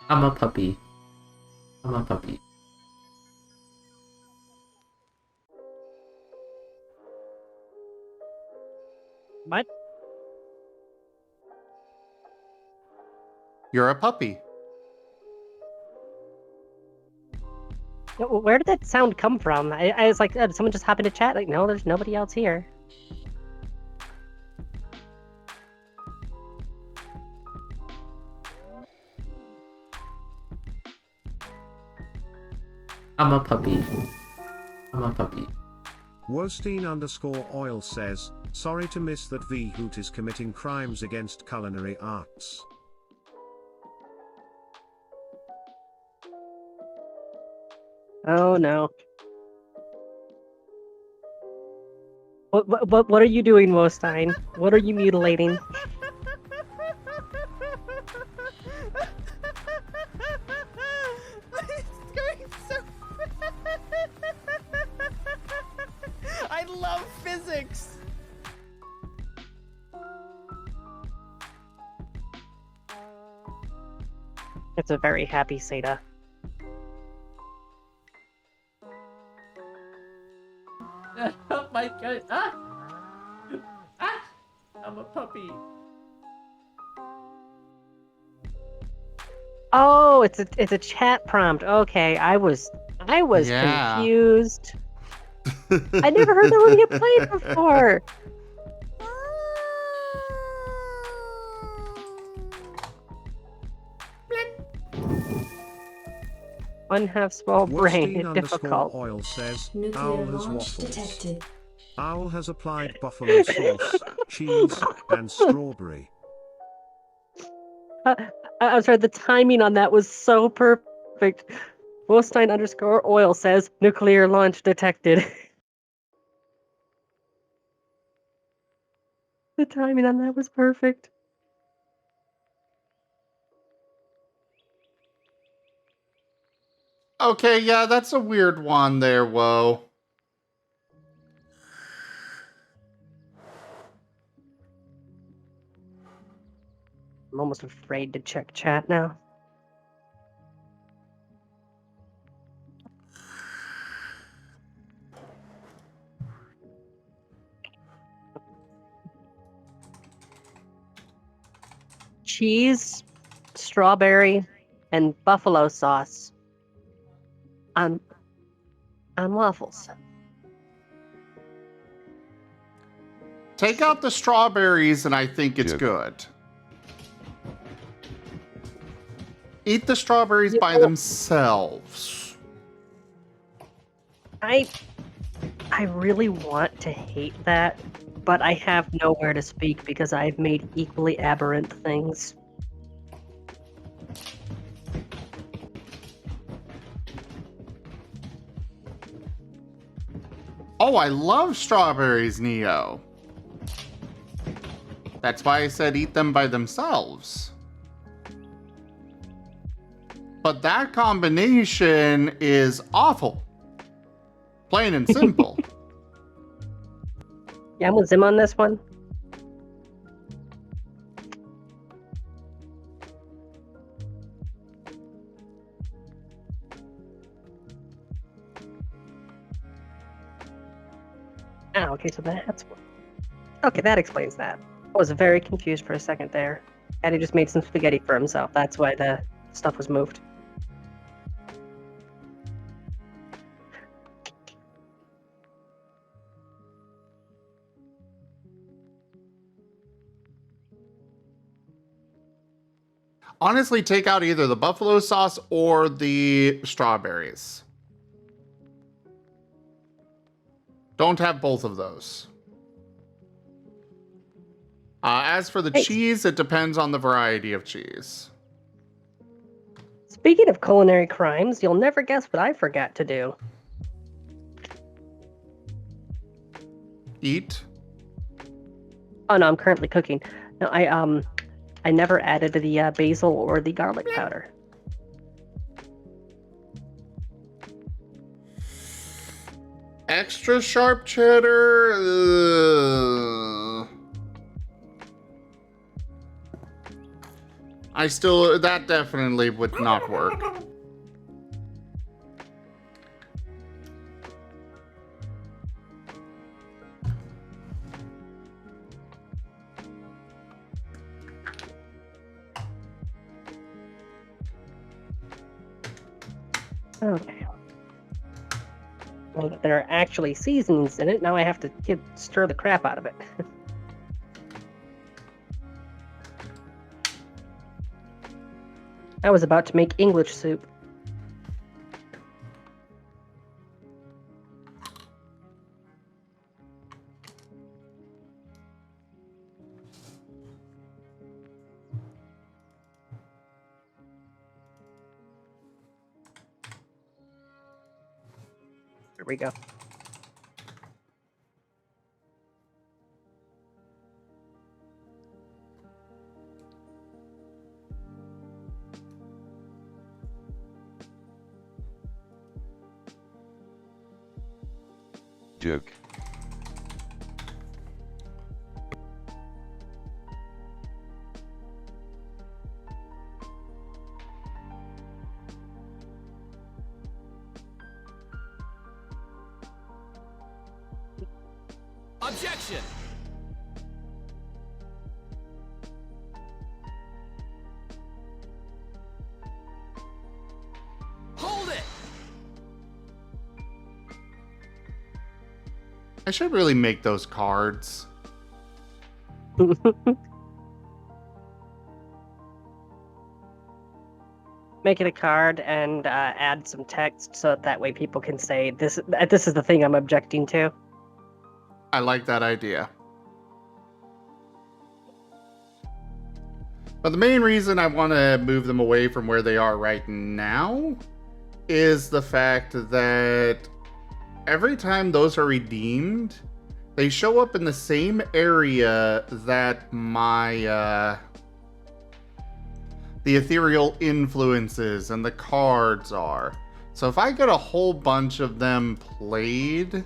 I'm a puppy. I'm a puppy. What? You're a puppy. Yeah, well, where did that sound come from? I was like, did someone just hop into chat? Like, no, there's nobody else here. I'm a puppy. I'm a puppy. Wostein_oil says, sorry to miss that vhoot is committing crimes against culinary arts. Oh no. What are you doing, Wostein? What are you mutilating? It's going so I love physics. It's a very happy Seda. Oh my god. Ah! I'm a puppy. Oh, it's a chat prompt. Okay, I was Yeah. confused. I never heard that one get played before. One half small brain, Woodstein difficult. _oil says, Nuclear Owl has launch waffles. detected. Owl has applied buffalo sauce, cheese, and strawberry. I'm sorry, the timing on that was so perfect. Wolstein _oil says, nuclear launch detected. The timing on that was perfect. Okay, yeah, that's a weird one there, whoa. I'm almost afraid to check chat now. Cheese, strawberry, and buffalo sauce on waffles. Take out the strawberries and I think it's good. Eat the strawberries by themselves. I really want to hate that, but I have nowhere to speak because I've made equally aberrant things. Oh, I love strawberries, Neo. That's why I said eat them by themselves. But that combination is awful. Plain and simple. Yeah, I'm with Zim on this one. Oh, okay, so that's... Okay, that explains that. I was very confused for a second there. Eddie just made some spaghetti for himself. That's why the stuff was moved. Honestly, take out either the buffalo sauce or the strawberries. Don't have both of those. As for the cheese, it depends on the variety of cheese. Speaking of culinary crimes, you'll never guess what I forgot to do. Eat? Oh no, I'm currently cooking. No, I never added the basil or the garlic powder. Extra sharp cheddar? That definitely would not work. Okay. Well, that there are actually seasonings in it, now I have to stir the crap out of it. I was about to make English soup. Here we go. Joke. Objection! I should really make those cards. Make it a card and add some text so that way people can say, this is the thing I'm objecting to. I like that idea. But the main reason I want to move them away from where they are right now is the fact that every time those are redeemed, they show up in the same area that my the ethereal influences and the cards are. So if I get a whole bunch of them played,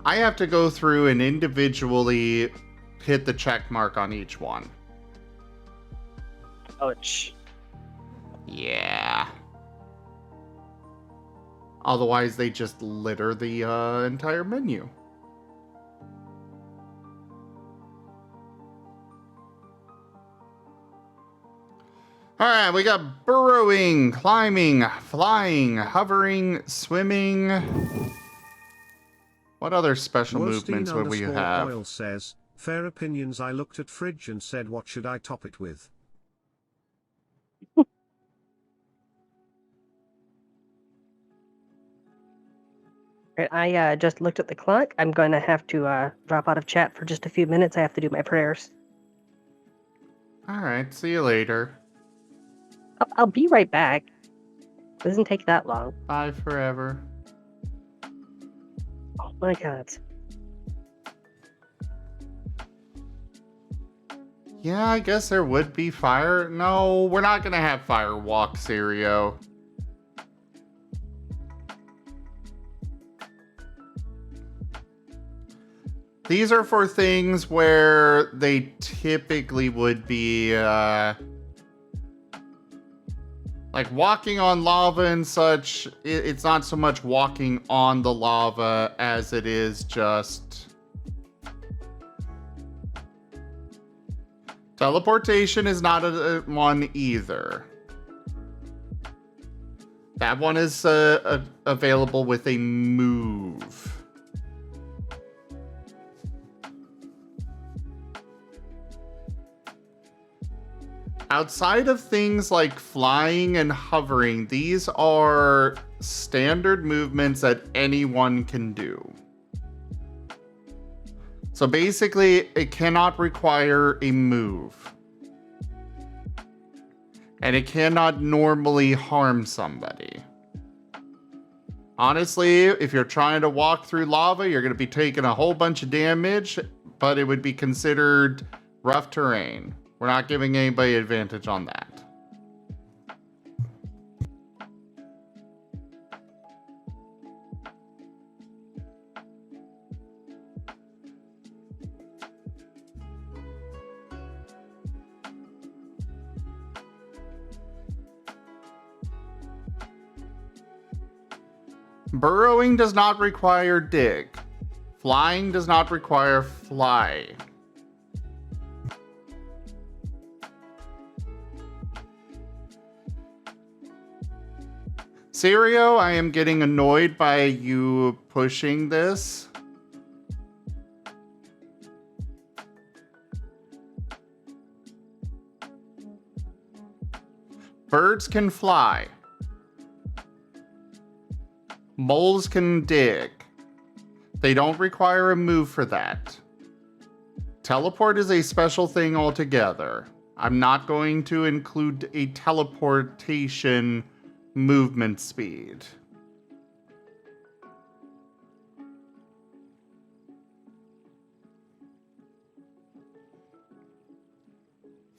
I have to go through and individually hit the check mark on each one. Ouch. Yeah. Otherwise, they just litter the entire menu. Alright, we got burrowing, climbing, flying, hovering, swimming. What other special movements would we have? Oil says, fair opinions. I looked at fridge and said, what should I top it with? I just looked at the clock. I'm going to have to drop out of chat for just a few minutes. I have to do my prayers. Alright, see you later. I'll be right back. It doesn't take that long. Bye forever. Oh my god. Yeah, I guess there would be fire. No, we're not gonna have fire walk, Serio. These are for things where they typically would be, like walking on lava and such. It's not so much walking on the lava as it is just teleportation is not a one either. That one is available with a move. Outside of things like flying and hovering, these are standard movements that anyone can do. So basically, it cannot require a move. And it cannot normally harm somebody. Honestly, if you're trying to walk through lava, you're going to be taking a whole bunch of damage, but it would be considered rough terrain. We're not giving anybody advantage on that. Burrowing does not require dig. Flying does not require fly. Serio, I am getting annoyed by you pushing this. Birds can fly. Moles can dig. They don't require a move for that. Teleport is a special thing altogether. I'm not going to include a teleportation movement speed.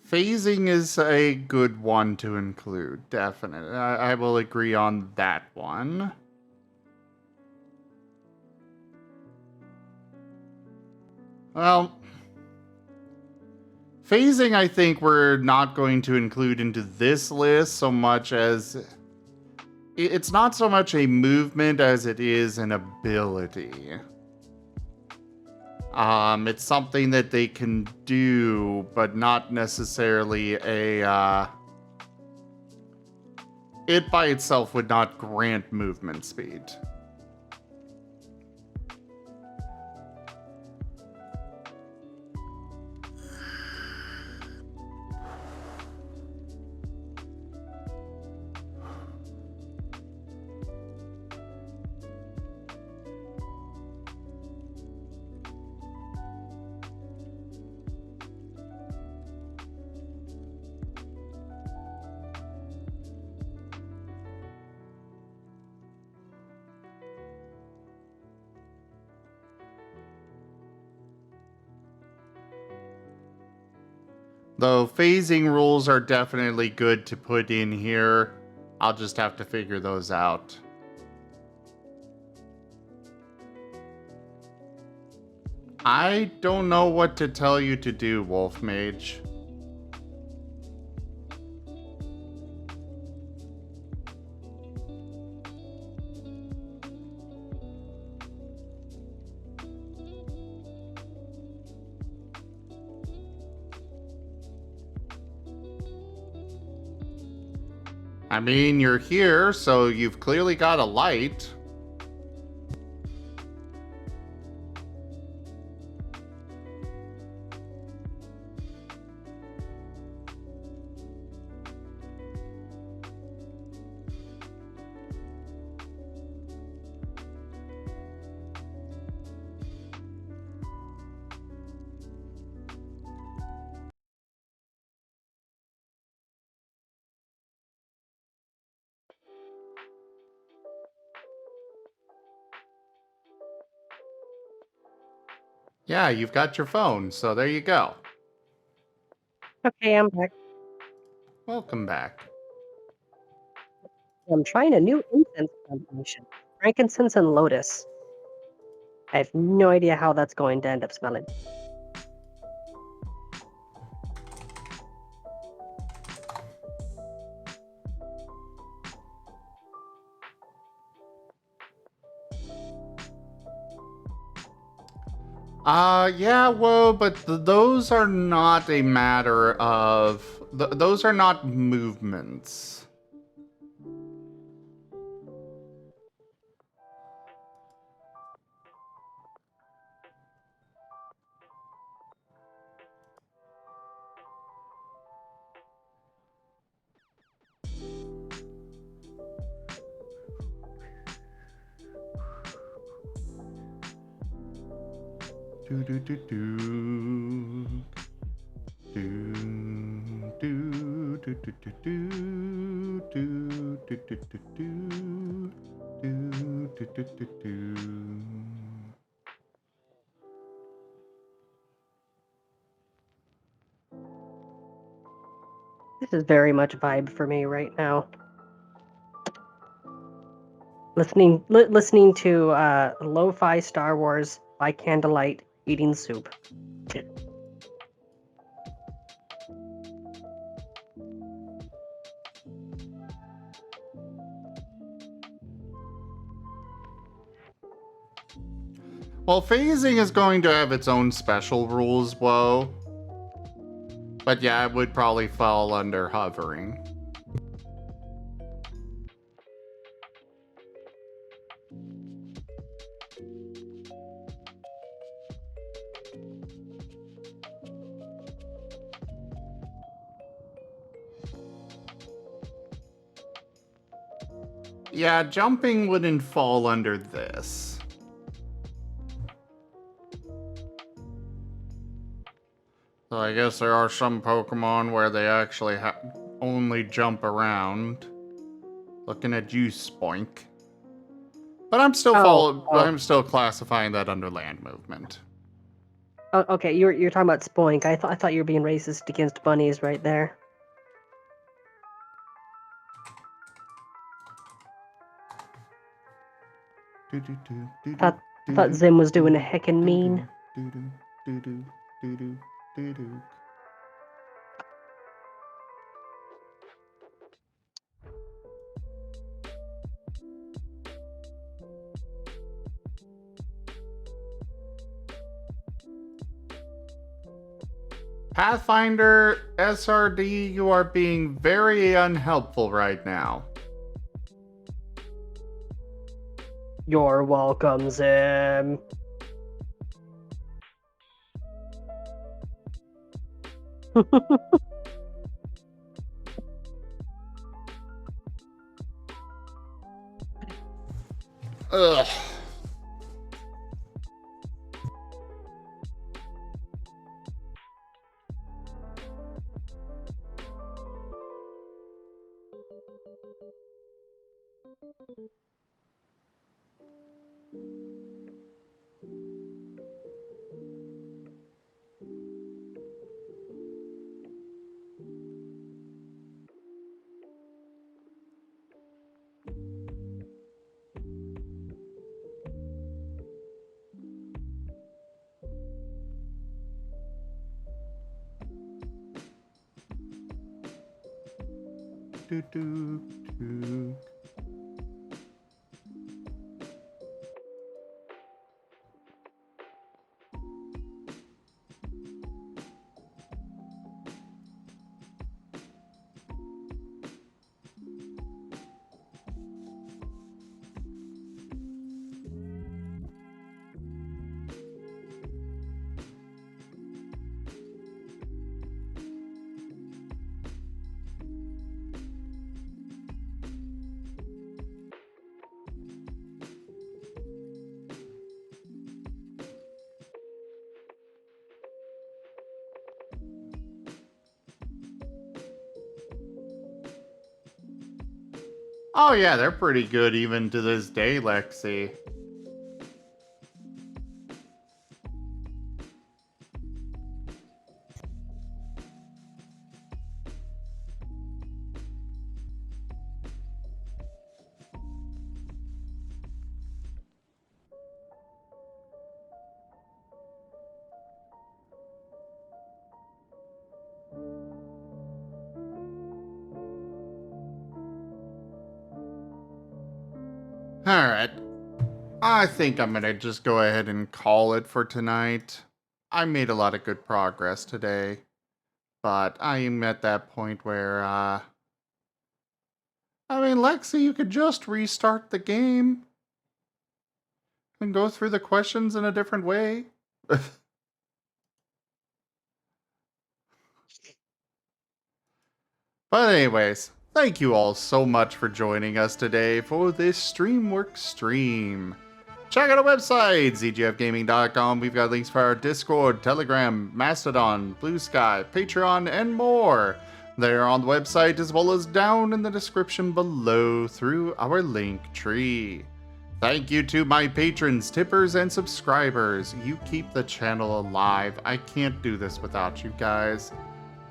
Phasing is a good one to include, definitely. I will agree on that one. Well, phasing I think we're not going to include into this list so much as it's not so much a movement as it is an ability. It's something that they can do, but not necessarily a, it by itself would not grant movement speed. Though phasing rules are definitely good to put in here. I'll just have to figure those out. I don't know what to tell you to do, Wolf Mage. I mean, you're here, so you've clearly got a light. Yeah, you've got your phone, so there you go. Okay, I'm back. Welcome back. I'm trying a new incense combination. Frankincense and lotus. I have no idea how that's going to end up smelling. Yeah, well, but those are not a matter of... those are not movements. Do do do do. Do do do do do do do do do do do do do. This is very much vibe for me right now. Listening to lo-fi Star Wars by candlelight, eating soup. Well, phasing is going to have its own special rules, whoa. But yeah, it would probably fall under hovering. Yeah, jumping wouldn't fall under this. So I guess there are some Pokemon where they actually only jump around. Looking at you, Spoink. But I'm still I'm still classifying that under land movement. Oh, okay, you're talking about Spoink. I thought you were being racist against bunnies right there. I thought Zim was doing a heckin' mean. Pathfinder SRD, you are being very unhelpful right now. You're welcome, Zim. Ugh. do, do, do. Oh yeah, they're pretty good even to this day, Lexi. Alright. I think I'm gonna just go ahead and call it for tonight. I made a lot of good progress today. But I am at that point where, I mean, Lexi, you could just restart the game. And go through the questions in a different way. But anyways, thank you all so much for joining us today for this Streamworks stream. Check out our website, zgfgaming.com. We've got links for our Discord, Telegram, Mastodon, Blue Sky, Patreon, and more. They're on the website as well as down in the description below through our link tree. Thank you to my patrons, tippers, and subscribers. You keep the channel alive. I can't do this without you guys.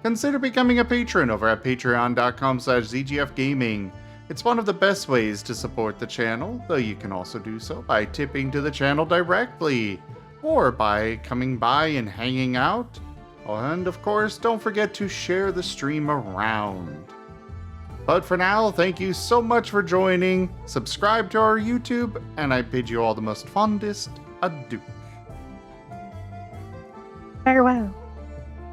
Consider becoming a patron over at patreon.com/zgfgaming. It's one of the best ways to support the channel, though you can also do so by tipping to the channel directly, or by coming by and hanging out. And of course, don't forget to share the stream around. But for now, thank you so much for joining, subscribe to our YouTube, and I bid you all the most fondest adieu. Farewell.